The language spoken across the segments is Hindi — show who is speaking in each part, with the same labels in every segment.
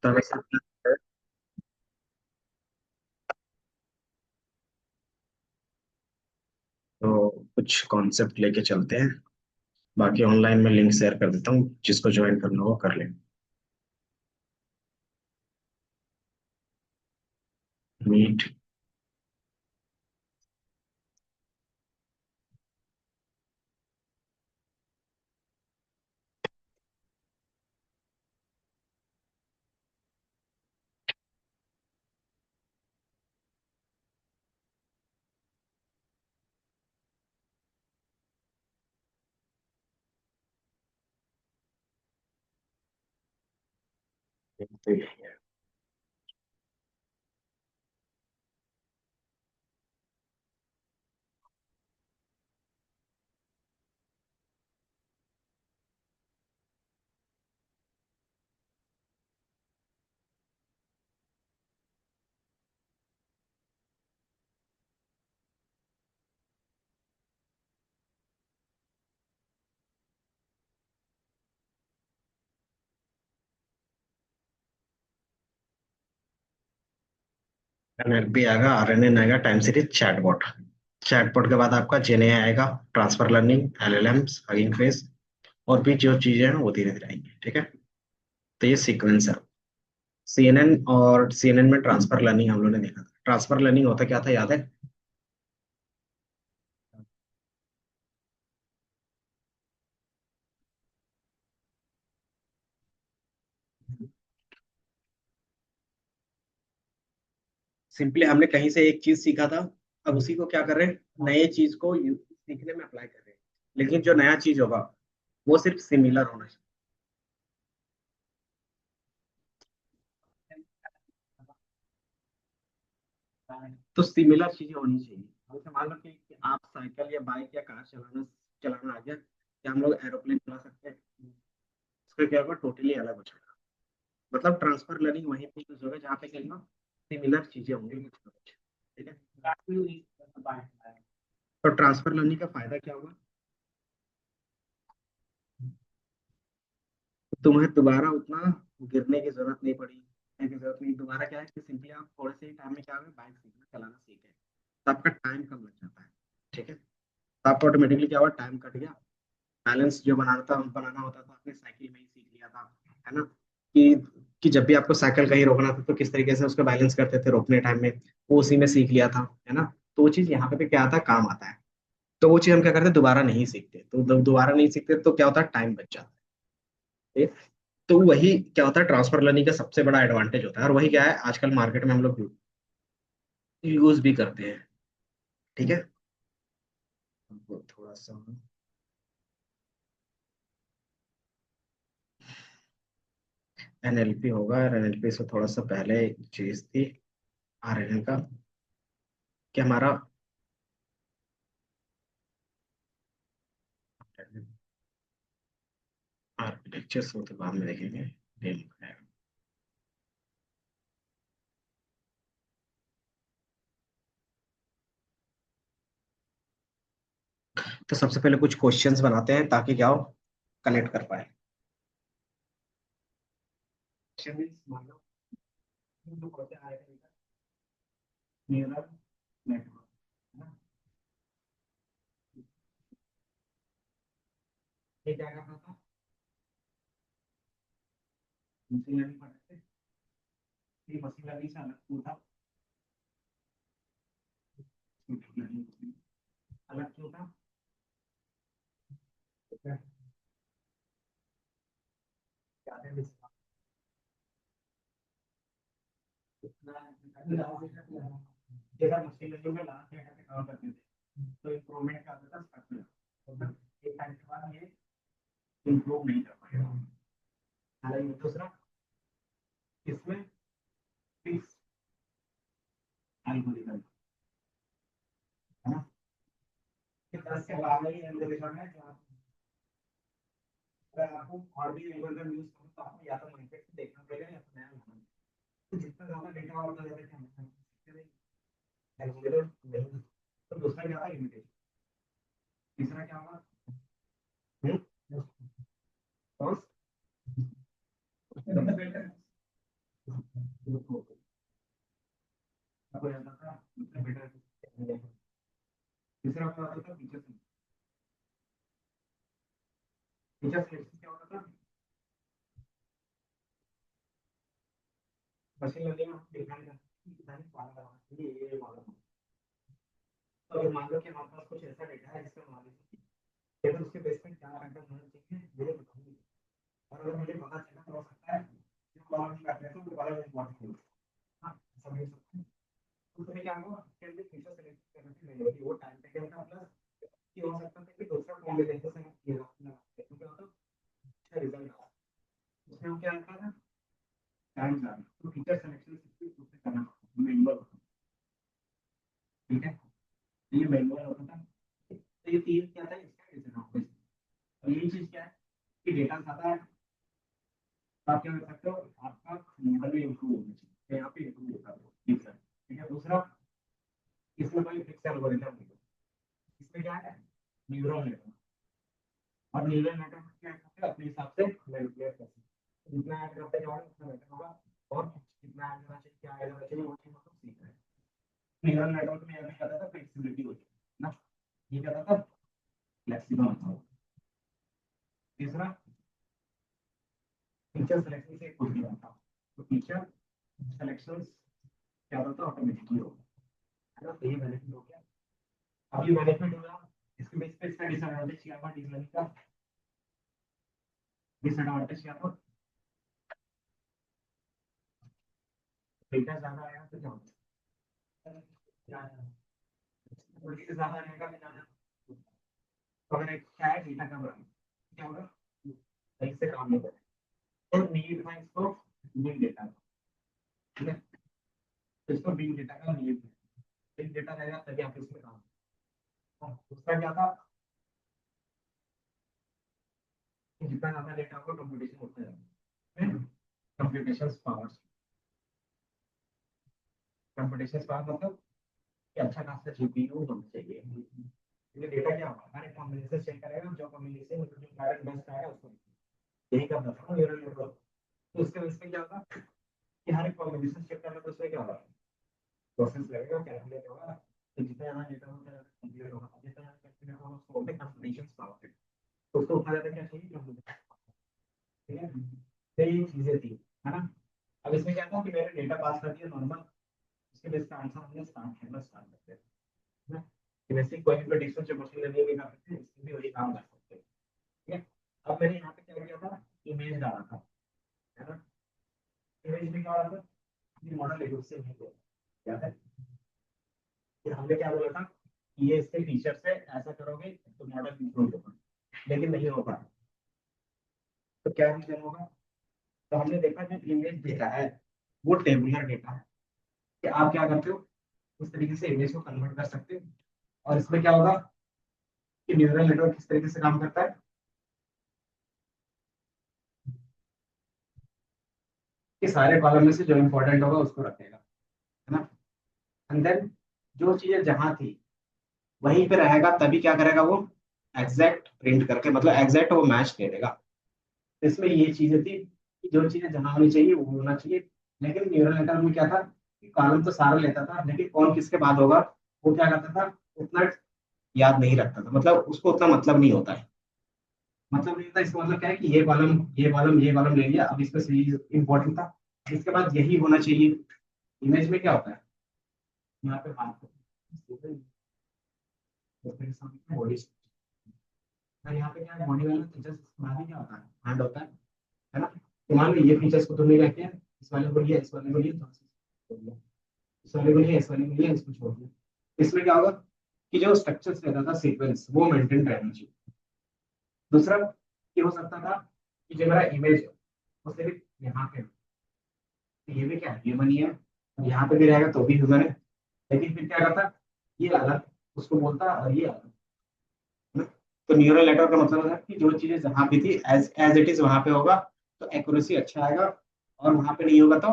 Speaker 1: तो वैसे तो कुछ कॉन्सेप्ट लेके चलते हैं। बाकी ऑनलाइन में लिंक शेयर कर देता हूँ, जिसको ज्वाइन करना हो कर ले। मीट। एनएलपी आएगा, आरएनएन आएगा, टाइम सीरीज, चैटबॉट। चैटबॉट के बाद आपका जेने आएगा, transfer learning, LLMs, hugging face, और भी जो चीजें हैं वो धीरे धीरे आएंगी। ठीक है, तो ये सीक्वेंस है। सीएनएन, और सीएनएन में ट्रांसफर लर्निंग हम लोगों ने देखा था। ट्रांसफर लर्निंग होता क्या था, याद है? सिंपली हमने कहीं से एक चीज सीखा था, अब उसी को क्या कर रहे हैं, नए चीज को सीखने में अप्लाई कर रहे हैं। लेकिन जो नया चीज होगा वो सिर्फ सिमिलर होना चाहिए। तो सिमिलर चीजें होनी चाहिए। जैसे मान लो कि आप साइकिल या बाइक या कार चलाना चलाना आ गया, क्या हम लोग एरोप्लेन चला सकते हैं? इसका क्या होगा, टोटली अलग हो जाएगा। मतलब ट्रांसफर लर्निंग वहीं पे यूज होगा जहाँ पे क्या सिमिलर चीजें होंगी कुछ ना कुछ। ठीक है, तो ट्रांसफर लर्निंग का फायदा क्या होगा? तुम्हें दोबारा उतना गिरने की जरूरत नहीं पड़ी, गिरने की जरूरत नहीं। दोबारा क्या है कि सिंपली आप थोड़े से ही टाइम में क्या है, बाइक सीखना चलाना सीख गए, तो आपका टाइम कम लग जाता है। ठीक है, तो आपको ऑटोमेटिकली क्या हुआ, टाइम कट गया। बैलेंस जो बनाना होता था आपने साइकिल में ही सीख लिया था, है ना? कि जब भी आपको साइकिल कहीं रोकना था तो किस तरीके से उसको बैलेंस करते थे रोकने टाइम में, वो उसी में सीख लिया था, है ना? तो वो चीज यहाँ पे भी क्या आता है, काम आता है। तो वो चीज हम क्या करते हैं, दोबारा नहीं सीखते। तो दोबारा नहीं सीखते तो क्या होता है, टाइम बच जाता है। तो वही क्या होता है, ट्रांसफर लर्निंग का सबसे बड़ा एडवांटेज होता है, और वही क्या है आजकल मार्केट में हम लोग यूज भी करते हैं। ठीक है, हमको थोड़ा सा एनएलपी होगा, और एनएलपी से थोड़ा सा पहले एक चीज थी, आरएनएन का, कि हमारा आर्किटेक्चर वो तो बाद में देखेंगे। डेमो है। तो सबसे पहले कुछ क्वेश्चंस बनाते हैं ताकि क्या हो, कनेक्ट कर पाए। Question means, मान लो जो क्वेश्चन आएगा, न्यूरल नेटवर्क, है ना? ये क्या करना था, मशीन लर्निंग पढ़ते थे। ये मशीन लर्निंग से अलग क्यों था? अलग क्यों था? क्या है जगह मशीन लर्निंग में लास्ट क्या करके काम करते थे, तो इम्प्रूवमेंट का आता था स्ट्रक्चर, मतलब एक टाइम के बाद ये इम्प्रूव नहीं कर पाएगा। हालांकि दूसरा, इसमें फिक्स एल्गोरिथम, है ना? कि 10 के बाद ही एल्गोरिथम है जो अगर आपको और भी एल्गोरिथम यूज करो तो आपको या तो मार्केट से देखना पड़ेगा या तो नया बनाना। तो जितना ज्यादा डेटा और उतना ज्यादा क्या एल्गोरिथम नहीं। तो दूसरा क्या था, लिमिटेशन। तीसरा क्या होगा, कॉस्ट। आपको याद आता मतलब बेटा तीसरा आपका आता था फीचर सिलेक्शन क्या होता था मशीन लर्निंग में हम डिफाइन करते हैं कि डिजाइन वाला बनाना चाहिए ये वाला। तो अगर मान लो कि हमारे पास कुछ ऐसा डेटा है जिसका नॉलेज है तो उसके बेस पे क्या पैटर्न होना चाहिए मुझे बताऊंगी। और अगर मुझे पता चला तो हो सकता है जो कॉलम में बैठे तो वो वाला इम्पोर्टेंट हो। हाँ समझ सकते हैं। तो उसमें क्या होगा कि फीचर सेलेक्ट करने की नहीं होगी वो टाइम टेकन का प्लस ये हो सकता है कि दूसरा कॉम्बिनेशन से किया जाता है तो क्या होता है अच्छा रिजल्ट आता है। उसमें क्या आता है टाइम ज़्यादा तो फीचर सिलेक्शन उससे करना मैनुअल ठीक है। तो ये मैनुअल होता था। तो ये तीन क्या था इसका एग्जाम्पल और यही चीज क्या है कि डेटा ज्यादा है तो आप क्या कर सकते हो आपका मॉडल भी इम्प्रूव होना चाहिए तो यहाँ पे इम्प्रूव होता है ठीक है। ठीक है दूसरा इसमें कोई फिक्स एल्गोरिथम नहीं है। इसमें क्या है न्यूरल नेटवर्क और न्यूरल नेटवर्क क्या करते हैं अपने हिसाब से मैनिपुलेट करते हैं जितना ऐड करते जाओगे उतना बेटर होगा और कितना ऐड करना चाहिए क्या ऐड करना चाहिए वो चीज मतलब सीख रहे हैं। न्यूरल नेटवर्क में अभी कहता था फ्लेक्सिबिलिटी होती है ना ये कहता था फ्लेक्सिबल होता है। तीसरा फीचर सिलेक्शन से कुछ नहीं आता तो फीचर सिलेक्शन क्या होता है ऑटोमेटिकली होगा है ना तो ये बेनिफिट हो गया। अब ये बेनिफिट होगा इसके बेस पे इसका डिसएडवांटेज क्या हुआ डीप लर्निंग का डिसएडवांटेज क्या था डेटा ज्यादा आएगा तो क्या होता है डेटा ज्यादा आएगा तो अगर एक क्या है डेटा कम रहा क्या होगा सही से काम नहीं करेगा और नीड है इसको बिग डेटा ठीक है। तो इसको बिग डेटा का नीड है बिग डेटा रहेगा तभी आप इसमें काम दूसरा क्या था कि जितना ज्यादा डेटा होगा कंप्यूटेशन होता है कंप्यूटेशन पावर कंप्यूटेशन पावर मतलब कि अच्छा खासा जीपीयू होना चाहिए। ये डेटा क्या होगा हमारे कॉम्बिनेशन चेक करेगा जो कॉम्बिनेशन जो डायरेक्ट बेस्ट आएगा उसको यही करना था न्यूरल नेटवर्क। तो उसके बेस पे क्या होगा कि हर एक कॉम्बिनेशन चेक करना तो उसमें क्या होगा प्रोसेस लगेगा कैलकुलेट होगा तो जितना ज्यादा डेटा होगा कंप्यूटर होगा जितना ज्यादा कैलकुलेट होगा उसको बोलते हैं कंप्यूटेशन पावर। तो उसको उतना ज्यादा क्या चाहिए कंप्यूटर ठीक है। तो ये चीजें थी है ना। अब इसमें क्या था कि मैंने डेटा पास कर दिया नॉर्मल उसके बेस पे आंसर हमने स्टार्ट करना स्टार्ट करते हैं ना कि वैसे कोई भी प्रेडिक्शन जो मशीन लर्निंग में कर सकते हैं इसमें भी वही काम कर सकते हैं ठीक है। अब मैंने यहाँ पे क्या किया था इमेज डाला था है ना इमेज में क्या हो रहा था ये मॉडल एक से नहीं दिया है कि हमने क्या बोला था कि ये इसके फीचर से ऐसा करोगे तो मॉडल इंप्रूव होगा लेकिन नहीं हो पाया। तो क्या रीजन होगा तो हमने देखा जो इमेज डेटा है वो टेबुलर डेटा है कि आप क्या करते हो उस तरीके से इमेज को कन्वर्ट कर सकते हो। और इसमें क्या होगा कि न्यूरल नेटवर्क किस तरीके से काम करता है कि सारे कॉलम में से जो इंपॉर्टेंट होगा उसको रखेगा है ना। एंड देन जो चीजें जहां थी वहीं पे रहेगा तभी क्या करेगा वो एग्जैक्ट प्रिंट करके मतलब एग्जैक्ट वो मैच दे देगा। इसमें ये चीजें थी कि जो चीजें जहां होनी चाहिए वो होना चाहिए। लेकिन न्यूरल नेटवर्क में क्या था कि कॉलम तो सारा लेता था लेकिन कौन किसके बाद होगा वो क्या करता था उतना याद नहीं रखता था मतलब उसको उतना मतलब नहीं होता है। मतलब नहीं होता इसका मतलब क्या है कि ये कॉलम ले लिया अब इसमें से इंपॉर्टेंट था इसके बाद यही होना चाहिए। इमेज में क्या होता है यहाँ पे बात बॉडी यहाँ पे क्या है बॉडी वाला फीचर्स बाद में क्या होता है हैंड होता है ना। तो मान लो ये फीचर्स को तुमने क्या किया इस वाले को लिया इस वाले को लिया तो इस वाले को लिया इस वाले को लिया इसको छोड़ दिया। इसमें क्या होगा कि जो स्ट्रक्चर्स रहता था सीक्वेंस वो मेंटेन रहना चाहिए। दूसरा ये हो सकता था कि जो मेरा इमेज है वो सिर्फ यहाँ पे तो ये भी क्या है ह्यूमन ही है और यहाँ पे भी रहेगा तो भी ह्यूमन है। लेकिन फिर क्या करता ये अलग उसको बोलता और ये अलग है ना? तो न्यूरल नेटवर्क का मतलब है कि जो चीजें जहाँ भी थी एज एज इट इज वहां पे होगा तो एक्यूरेसी अच्छा आएगा और वहां पे नहीं होगा तो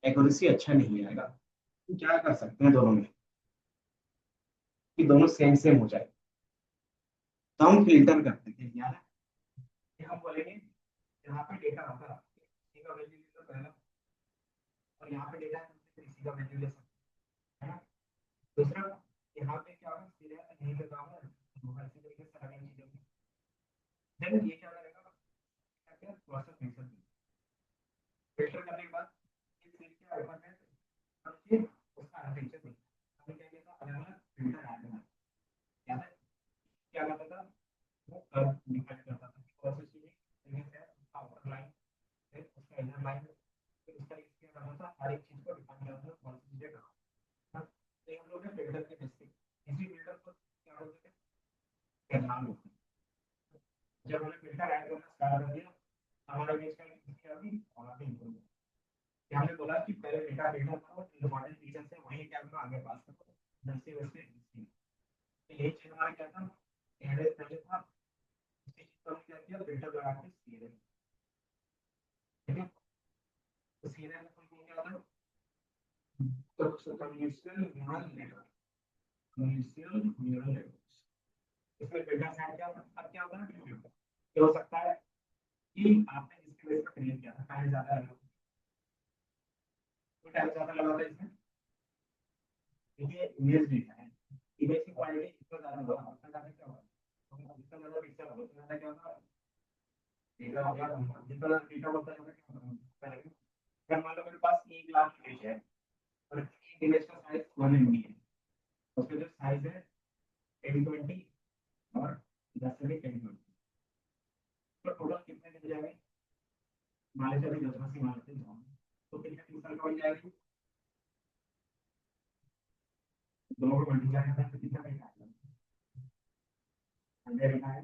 Speaker 1: एक्यूरेसी अच्छा नहीं आएगा। तो क्या कर सकते हैं दोनों में कि दोनों सेम सेम हो जाए। तो हम फिल्टर करते हैं यार कि हम बोलेंगे यहाँ पे डेटा आता है का वैल्यू ले लो पहला और यहाँ पे डेटा है तो इसी का वैल्यू ले सकते हैं, है ना। दूसरा यहाँ पे क्या होगा, सीधे यहीं पे काम होगा इसी तरीके से अगली चीजों में। देन ये क्या करेगा, क्या प्रोसेस फिल्टर, फिल्टर करने के बाद ये सील क्या ऊपर में अब ये उसका फीचर नहीं, हमें क्या किया था, अलग अलग फिल्टर ऐड करना, याद है क्या करता था, वो कर्व डिफाइन करता था प्रोसेस में, जैसे आउटर लाइन फिर उसका इनर लाइन, फिर उसका क्या करना था, हर एक चीज को डिफाइन करना था कौन सी चीजें कहाँ। तो हम लोग ने फिल्टर के बेसिक इसी फिल्टर को क्या बोलते हैं, करनाल होता है। जब हमने फिल्टर ऐड करना स्टार्ट कर दिया, हमारा इमेज का क्या होगी और भी इंप्रूव, हमने बोला कि पहले डेटा फिल्टर करो, इंपॉर्टेंट फीचर से वही क्या करो आगे पास करो, जैसे वैसे। तो यही चीज हमारा क्या था, पहले था इसी चीज को क्या किया, फिल्टर लगा के सीरियल, ठीक है। तो सीरियल में हमको क्या था, तो convolutional neural network, convolutional neural network, इसमें डेटा सेट क्या होता है, अब क्या होता है, ये हो सकता है कि आपने जिसके बेस पर क्रिएट किया था टाइम ज्यादा लगा, तो टाइम ज्यादा लगा था इसमें, देखिए इमेज डेटा है, इमेज की क्वालिटी इतना ज्यादा होगा, उतना ज्यादा क्या होगा, तो जितना ज्यादा पिक्सल होगा उतना ज्यादा क्या होगा, डेटा होगा, जितना ज्यादा डेटा होता है क्या होगा। अगर मान लो मेरे पास 1 लाख इमेज है और एक इमेज का साइज 1 MB है, उसका जो साइज है 1020 और 10 से 1020, तो टोटल कितने मिल जाएंगे, मान लीजिए अभी 10 से मान लेते हैं, तो कितने पिक्सल का बन जाएगा, दोनों को मल्टीप्लाई करना है तो कितना मिलेगा, 100 लिखा है,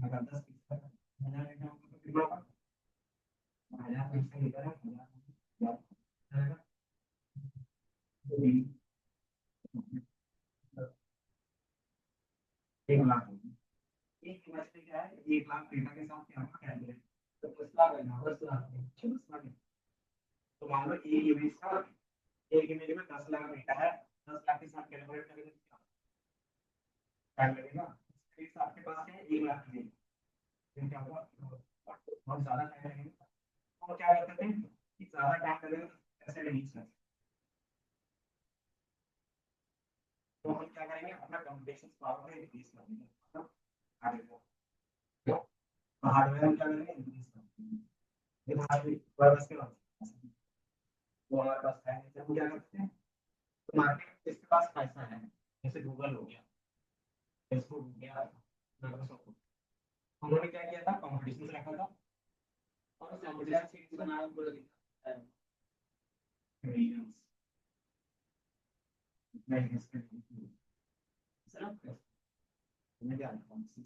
Speaker 1: अगर 10 पिक्सल 1000 लिखा होगा तो कितना होगा, 1000 पिक्सल लिखा है, 1000 1 लाख, एक इमेज पे क्या है, 1 लाख डेटा के साथ क्या होगा कैलकुलेट, तो 10 लाख है ना, 10 लाख 10 लाख, तो मान लो एक इमेज में 10 लाख डेटा है, 10 लाख के साथ कैलकुलेट करेंगे तो टाइम लगेगा, इस आपके पास है 1 लाख इमेज, फिर क्या होगा, बहुत ज्यादा टाइम लगेगा, तो क्या करते थे कि ज्यादा टाइम लगेगा तो कैसे रिलीज कर, तो हम क्या करेंगे, अपना कंप्यूटेशन पावर में इंक्रीज कर देंगे, मतलब हार्डवेयर, तो हार्डवेयर में क्या करेंगे, इंक्रीज कर देंगे, फिर हार्डवेयर बस के बाद वो हमारे पास है, जब हम क्या करते हैं, तो मार्केट जिसके पास पैसा है, जैसे गूगल हो गया, फेसबुक हो गया, माइक्रोसॉफ्ट, उन्होंने क्या किया था, कंपटीशन रखा था, और कंपटीशन सीरीज का नाम बोल दिया है मिलियंस, मैं इसके सिर्फ मैं क्या कौन सी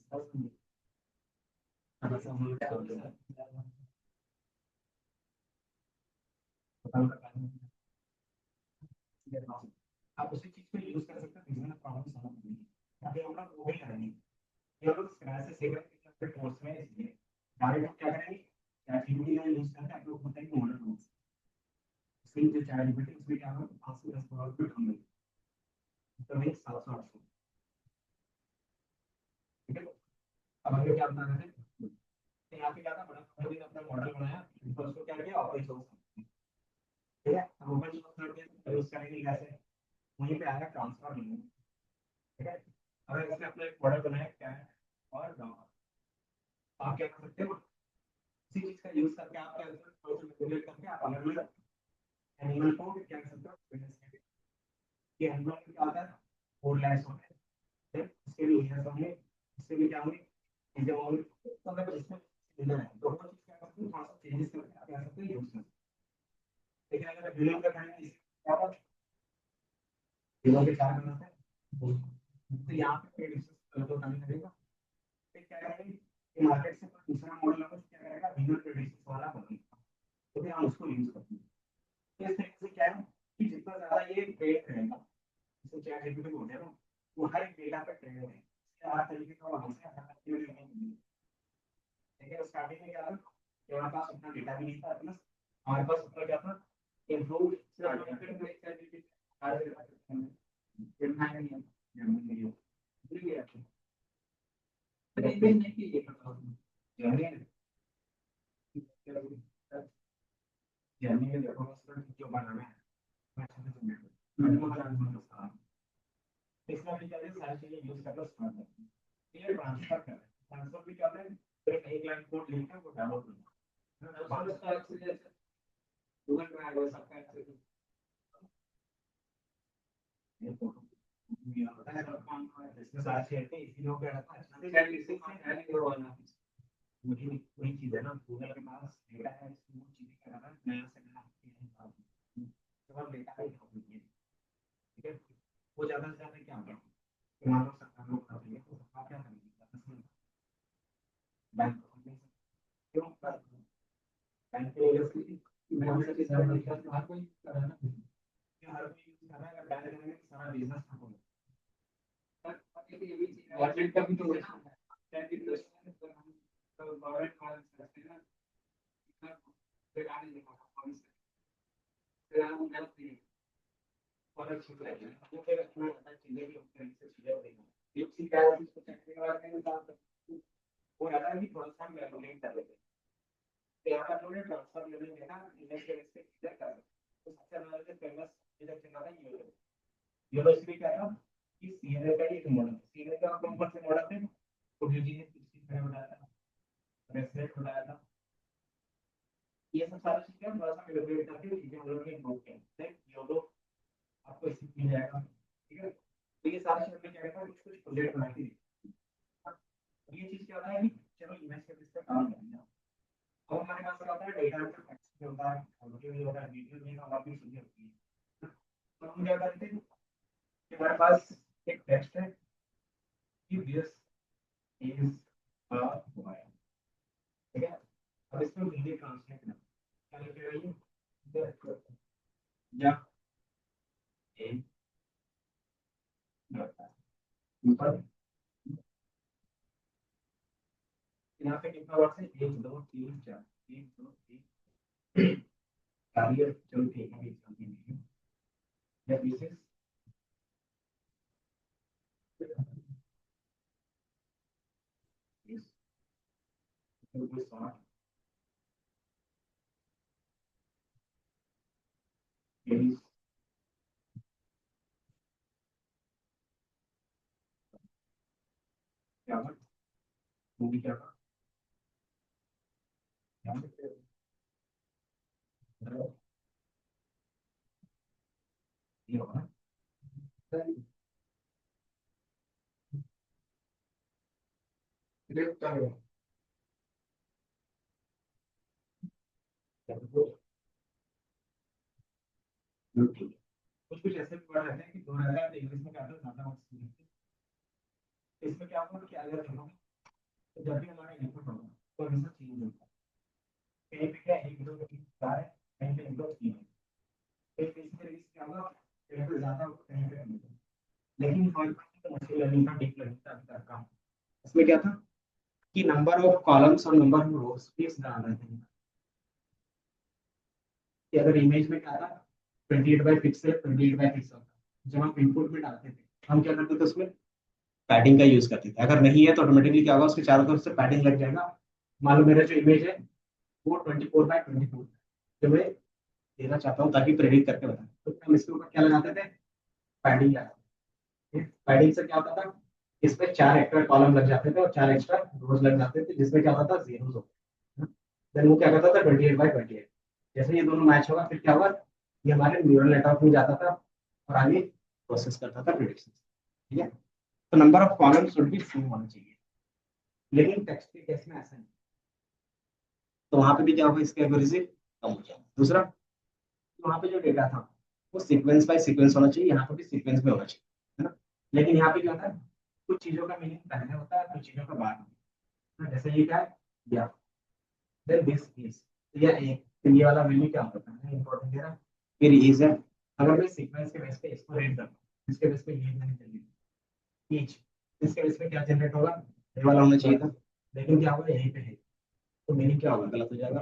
Speaker 1: आप उसी चीज को यूज कर सकते हैं बिजनेस प्रॉब्लम सॉल्व करने के लिए, अभी हम लोग वो भी करेंगे, ये लोग स्क्रैच से सीख रहे हैं कोर्स में, इसलिए डायरेक्ट हम क्या करेंगे, चैटजीपीटी का यूज करके आप लोग बताएंगे मॉडल रूल्स, इसलिए जो चैटजीपीटी उसमें क्या होगा 5 से 10 करोड़ रुपए कम मिलेगा, तो नहीं 700-800, ठीक है। अब हमें क्या बता रहे थे, तो यहाँ पे क्या था, बड़ा कंपनी ने अपना मॉडल बनाया, तो उसको क्या किया, ओपन सोर्स, ठीक है, हम ओपन सोर्स करके यूज करेंगे कैसे, वहीं पे आएगा ट्रांसफर लिंक, ठीक है। अगर इसने अपना एक मॉडल बनाया क्या है, और आप क्या कर सकते हो, इसी चीज का यूज करके आप क्या कर सकते हो, मैनिपुलेट करके आप अलग अलग एनिमल को क्या कर सकते हो, ये एनिमल में क्या होता है, 4 लैक्स होते हैं, इसके भी हेयर्स होंगे, इसके भी क्या होंगे, चीजें होंगी, तो अगर इसमें लेना है तो वो चीज क्या करते हैं, थोड़ा सा चेंजेस करके आप क्या करते हैं, यूज करते हैं, लेकिन अगर बिलों का करेंगे क्या होगा, बिलों के चार्ज बनाते हैं, तो यहाँ पे प्रेडिक्शन तो कमी करेगा, फिर क्या करेंगे कि मार्केट से कोई दूसरा मॉडल होगा क्या करेगा, बिना प्रेडिक्शन वाला बनेगा, तो फिर हम उसको यूज करते हैं, तो इस तरीके से क्या है कि जितना ज्यादा ये ट्रेड रहेगा, जैसे चैट जीपीटी बोलते हैं ना, वो हर एक डेटा पे ट्रेड है, हर तरीके का वहां से हर तरीके का, लेकिन स्टार्टिंग में क्या था कि हमारे पास उतना डेटा भी नहीं था, प्लस हमारे पास उतना क्या था, इम्प्रूव स्टार्टिंग में चैट जीपीटी हर इतना नहीं है, जर्मनी है, नहीं की ये जर्मनी जर्मनी में जो बनाना है इसमें भी क्या है सारी चीजें यूज करके स्टार्ट करते हैं ये ट्रांसफर कर ट्रांसफर भी क्या है सिर्फ एक लाइन कोड लिखना वो डाउनलोड करना बाकी का एक्सेस गूगल ड्राइव और सबका एक्सेस ये फोटो ये होता है सब काम का इसमें सारे शेयर थे इसी लोग का था इसमें क्या लिखते हैं ऐड करो वाला मुझे वही चीज है ना गूगल के पास डेटा है इसमें वो चीजें क्या करना है नया से नया तो डेटा ही होगी ठीक है वो ज्यादा से ज्यादा क्या होगा मान लो सरकार लोग कर रही है तो सरकार क्या करेगी बैंक क्यों बैंक के लिए बैंक से सारा निकाल हर कोई कर रहा है ना हर कोई यूज कर रहा है बैंक करने में सारा बिजनेस खत्म हो गवर्नमेंट का भी तो है ना टैक्स तो गवर्नमेंट कॉलेज करते हैं ना सरकार ने देखा कॉलेज से हम गलत नहीं और अच्छी बात है वो फिर अपना चीजें भी होती से चीजें हो रही एक चीज क्या है इसको चेक के बारे में साथ वो रहता है कि थोड़ा सा कैलकुलेट कर लेते हैं तो यहाँ पर हमने ट्रांसफर लेने में ना इमेज के रिस्क इधर कर तो सबसे हमारे फेमस इधर चला था योलो इसलिए क्या था कि सीएनए का एक मॉडल सीएनए का कौन से मॉडल थे तो जो चीजें पिछली में बताया था रेफरेंस बताया था ये सब सारी चीजें थोड़ा सा कैलकुलेट करके चीजें हम लोग ने नोट किया योलो आपको इससे मिल जाएगा ठीक है तो ये सारी चीजें क्या करता है कुछ कुछ प्रोजेक्ट बना के ये चीज क्या होता है कि चलो इमेज के बेस पे काम करना अब हमारे पास क्या होता है डेटा का टेक्स्ट भी होता है ऑडियो भी होता है वीडियो भी और भी चीजें होती है तो हम क्या करते हैं कि हमारे पास एक टेक्स्ट है कि दिस इज अ बॉय ठीक है अब इसको हिंदी ट्रांसलेट करना क्या लिखेगा ये या ए ऊपर यहाँ पे कितना वर्ड है 1 2 3 4 1 2 3 कार्य चलो ठीक है या विशेष इस तो सॉर्ट इस क्या वर्ड मूवी क्या वर्ड ये होगा कुछ कुछ ऐसे भी वर्ड रहते हैं कि दो रहता है तो इंग्लिश में क्या होता है ज्यादा वर्ड इसमें क्या होगा कि अगर देखो तो जब भी हमारा इनपुट होगा तो हमेशा चेंज होता है कहीं पे क्या 1 2 3 4 है कहीं पे 1 2 3 है एक इस तरीके से क्या होगा कहीं पे ज्यादा होगा कहीं पे कम होगा लेकिन हमारे पास तो मशीन लर्निंग का डीप लर्निंग का अभी तक काम इसमें क्या था कि नंबर ऑफ कॉलम्स और नंबर ऑफ रोज फिक्स डाल रहे थे कि अगर इमेज में क्या था 28 बाय पिक्सल 28 बाय पिक्सल जब हम इनपुट में डालते थे हम क्या करते थे उसमें पैडिंग का यूज करते थे अगर नहीं है तो ऑटोमेटिकली क्या होगा उसके चारों तरफ से पैडिंग लग जाएगा मान लो मेरा जो इमेज है वो 24 बाय 24 जो मैं देना चाहता हूँ ताकि प्रेडिक्ट करके बताएं तो हम इसके ऊपर क्या लगाते थे पैडिंग लगाते थे पैडिंग से क्या होता था इसमें 4 एक्स्ट्रा कॉलम लग जाते थे और 4 एक्स्ट्रा रोज लग जाते थे जिसमें क्या होता था जीरोस होते देन वो क्या करता था 28 बाय 28 जैसे ये दोनों मैच होगा फिर क्या हुआ ये हमारे न्यूरल नेटवर्क में जाता था और आगे प्रोसेस करता था प्रेडिक्शन ठीक है तो number of columns should be same होना चाहिए लेकिन टेक्स्ट के केस में ऐसा नहीं तो वहां पे भी क्या होगा इसके एक्यूरेसी कम हो जाएगा दूसरा वहां पे जो डेटा था वो सीक्वेंस बाय सीक्वेंस होना चाहिए यहाँ पे भी सीक्वेंस में होना चाहिए है ना लेकिन यहाँ पे क्या होता है कुछ चीजों का मीनिंग पहले होता है कुछ चीजों का बाद में जैसे ये क्या है या देन दिस इज या एक तो ये वाला वैल्यू क्या होता है इंपॉर्टेंट है ना फिर इज है अगर मैं सीक्वेंस के बेस पे इसको रीड करता हूँ इसके बेस पे ये नहीं चाहिए ईच इसके बेस पे क्या जनरेट होगा ये वाला होना चाहिए था लेकिन क्या होगा यहीं पे है तो मीनिंग क्या होगा गलत हो जाएगा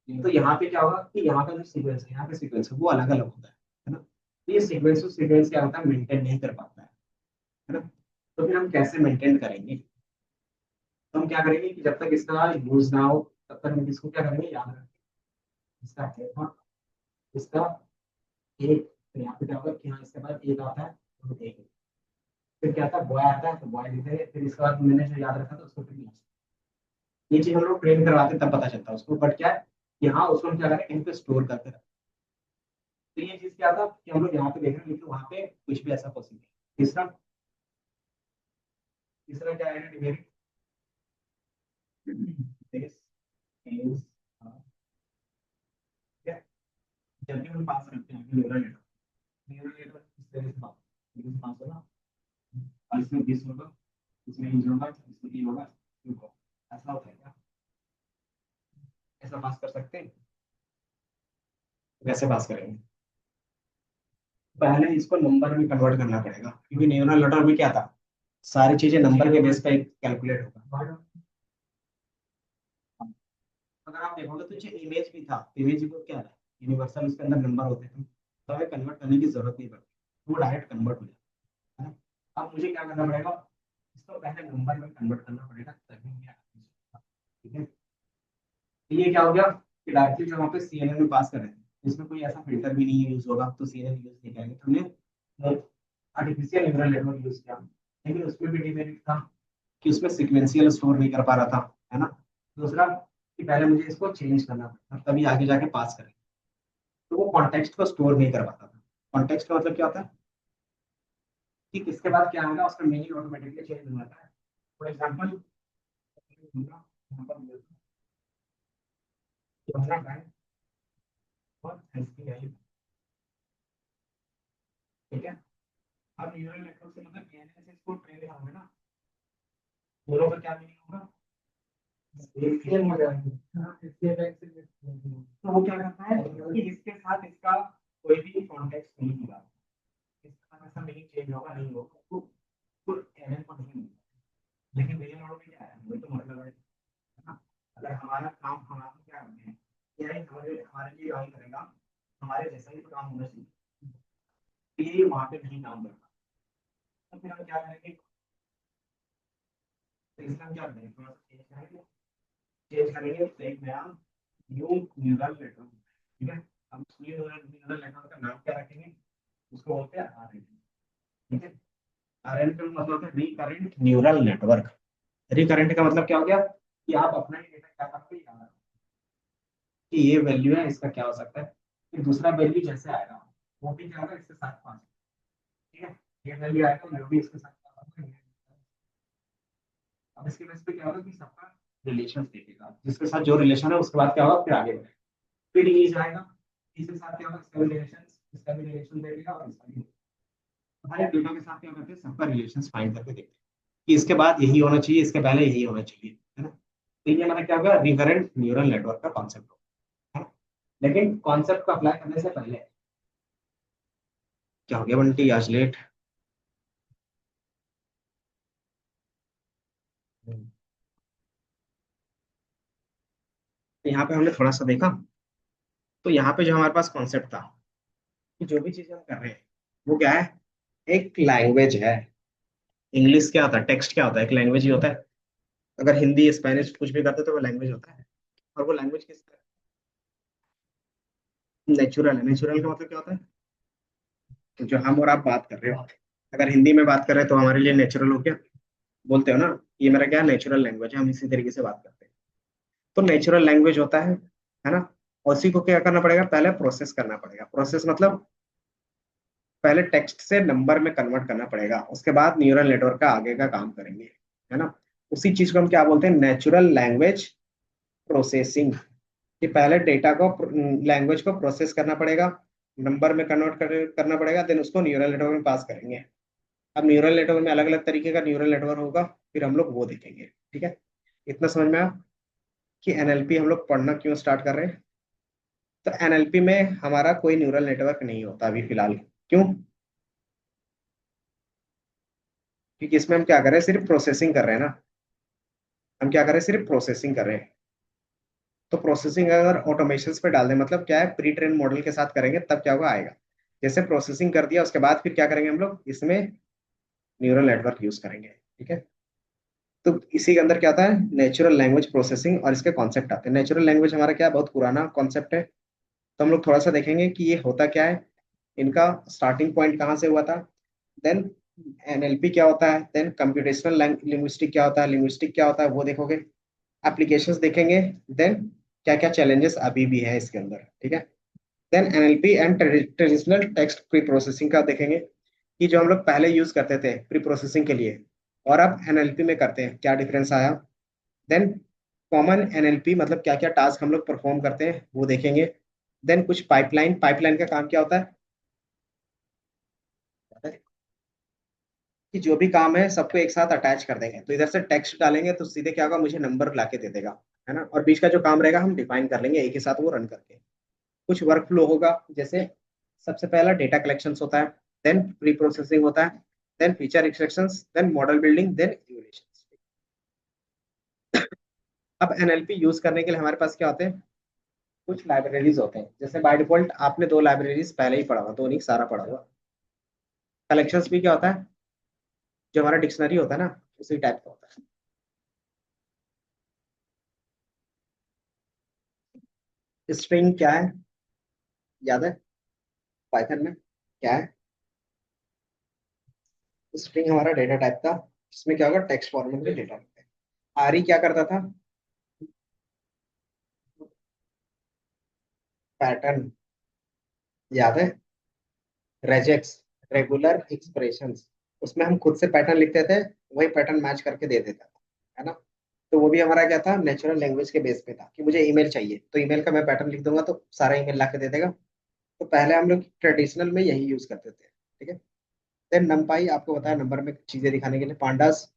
Speaker 1: तो यहाँ पे क्या होगा कि यहाँ का जो सीक्वेंस है यहाँ पे सीक्वेंस है वो अलग अलग होता है ना तो ये सीक्वेंस टू सीक्वेंस क्या होता है मेंटेन नहीं कर पाता है ना तो फिर हम कैसे मेंटेन करेंगे तो हम क्या करेंगे कि जब तक इसका यूज ना हो तब तक हम इसको क्या करेंगे याद रखेंगे इसका इसका एक, तो यहाँ पे क्या होगा कि हाँ इसके बाद एक आता है तो एक, फिर क्या आता है बॉय आता है तो बॉय लिखते हैं, फिर इसके बाद मैंने जो याद रखा था उसको फिर ये चीज हम लोग ट्रेन करवाते तब पता चलता है उसको, बट क्या है कि हाँ उसको हम क्या करें कहीं पे स्टोर करके रखें। तो ये चीज क्या था कि हम लोग यहाँ पे देख रहे हैं लेकिन वहाँ पे कुछ भी ऐसा पॉसिबल नहीं। तीसरा, तीसरा क्या है डिमेरिट, दिस इज, जब भी हम पास करते हैं न्यूरल नेटवर्क, न्यूरल नेटवर्क इस तरह से पास होगा, और इसमें 20 होगा, इसमें इंच होगा, इसमें ई होगा, क्यू होगा, ऐसा होता है क्या? ऐसा पास कर सकते हैं? कैसे पास करेंगे? पहले इसको नंबर में कन्वर्ट करना पड़ेगा क्योंकि न्यूरल नेटवर्क में क्या था, सारी चीजें नंबर के बेस पे कैलकुलेट होगा। अगर आप देखोगे तो जो इमेज भी था, इमेज को क्या था यूनिवर्सल, उसके अंदर नंबर होते थे तो हमें कन्वर्ट करने की जरूरत नहीं पड़ती, वो डायरेक्ट कन्वर्ट हो जाता है ना। अब मुझे क्या करना पड़ेगा, इसको पहले नंबर में कन्वर्ट करना पड़ेगा तभी मैं आगे चलूंगा, ठीक है। तो ये क्या हो गया कि डायरेक्टली जो वहाँ पे सीएनएन में पास कर रहे हैं, इसमें कोई ऐसा फिल्टर भी नहीं यूज होगा तो सीएनएन यूज नहीं करेंगे, तो हमने आर्टिफिशियल न्यूरल नेटवर्क यूज किया, लेकिन उसमें भी डिमेरिट था कि उसमें सीक्वेंशियल स्टोर नहीं कर पा रहा था, है ना। दूसरा कि पहले मुझे इसको चेंज करना पड़ता तभी आगे जाके पास करें, तो वो कॉन्टेक्स्ट को स्टोर नहीं कर पाता था। कॉन्टेक्स्ट का मतलब क्या होता है कि किसके बाद क्या आएगा उसका मीनिंग ऑटोमेटिकली चेंज हो जाता है। फॉर एग्जाम्पल बैंक और एसबीआई, ठीक है। अब न्यूरल नेटवर्क से मतलब डीएनए से इसको ट्रेन होंगे ना, दोनों का क्या मीनिंग होगा, सेम हो जाएंगे। तो वो क्या करता है कि इसके साथ इसका कोई भी कॉन्टेक्स्ट नहीं होगा, इसका ऐसा मीनिंग चेंज होगा नहीं होगा तो एरर को नहीं मिलेगा। लेकिन मेरे मॉडल में क्या है, वही तो मतलब है ना। अगर हमारा काम हमारा क्या करते हैं, यही हमारे हमारे लिए काम करेगा, हमारे जैसा ही तो काम होना चाहिए, तो ये वहाँ पे नहीं काम करता, तो फिर हम क्या करेंगे, तो इसमें हम क्या करेंगे थोड़ा सा चेंज करेंगे, चेंज करेंगे तो एक नया न्यू न्यूरल नेटवर्क, ठीक है। हम उस न्यू न्यूरल नेटवर्क का नाम क्या रखेंगे, उसको बोलते हैं आरएनए, ठीक है। आरएनए का मतलब होता है रिकरेंट न्यूरल नेटवर्क। रिकरेंट का मतलब क्या हो गया कि आप अपना ही डेटा क्या करते हैं कि ये वैल्यू है इसका क्या हो सकता है, फिर दूसरा वैल्यू जैसे आएगा वो भी क्या होगा इसके साथ पास, ठीक है। ये वैल्यू आएगा वो भी इसके साथ पास होगा। अब इसके बेस पे क्या होगा कि सबका रिलेशन देखेगा, जिसके साथ जो रिलेशन है उसके बाद क्या होगा फिर आगे बढ़ेगा, फिर ये जाएगा इसके साथ क्या होगा इसका भी रिलेशन, इसका भी रिलेशन देखेगा और इसका भी। हर एक डेटा के साथ क्या करते हैं सबका रिलेशन फाइंड करके देखते हैं कि इसके बाद यही होना चाहिए इसके पहले यही होना चाहिए, है ना। तो ये हमारा क्या होगा रिकरेंट न्यूरल नेटवर्क का कॉन्सेप्ट होगा, है ना। लेकिन कॉन्सेप्ट को अप्लाई करने से पहले क्या हो गया बंटी आज लेट। तो यहाँ पे हमने थोड़ा सा देखा, तो यहाँ पे जो हमारे पास कॉन्सेप्ट था कि जो भी चीज हम कर रहे हैं वो क्या है, एक लैंग्वेज है। इंग्लिश क्या होता है, टेक्स्ट क्या होता है, एक लैंग्वेज ही होता है। अगर हिंदी स्पेनिश कुछ भी करते तो वो लैंग्वेज होता है। और वो लैंग्वेज किस नेचुरल है, नेचुरल का मतलब क्या होता है, तो जो हम और आप बात कर रहे हो, अगर हिंदी में बात कर रहे हैं तो हमारे लिए नेचुरल हो गया, बोलते हो ना ये मेरा क्या नेचुरल लैंग्वेज है, हम इसी तरीके से बात करते हैं। तो नेचुरल लैंग्वेज होता है ना। और उसी को क्या करना पड़ेगा, पहले प्रोसेस करना पड़ेगा। प्रोसेस मतलब पहले टेक्स्ट से नंबर में कन्वर्ट करना पड़ेगा, उसके बाद न्यूरल नेटवर्क का आगे का काम करेंगे, है ना। उसी चीज को हम क्या बोलते हैं, नेचुरल लैंग्वेज प्रोसेसिंग। कि पहले डेटा को लैंग्वेज को प्रोसेस करना पड़ेगा, नंबर में करना पड़ेगा, देन उसको न्यूरल नेटवर्क में पास करेंगे। अब न्यूरल नेटवर्क में अलग अलग तरीके का न्यूरल नेटवर्क होगा, फिर हम लोग वो देखेंगे, ठीक है। इतना समझ में आया कि एनएलपी हम लोग पढ़ना क्यों स्टार्ट कर रहे हैं। तो एनएलपी में हमारा कोई न्यूरल नेटवर्क नहीं होता अभी फिलहाल, क्यों, क्योंकि इसमें हम क्या कर रहे हैं सिर्फ प्रोसेसिंग कर रहे हैं ना। हम क्या कर रहे हैं सिर्फ प्रोसेसिंग कर रहे हैं। तो प्रोसेसिंग अगर ऑटोमेशन पे डाल दें मतलब क्या है, प्री ट्रेन मॉडल के साथ करेंगे तब क्या होगा आएगा। जैसे प्रोसेसिंग कर दिया उसके बाद फिर क्या करेंगे हम लोग इसमें न्यूरल नेटवर्क यूज करेंगे, ठीक है। तो इसी के अंदर क्या आता है नेचुरल लैंग्वेज प्रोसेसिंग और इसके कॉन्सेप्ट आते हैं। नेचुरल लैंग्वेज हमारा क्या है बहुत पुराना कॉन्सेप्ट है, तो हम लोग थोड़ा सा देखेंगे कि ये होता क्या है, इनका स्टार्टिंग पॉइंट कहाँ से हुआ था, देन एनएलपी क्या होता है, देन कंप्यूटेशनल लिंग्विस्टिक क्या होता है, लिंग्विस्टिक क्या होता है वो देखोगे, एप्लीकेशंस देखेंगे, देन क्या क्या चैलेंजेस अभी भी है इसके अंदर, ठीक है। Then NLP and traditional text pre processing का देखेंगे कि जो हम लोग पहले यूज करते थे प्री प्रोसेसिंग के लिए और अब एनएलपी में करते हैं क्या डिफरेंस आया। देन कॉमन एनएलपी मतलब क्या क्या टास्क हम लोग परफॉर्म करते हैं वो देखेंगे। देन कुछ पाइपलाइन, पाइपलाइन का काम क्या होता है कि जो भी काम है सबको एक साथ अटैच कर देंगे, तो इधर से टेक्स्ट डालेंगे तो सीधे क्या होगा, मुझे नंबर ला के दे देगा, है ना। और बीच का जो काम रहेगा हम डिफाइन कर लेंगे एक ही साथ वो रन करके। कुछ वर्क फ्लो होगा, जैसे सबसे पहला डेटा कलेक्शन होता है, देन प्री प्रोसेसिंग होता है, then feature extractions, then model building, then evaluation. अब एनएलपी यूज करने के लिए हमारे पास क्या होते हैं, कुछ लाइब्रेरीज होते हैं, जैसे बाय डिफॉल्ट आपने दो लाइब्रेरीज पहले ही पढ़ा हुआ, दो नहीं सारा पढ़ा हुआ। कलेक्शंस भी क्या होता है, जो हमारा डिक्शनरी होता है ना, उसी टाइप का होता है। स्ट्रिंग क्या है, याद है पाइथन में क्या है, स्ट्रिंग हमारा डेटा टाइप था, इसमें क्या होगा टेक्स्ट फॉर्मेट में डेटा। आरई क्या करता था, पैटर्न, याद है, रेजेक्स, रेगुलर एक्सप्रेशंस, उसमें हम खुद से पैटर्न लिखते थे, वही पैटर्न मैच करके दे देता था, है ना। तो वो भी हमारा क्या था, नेचुरल लैंग्वेज के बेस पे था कि मुझे ईमेल चाहिए तो ईमेल का मैं पैटर्न लिख दूंगा तो सारा ईमेल ला के दे देगा। तो पहले हम लोग ट्रेडिशनल में यही यूज करते थे, ठीक है। देन नमपाई आपको बताया नंबर में चीजें दिखाने के लिए, पांडास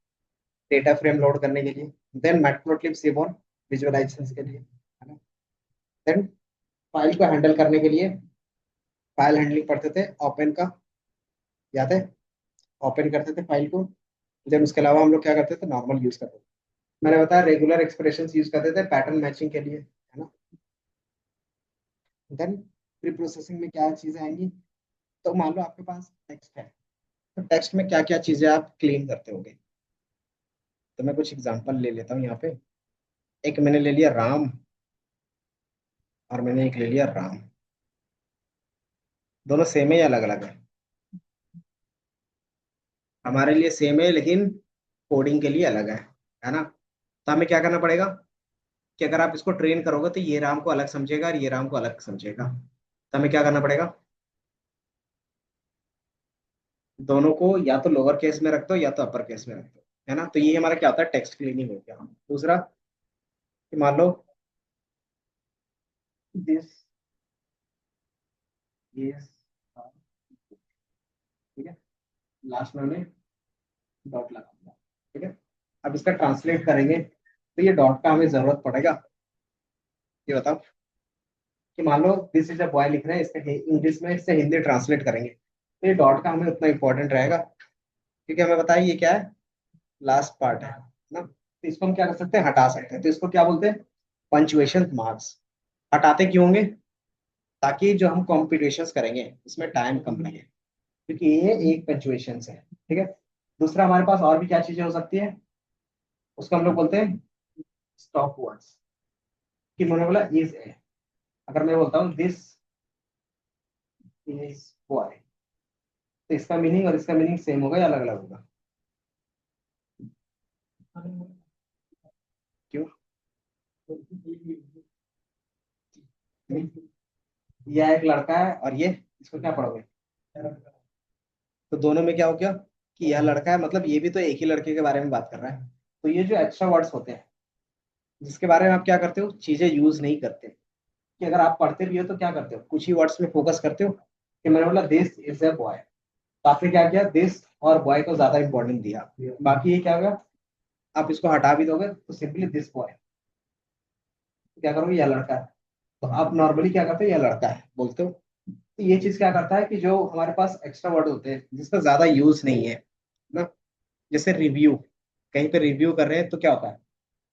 Speaker 1: डेटा फ्रेम लोड करने के लिए, देन मैटप्लोट्लिब सीबोर्न विजुअलाइजेशन के लिए, है ना। देन फाइल को हैंडल करने के लिए फाइल हैंडलिंग पढ़ते थे, ओपन का, याद है, ओपन करते थे फाइल को। देन उसके अलावा हम लोग क्या करते थे, नॉर्मल यूज करते थे, मैंने बताया रेगुलर एक्सप्रेशन यूज करते थे पैटर्न मैचिंग के लिए, है ना। देन प्री प्रोसेसिंग में क्या चीजें आएंगी, तो मान लो आपके पास टेक्स्ट है, तो टेक्स्ट में क्या क्या चीजें आप क्लीन करते होगे। तो मैं कुछ एग्जांपल ले लेता हूँ यहाँ पे। एक मैंने ले लिया राम, और मैंने एक ले लिया राम, दोनों सेम है या अलग अलग है, हमारे लिए सेम है लेकिन कोडिंग के लिए अलग है ना। तो हमें क्या करना पड़ेगा कि अगर आप इसको ट्रेन करोगे तो ये राम को अलग समझेगा और ये राम को अलग समझेगा, तो हमें क्या करना पड़ेगा, दोनों को या तो लोअर केस में रख दो या तो अपर केस में रख दो, है ना। तो ये हमारा क्या होता है, टेक्स्ट क्लीनिंग हो गया। दूसरा कि मान लो दिस इज, ठीक है, लास्ट में हमने डॉट लगा दिया, ठीक है। अब इसका ट्रांसलेट करेंगे तो ये डॉट का हमें जरूरत पड़ेगा। ये बताओ कि मान लो दिस इज अ बॉय लिख रहे हैं, इसका इंग्लिश में इससे हिंदी ट्रांसलेट करेंगे तो ये डॉट का हमें उतना इंपॉर्टेंट रहेगा, क्योंकि हमें बताइए ये क्या है, लास्ट पार्ट है ना। तो इसको हम क्या कर सकते हैं, हटा सकते हैं, तो इसको क्या बोलते हैं, पंचुएशन मार्क्स। हटाते क्यों होंगे, ताकि जो हम कॉम्पिटिशन्स करेंगे उसमें टाइम कम लगे, क्योंकि ये एक पंचुएशन है, ठीक है। दूसरा हमारे पास और भी क्या चीजें हो सकती है, उसको हम लोग बोलते हैं स्टॉप वर्ड्स। कि मैंने बोला इज है, अगर मैं बोलता हूँ दिस इज बॉय, तो इसका मीनिंग और इसका मीनिंग सेम होगा या अलग अलग होगा, क्यों, यह एक लड़का है और ये, इसको क्या पढ़ोगे, तो दोनों में क्या हो गया कि यह लड़का है, मतलब ये भी तो एक ही लड़के के बारे में बात कर रहा है। तो ये जो एक्स्ट्रा वर्ड्स होते हैं जिसके बारे में आप क्या करते हो, चीजें यूज नहीं करते, कि अगर आप पढ़ते भी हो तो क्या करते हो, कुछ ही वर्ड्स में फोकस करते हो, कि मैंने बोला दिस इज अ बॉय, तो आपने क्या किया, दिस और बॉय को ज्यादा इंपॉर्टेंस दिया, बाकी ये क्या होगा, आप इसको हटा भी दोगे तो सिंपली दिस बॉय, क्या करोगे, यह लड़का है, तो आप नॉर्मली क्या करते हो, यह लड़का है बोलते हो। तो ये चीज क्या करता है कि जो हमारे पास एक्स्ट्रा वर्ड होते हैं जिसका ज्यादा यूज नहीं है ना, जैसे रिव्यू, कहीं पे रिव्यू कर रहे हैं तो क्या होता है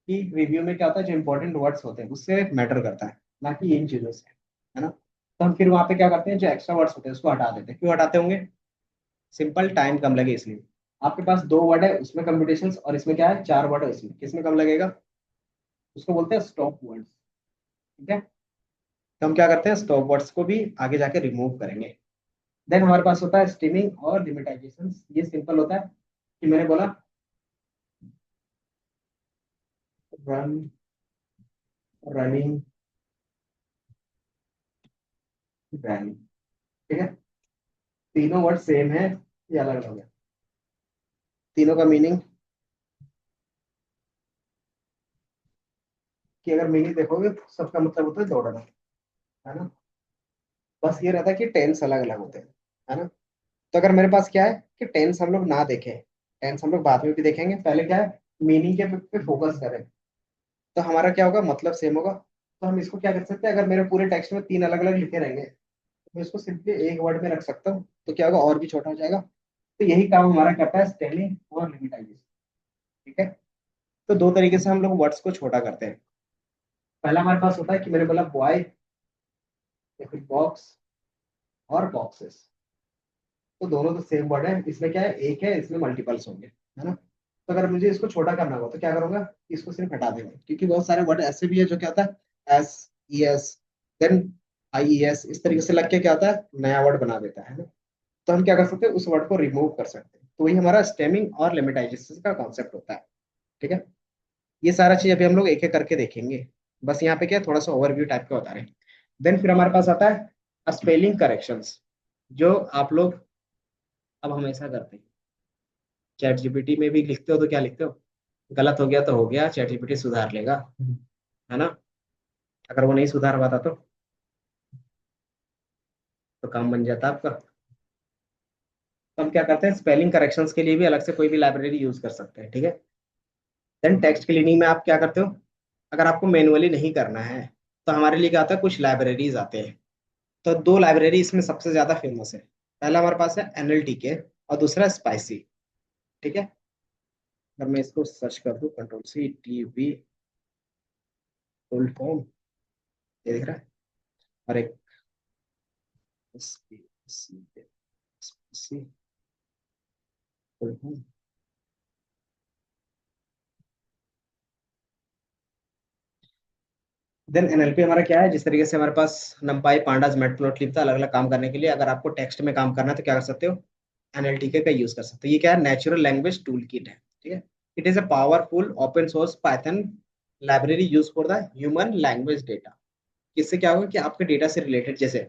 Speaker 1: कि रिव्यू में क्या होता है, जो इंपॉर्टेंट वर्ड्स होते हैं उससे मैटर करता है, ना कि इन चीजों से, है ना। तो हम फिर वहां पे क्या करते हैं, जो एक्स्ट्रा वर्ड्स होते हैं उसको हटा देते हैं, क्यों हटाते होंगे, सिंपल टाइम कम लगे इसलिए। आपके पास दो वर्ड है उसमें कंप्यूटेशंस, और इसमें क्या है, चार वर्ड है उसमें, किसमें कम लगेगा, उसको बोलते हैं स्टॉप वर्ड्स, ठीक है। तो हम क्या करते हैं, स्टॉप वर्ड्स को भी आगे जाके रिमूव करेंगे। देन हमारे पास होता है स्ट्रीमिंग और लिमिटाइजेशन। ये सिंपल होता है कि मैंने बोला रन, रनिंग, रन, ठीक है। तीनों वर्ड सेम है, ये अलग हो गया। तीनों का मीनिंग, कि अगर मीनिंग देखोगे तो सबका मतलब होता है दौड़ना, है ना। बस ये रहता है कि टेंस अलग अलग होते हैं, है ना। तो अगर मेरे पास क्या है कि टेंस हम लोग ना देखें, टेंस हम लोग बाद में भी देखेंगे, पहले क्या है मीनिंग के पे फोकस करें, तो हमारा क्या होगा, मतलब सेम होगा। तो हम इसको क्या कर सकते हैं, अगर मेरे पूरे टेक्स्ट में तीन अलग अलग लिखे रहेंगे तो मैं इसको सिंपली एक वर्ड में रख सकता हूँ, तो क्या होगा और भी छोटा हो जाएगा। तो यही काम हमारा करता है स्पेलिंग और लिमिटाइजेशन, ठीक है। तो दो तरीके से हम लोग वर्ड्स को छोटा करते हैं। पहला हमारे पास होता है कि मैंने बोला बॉय या फिर बॉक्स और बॉक्सेस, तो दोनों तो सेम वर्ड है, इसमें क्या है एक है, इसमें मल्टीपल्स होंगे, है ना। तो अगर मुझे इसको छोटा करना होगा तो क्या करूंगा, इसको सिर्फ हटा देंगे, क्योंकि बहुत सारे वर्ड ऐसे भी है जो क्या होता है S E S, then I E S, इस तरीके से लग के क्या होता है नया वर्ड बना देता है ना। तो हम क्या कर सकते हैं, उस वर्ड को रिमूव कर सकते हैं। तो वही हमारा स्टेमिंग और लिमिटाइजेशन का कॉन्सेप्ट होता है, ठीक है। ये सारा चीज अभी हम लोग एक एक करके देखेंगे, बस यहाँ पे क्या थोड़ा सा ओवरव्यू टाइप का बता रहे हैं। देन फिर हमारे पास आता है स्पेलिंग करेक्शंस, जो आप लोग अब हमेशा करते हैं। चैट जीपीटी में भी लिखते हो तो क्या लिखते हो, गलत हो गया, चैट जीपीटी सुधार लेगा, है ना। अगर वो नहीं सुधार पाता तो काम बन जाता आपका। तो हम क्या करते हैं, स्पेलिंग करेक्शंस के लिए भी अलग से कोई भी लाइब्रेरी यूज कर सकते हैं, ठीक है। देन टेक्स्ट क्लीनिंग में आप क्या करते हो, अगर आपको मैनुअली नहीं करना है तो हमारे लिए क्या होता है, कुछ लाइब्रेरीज आते हैं। तो दो लाइब्रेरी इसमें सबसे ज्यादा फेमस है। पहला हमारे पास है एनएलटीके और दूसरा स्पाइसी, ठीक है। अगर मैं इसको सर्च कर दूं control C T V full form, ये दिख रहा है। और एक फुल फॉर्म। देन एनएलपी हमारा क्या है, जिस तरीके से हमारे पास नंपाई पांडास मैटप्लॉटलिब था अलग अलग काम करने के लिए, अगर आपको टेक्स्ट में काम करना है तो क्या कर सकते हो, एनएलटीके का यूज कर सकते हो। ये क्या है, नेचुरल लैंग्वेज टूल किट है, ठीक है। It is a powerful open source Python library use for the human language data. इससे क्या होगा कि आपके डेटा से रिलेटेड, जैसे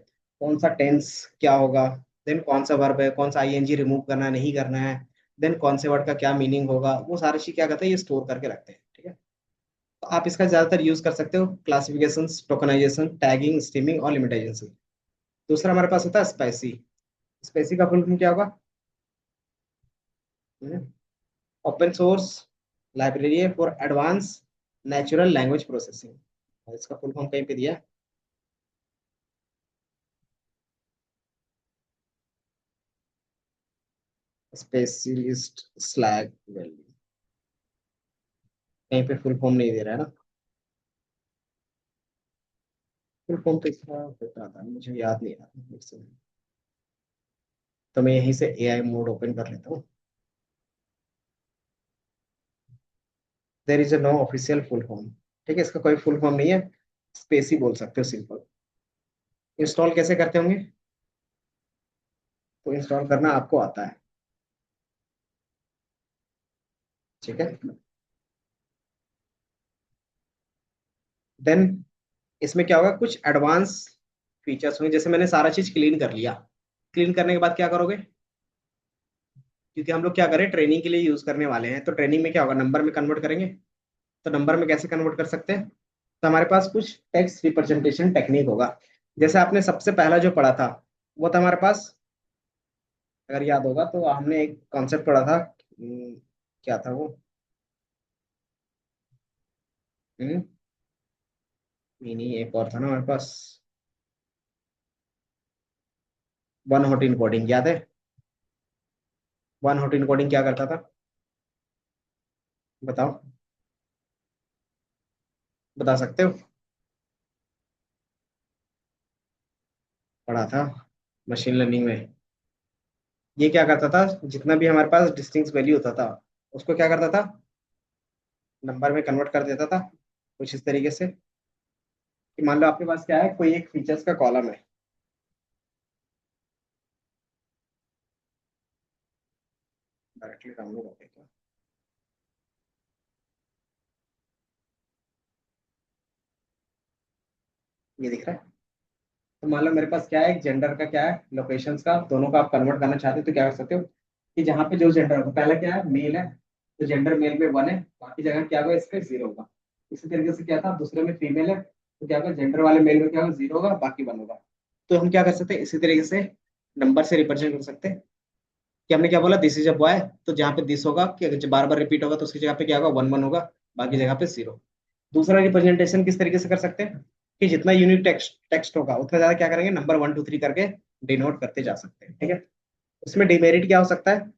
Speaker 1: कौन सा टेंस क्या होगा, देन कौन सा वर्ब है, कौन सा आईएनजी रिमूव करना है नहीं करना है, देन कौन से वर्ड का क्या मीनिंग होगा, वो सारी चीज क्या करते हैं ये स्टोर करके रखते हैं, ठीक है। तो आप इसका ज्यादातर यूज कर सकते हो क्लासिफिकेशन, टोकनाइजेशन, टैगिंग, स्ट्रीमिंग और लिमिटाइजेशन। दूसरा हमारे पास होता है स्पाइसी। स्पाइसी का फुल फॉर्म क्या होगा, open source library for advance natural language processing. इसका फुल फॉर्म कहीं पे दिया है, स्पेशलिस्ट स्लैग वैल्यू, कहीं पे फुल फॉर्म नहीं दे रहा है ना। फुल फॉर्म तो इसका होता था, मुझे याद नहीं आ रहा एक second। तो मैं यहीं से एआई मोड ओपन कर लेता हूँ। There is a no official full form, ठीक है, इसका कोई फुल फॉर्म नहीं है, स्पेस ही बोल सकते हो सिंपल। इंस्टॉल कैसे करते होंगे, तो इंस्टॉल करना आपको आता है, ठीक है। देन इसमें क्या होगा, कुछ एडवांस फीचर्स होंगे, जैसे मैंने सारा चीज क्लीन कर लिया। क्लीन करने के बाद क्या करोगे, क्योंकि हम लोग क्या करें ट्रेनिंग के लिए यूज करने वाले हैं, तो ट्रेनिंग में क्या होगा नंबर में कन्वर्ट करेंगे। तो नंबर में कैसे कन्वर्ट कर सकते हैं, तो हमारे पास कुछ टेक्स्ट रिप्रेजेंटेशन टेक्निक होगा। जैसे आपने सबसे पहला जो पढ़ा था वो था हमारे पास, अगर याद होगा तो हमने एक कॉन्सेप्ट पढ़ा था, क्या था वो, मिनी एक और था ना हमारे पास, वन हॉट इनकोडिंग, याद है। वन हॉट इनकोडिंग क्या करता था, बताओ, बता सकते हो। पढ़ा था मशीन लर्निंग में। ये क्या करता था, जितना भी हमारे पास डिस्टिंक्ट वैल्यू होता था उसको क्या करता था, नंबर में कन्वर्ट कर देता था, कुछ इस तरीके से। कि मान लो आपके पास क्या है, कोई एक फीचर्स का कॉलम है। डायरेक्टली डाउनलोड हो गया, ये दिख रहा है। तो मान लो मेरे पास क्या है, एक जेंडर का क्या है, लोकेशंस का, दोनों का आप कन्वर्ट करना चाहते हो तो क्या कर सकते हो कि जहाँ पे जो जेंडर होगा, पहला क्या है मेल है, तो जेंडर मेल पे 1 है, बाकी जगह क्या होगा इस पे 0 होगा। इसी तरीके से क्या था, दूसरे में फीमेल है, तो क्या होगा जेंडर वाले मेल में क्या होगा 0 होगा, बाकी 1 होगा। तो हम क्या कर सकते हैं, इसी तरीके से नंबर से रिप्रेजेंट कर सकते हैं कि हमने क्या बोला, दिस इज अ बॉय, तो जहाँ पे दिस होगा कि अगर बार बार रिपीट होगा तो उसकी जगह पे क्या होगा 1 1 होगा, बाकी जगह पे 0। दूसरा रिप्रेजेंटेशन किस तरीके से कर सकते हैं कि जितना यूनिक टेक्स्ट टेक्स्ट होगा उतना ज्यादा क्या करेंगे, नंबर 1 2 3 करके डिनोट करते जा सकते हैं, ठीक है। उसमें डिमेरिट क्या हो सकता है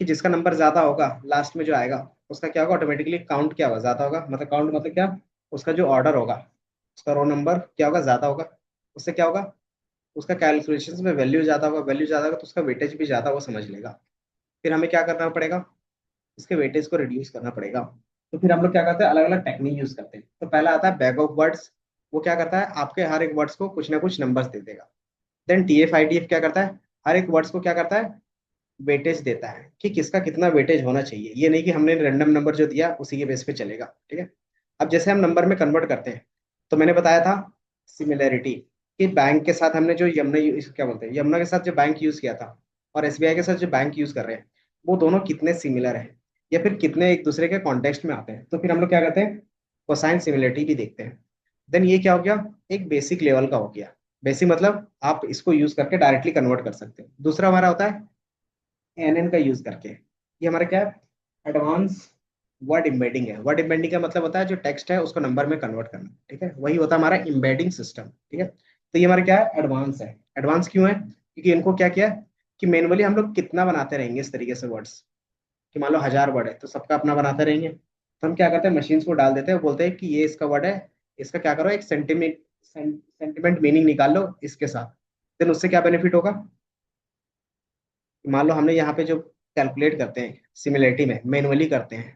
Speaker 1: कि जिसका नंबर ज्यादा होगा लास्ट में जो आएगा, उसका क्या होगा, ऑटोमेटिकली काउंट क्या होगा, ज्यादा होगा, मतलब काउंट मतलब क्या, उसका जो ऑर्डर होगा, उसका रो नंबर क्या होगा, ज्यादा होगा। उससे क्या होगा, उसका कैलकुलेशन में वैल्यू ज्यादा होगा, वैल्यू ज्यादा होगा तो उसका वेटेज भी ज्यादा वो समझ लेगा। फिर हमें क्या करना पड़ेगा, इसके वेटेज को रिड्यूस करना पड़ेगा। तो फिर हम लोग क्या करते हैं, अलग अलग टेक्निक यूज करते हैं। तो पहला आता है बैग ऑफ वर्ड्स, वो क्या करता है, आपके हर एक वर्ड्स को कुछ ना कुछ नंबर्स दे देगा। देन TF-IDF क्या करता है, हर एक वर्ड्स को क्या करता है, वेटेज देता है कि किसका कितना वेटेज होना चाहिए। ये नहीं कि हमने रैंडम नंबर जो दिया उसी के बेस पे चलेगा, ठीक है। अब जैसे हम नंबर में कन्वर्ट करते हैं, तो मैंने बताया था सिमिलैरिटी, कि बैंक के साथ हमने जो यमुना क्या बोलते हैं, यमुना के साथ जो बैंक यूज किया था और SBI के साथ जो बैंक यूज कर रहे हैं, वो दोनों कितने सिमिलर हैं या फिर कितने एक दूसरे के कॉन्टेक्स्ट में आते हैं। तो फिर हम लोग क्या करते हैं, कोसाइन सिमिलरिटी भी देखते हैं। देन ये क्या हो गया, एक बेसिक लेवल का हो गया। बेसिक मतलब आप इसको यूज करके डायरेक्टली कन्वर्ट कर सकते हो। दूसरा हमारा होता है NN का यूज करके, ये हमारा क्या है, एडवांस वर्ड एम्बेडिंग है। वर्ड एम्बेडिंग का मतलब होता है जो टेक्स्ट है उसको नंबर में कन्वर्ट करना, ठीक है, वही होता है हमारा एम्बेडिंग सिस्टम, ठीक है। तो ये हमारा क्या है, एडवांस है। एडवांस क्यों है, क्योंकि इनको क्या किया है कि मैनुअली हम लोग कितना बनाते रहेंगे इस तरीके से वर्ड्स, कि मान लो 1000 वर्ड है तो सबका अपना बनाते रहेंगे। तो हम क्या करते हैं, मशीन्स को डाल देते हैं, बोलते हैं कि ये इसका वर्ड है, इसका क्या करो, एक सेंटिमेंट मीनिंग निकाल लो इसके साथ। देन उससे क्या बेनिफिट होगा, मान लो हमने यहाँ पे जो कैलकुलेट करते हैं सिमिलरिटी में मैनुअली करते हैं,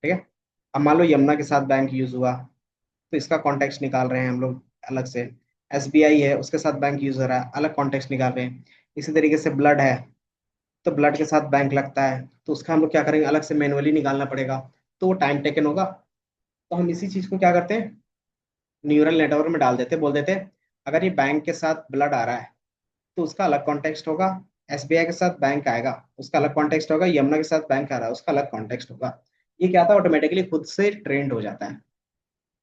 Speaker 1: ठीक है। अब मान लो यमुना के साथ बैंक यूज हुआ, तो इसका कॉन्टेक्स्ट निकाल रहे हैं हम लोग अलग से। SBI है उसके साथ बैंक यूज हो रहा है, अलग कॉन्टेक्स्ट निकाल रहे हैं। इसी तरीके से ब्लड है, तो ब्लड के साथ बैंक लगता है, तो उसका हम लोग क्या करेंगे, अलग से मैनुअली निकालना पड़ेगा, तो वो टाइम टेकन होगा। तो हम इसी चीज को क्या करते हैं, न्यूरल नेटवर्क में डाल देते हैं, बोल देते हैं अगर ये बैंक के साथ ब्लड आ रहा है तो उसका अलग कॉन्टेक्स्ट होगा। SBI के साथ बैंक आएगा, उसका अलग कॉन्टेक्स्ट होगा। यमुना के साथ बैंक आ रहा है, उसका अलग कॉन्टेक्स्ट होगा। ये क्या था, ऑटोमेटिकली खुद से ट्रेंड हो जाता है।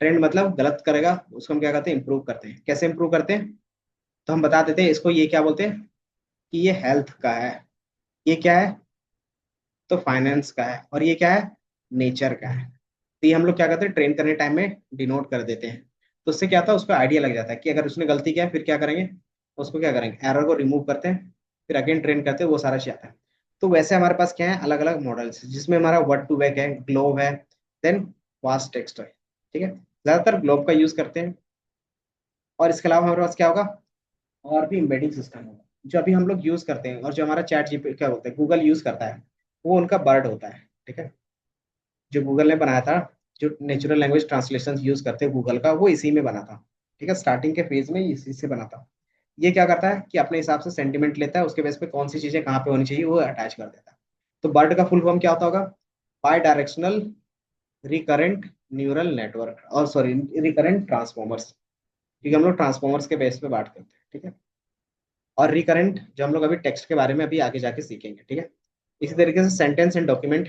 Speaker 1: ट्रेंड मतलब गलत करेगा उसको हम क्या करते हैं, इंप्रूव करते हैं। कैसे इंप्रूव करते हैं, तो हम बता देते हैं इसको, ये क्या बोलते हैं कि ये हेल्थ का है, ये क्या है, तो फाइनेंस का है, और ये क्या है, नेचर का है। तो ये हम लोग क्या करते हैं, ट्रेन करने टाइम में डिनोट कर देते हैं। तो उससे क्या होता है, उसको आइडिया लग जाता है कि अगर उसने गलती किया है फिर क्या करेंगे, उसको क्या करेंगे, एरर को रिमूव करते हैं, फिर अगेन ट्रेन करते हैं, वो सारा चीज आता है। तो वैसे हमारे पास क्या है, अलग अलग मॉडल्स, जिसमें हमारा वर्ड टू वेक है, ग्लोब है, देन फास्ट टेक्स्ट है, ठीक है। ज्यादातर ग्लोब का यूज करते हैं। और इसके अलावा हमारे पास क्या होगा, और भी एम्बेडिंग सिस्टम होगा जो अभी हम लोग यूज करते हैं, और जो हमारा चैट जीपी क्या बोलते हैं, गूगल यूज करता है, वो उनका बर्ड होता है, ठीक है। जो गूगल ने बनाया था, जो नेचुरल लैंग्वेज ट्रांसलेशन यूज करते हैं गूगल का, वो इसी में बना था, ठीक है। स्टार्टिंग के फेज में इसी से बना था। ये क्या करता है कि अपने हिसाब से सेंटिमेंट लेता है, उसके बेस पे कौन सी चीजें कहाँ पे होनी चाहिए वो अटैच कर देता है। तो बर्ड का फुल फॉर्म क्या होता होगा, by directional recurrent neural network, और सॉरी रिकरेंट ट्रांसफॉर्मर्स, क्योंकि हम लोग ट्रांसफॉर्मर्स के बेस पे बात करते हैं, ठीक है। और रिकरेंट जो हम लोग अभी टेक्स्ट के बारे में अभी आगे जाके सीखेंगे, ठीक है। इसी तरीके से सेंटेंस एंड डॉक्यूमेंट,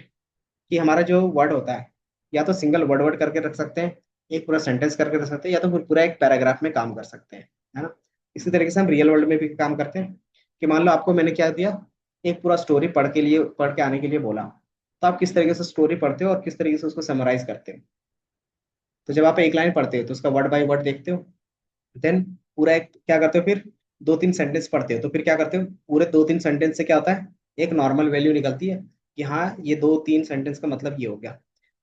Speaker 1: कि हमारा जो वर्ड होता है, या तो सिंगल वर्ड वर्ड करके रख सकते हैं, एक पूरा सेंटेंस करके रख सकते हैं, या तो फिर पूरा एक पैराग्राफ में काम कर सकते हैं, है ना। इसी तरीके से हम रियल वर्ल्ड में भी काम करते हैं, कि मान लो आपको मैंने क्या दिया, एक पूरा स्टोरी पढ़ के आने के लिए बोला, तो आप किस तरीके से स्टोरी पढ़ते हो और किस तरीके से उसको समराइज करते हो। तो जब आप एक लाइन पढ़ते हो तो उसका वर्ड बाय वर्ड देखते हो, देन पूरा एक क्या करते हो, फिर 2 3 सेंटेंस पढ़ते हो तो फिर क्या करते हो, पूरे 2 3 सेंटेंस से क्या होता है, एक नॉर्मल वैल्यू निकलती है कि हाँ ये 2 3 सेंटेंस का मतलब ये हो गया।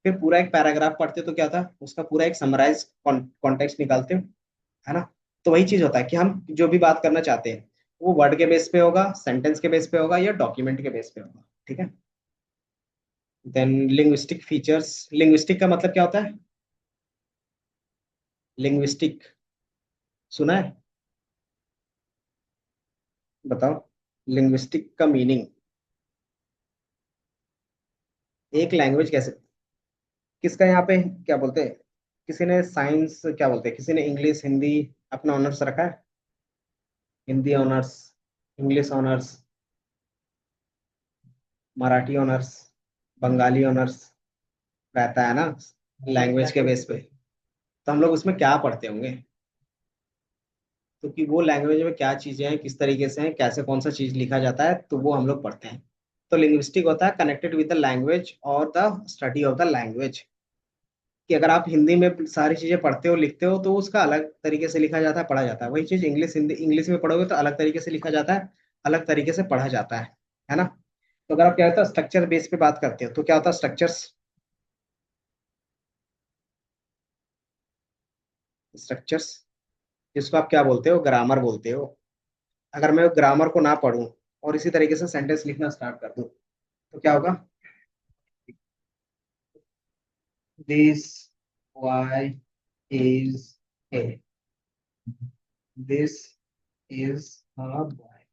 Speaker 1: फिर पूरा एक पैराग्राफ पढ़ते हो तो क्या होता है, उसका पूरा एक समराइज कॉन्टेक्स्ट निकालते हो, है ना। तो वही चीज होता है कि हम जो भी बात करना चाहते हैं वो वर्ड के बेस पे होगा, सेंटेंस के बेस पे होगा, या डॉक्यूमेंट के बेस पे होगा, ठीक है। देन लिंग्विस्टिक फीचर्स, लिंग्विस्टिक का मतलब क्या होता है, लिंग्विस्टिक सुना है? बताओ लिंग्विस्टिक का मीनिंग। एक लैंग्वेज कैसे, किसका यहाँ पे क्या बोलते हैं, किसी ने साइंस क्या बोलते हैं, किसी ने इंग्लिश हिंदी अपना ऑनर्स रखा है? Hindi honours, English honours, Marathi honours, Bengali honours रहता है ना लैंग्वेज के बेस पे। तो हम लोग उसमें क्या पढ़ते होंगे, तो कि वो लैंग्वेज में क्या चीजें हैं, किस तरीके से हैं, कैसे कौन सा चीज लिखा जाता है, तो वो हम लोग पढ़ते हैं। तो लिंग्विस्टिक होता है कनेक्टेड विद द लैंग्वेज और the study of the language. कि अगर आप हिंदी में सारी चीजें पढ़ते हो लिखते हो तो उसका अलग तरीके से लिखा जाता है पढ़ा जाता है, वही चीज इंग्लिश हिंदी इंग्लिश में पढ़ोगे तो अलग तरीके से लिखा जाता है, अलग तरीके से पढ़ा जाता है ना। तो अगर आप क्या होता है स्ट्रक्चर बेस पे बात करते हो तो क्या होता है स्ट्रक्चर्स, स्ट्रक्चर्स जिसको आप क्या बोलते हो ग्रामर बोलते हो। अगर मैं ग्रामर को ना पढूं और इसी तरीके से सेंटेंस लिखना स्टार्ट कर दूं तो क्या होगा, this Y is A, this is a boy.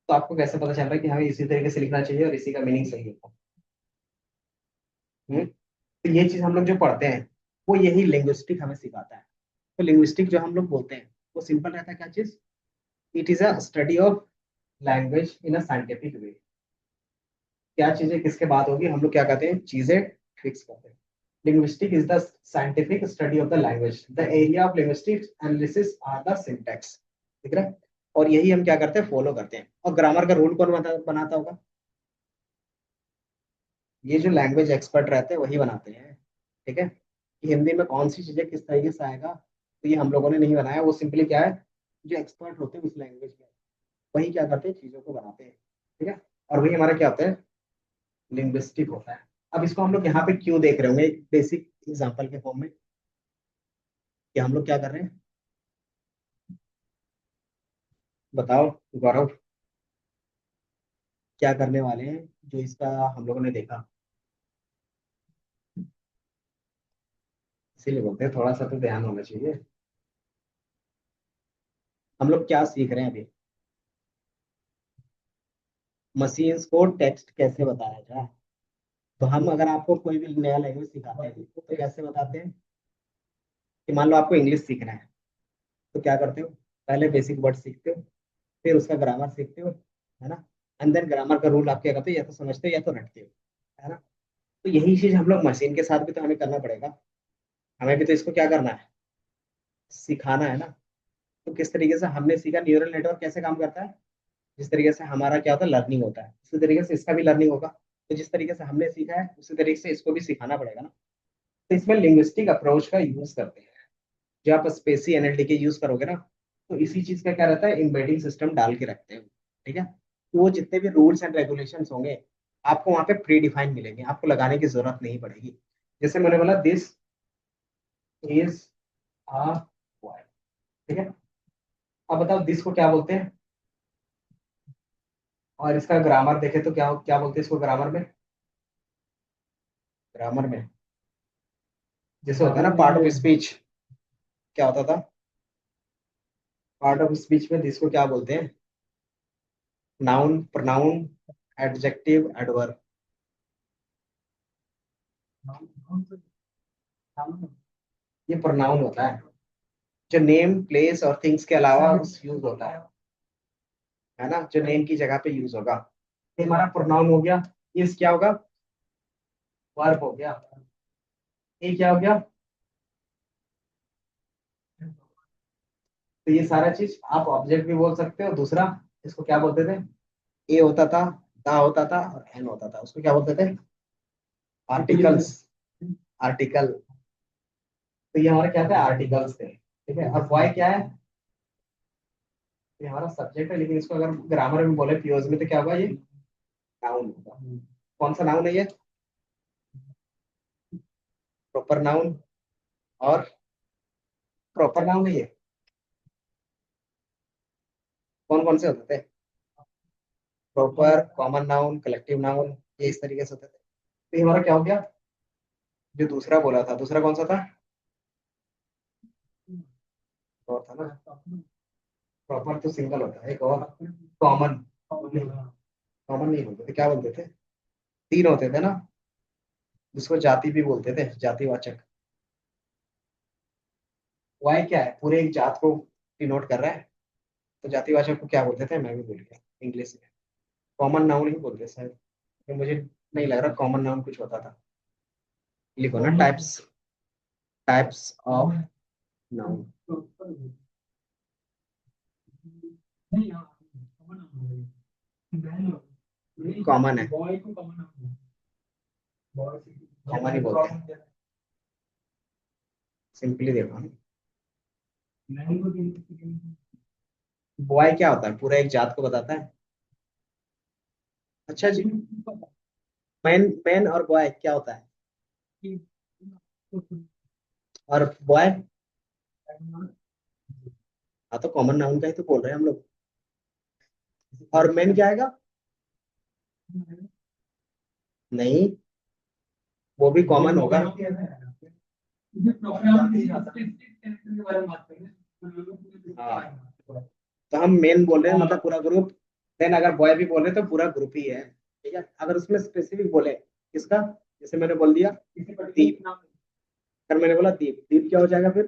Speaker 1: तो आपको कैसे पता चल रहा है कि हमें इसी तरीके से लिखना चाहिए और इसी का मीनिंग सही है? तो ये चीज हम लोग जो पढ़ते हैं वो यही लिंग्विस्टिक हमें सिखाता है। तो लिंग्विस्टिक जो हम लोग बोलते हैं वो सिंपल रहता है क्या चीज, it is a study of language in a scientific way. क्या चीजें किसके बाद होगी, हम लोग क्या कहते हैं चीजें फिक्स करते हैं। Linguistic is the scientific study of the language, the area of linguistics analysis are the syntax. ठीक है, और यही हम क्या करते हैं फॉलो करते हैं। और ग्रामर का रूल कौन बनाता होगा, ये जो लैंग्वेज एक्सपर्ट रहते हैं वही बनाते हैं। ठीक है, कि हिंदी में कौन सी चीजें किस तरीके से आएगा तो ये हम लोगों ने नहीं बनाया, वो सिंपली क्या है जो एक्सपर्ट होते हैं उस लैंग्वेज के वही क्या करते हैं चीजों को बनाते हैं। ठीक है, और वही हमारा क्या होता है लिंग्विस्टिक होता है। अब इसको हम लोग यहाँ पे क्यों देख रहे होंगे एक बेसिक एग्जांपल के फॉर्म में, कि हम लोग क्या कर रहे हैं, बताओ गौरव, क्या करने वाले हैं जो इसका हम लोगों ने देखा। इसीलिए बोलते हैं थोड़ा सा तो ध्यान होना चाहिए। हम लोग क्या सीख रहे हैं अभी, मशीन्स को टेक्स्ट कैसे बताया जाए। तो हम अगर आपको कोई भी नया लैंग्वेज सिखाते हैं तो कैसे बताते हैं, कि मान लो आपको इंग्लिश सीखना है तो क्या करते हो, पहले बेसिक वर्ड सीखते हो, फिर उसका ग्रामर सीखते हो, है ना। एंड देन ग्रामर का रूल आप क्या करते हो, या तो समझते हो या तो रटते हो, है ना। तो यही चीज हम लोग मशीन के साथ भी तो हमें करना पड़ेगा, हमें भी तो इसको क्या करना है सिखाना है ना। तो किस तरीके से हमने सीखा न्यूरल नेटवर्क कैसे काम करता है, जिस तरीके से हमारा क्या होता है लर्निंग होता है उसी तरीके से इसका भी लर्निंग होगा। तो जिस तरीके से हमने सीखा है उसी तरीके से इसको भी सिखाना पड़ेगा ना। तो इसमें लिंग्विस्टिक अप्रोच का यूज करते हैं। जब आप स्पेसी एनएलटीके यूज करोगे ना तो इसी चीज का क्या रहता है एम्बेडिंग सिस्टम डाल के रखते हैं। ठीक है, तो वो जितने भी रूल्स एंड रेगुलेशंस होंगे आपको वहां पे प्री डिफाइन मिलेंगे, आपको लगाने की जरूरत नहीं पड़ेगी। जैसे मैंने बोला दिस इज अ बॉय। ठीक है, अब बताओ दिस को क्या बोलते हैं, और इसका ग्रामर देखे तो क्या क्या बोलते हैं इसको ग्रामर में, ग्रामर में जैसे होता है ना पार्ट ऑफ स्पीच, क्या होता था पार्ट ऑफ स्पीच में दिस को क्या बोलते हैं, नाउन प्रोनाउन एडजेक्टिव एडवर्ब। ये प्रोनाउन होता है जो नेम प्लेस और थिंग्स के अलावा यूज होता है ना, जो नेम की जगह पे यूज होगा। ये हमारा प्रोनाउन हो गया, ये क्या होगा वर्ब हो गया, ये क्या हो गया। तो ये सारा चीज आप ऑब्जेक्ट भी बोल सकते हो। दूसरा इसको क्या बोलते थे, ए होता था, दा होता था और एन होता था, उसको क्या बोलते थे आर्टिकल्स, आर्टिकल। तो ये हमारा क्या था आर्टिकल्स थे। ठीक है, और वाई क्या है, ये हमारा सब्जेक्ट है, लेकिन इसको अगर ग्रामर में बोले पीओज में तो क्या होगा ये नाउन होगा। कौन सा नाउन है ये, प्रॉपर नाउन और प्रॉपर नाउन है ये, कौन कौन से होते थे proper common noun collective noun, ये इस तरीके से होते थे। तो ये हमारा क्या हो गया, जो दूसरा बोला था दूसरा कौन सा था और था ना, प्रॉपर तो सिंगल होता है, एक और कॉमन। कॉमन नहीं बोलते थे, क्या बोलते थे? तीन होते थे ना, जिसको जाति भी बोलते थे, जातिवाचक। वाई क्या है? पूरे एक जात को डिनोट कर रहा है, तो जातिवाचक को क्या बोलते थे? मैं भी भूल गया इंग्लिश में। कॉमन नाउन ही बोलते शायद, तो मुझे नहीं लग रहा कॉमन नाउन कुछ होता था। लिखो ना, types, types of noun. Common है, कॉमन ही बोलते हैं, सिंपली देखो। बॉय क्या होता है? पूरा एक जात को बताता है। अच्छा जी, मैन, मैन और बॉय क्या होता है? और बॉय? हाँ, तो कॉमन नाउन का ही तो बोल रहे हैं हम लोग। और मैन क्या आएगा? नहीं, वो भी कॉमन होगा। हाँ, तो हम मेन बोल रहे हैं मतलब पूरा ग्रुप। देन अगर बॉय भी बोल रहे हैं तो पूरा ग्रुप ही है। ठीक है, अगर उसमें स्पेसिफिक बोले किसका, जैसे मैंने बोल दिया दीप, अगर मैंने बोला दीप, दीप क्या हो जाएगा फिर?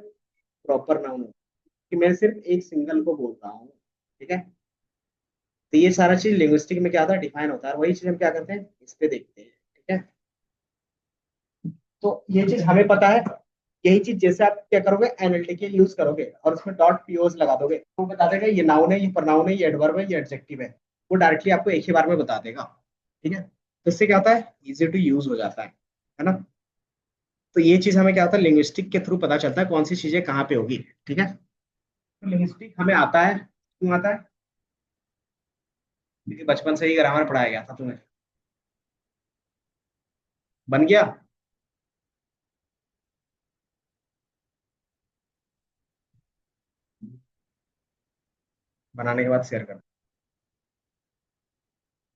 Speaker 1: प्रॉपर नाउन कि मैं सिर्फ एक सिंगल को बोल रहा हूँ। ठीक है, तो ये सारा चीज लिंग्विस्टिक में क्या होता है? डिफाइन होता है। वही चीज हम क्या करते हैं, इस पे देखते हैं। ठीक है, तो ये चीज हमें पता है। यही चीज जैसे आप क्या करोगे, एनालिटिकल यूज करोगे और उसमें डॉट पीओस लगा दोगे, तो वो बता देगा ये नाउन है, ये प्रनाउन है, ये एडवर्ब है, ये एडजेक्टिव है। वो डायरेक्टली आपको एक ही बार में बता देगा। ठीक है, तो इससे क्या होता है, इजी टू यूज हो जाता है ना। तो ये चीज हमें क्या होता है, लिंग्विस्टिक के थ्रू पता चलता है कौन सी चीजें कहाँ पे होगी। ठीक है, तो लिंग्विस्टिक हमें आता है, क्यों आता है? क्योंकि बचपन से ही ग्रामर पढ़ाया गया था तुम्हें। बन गया? बनाने के बाद शेयर कर।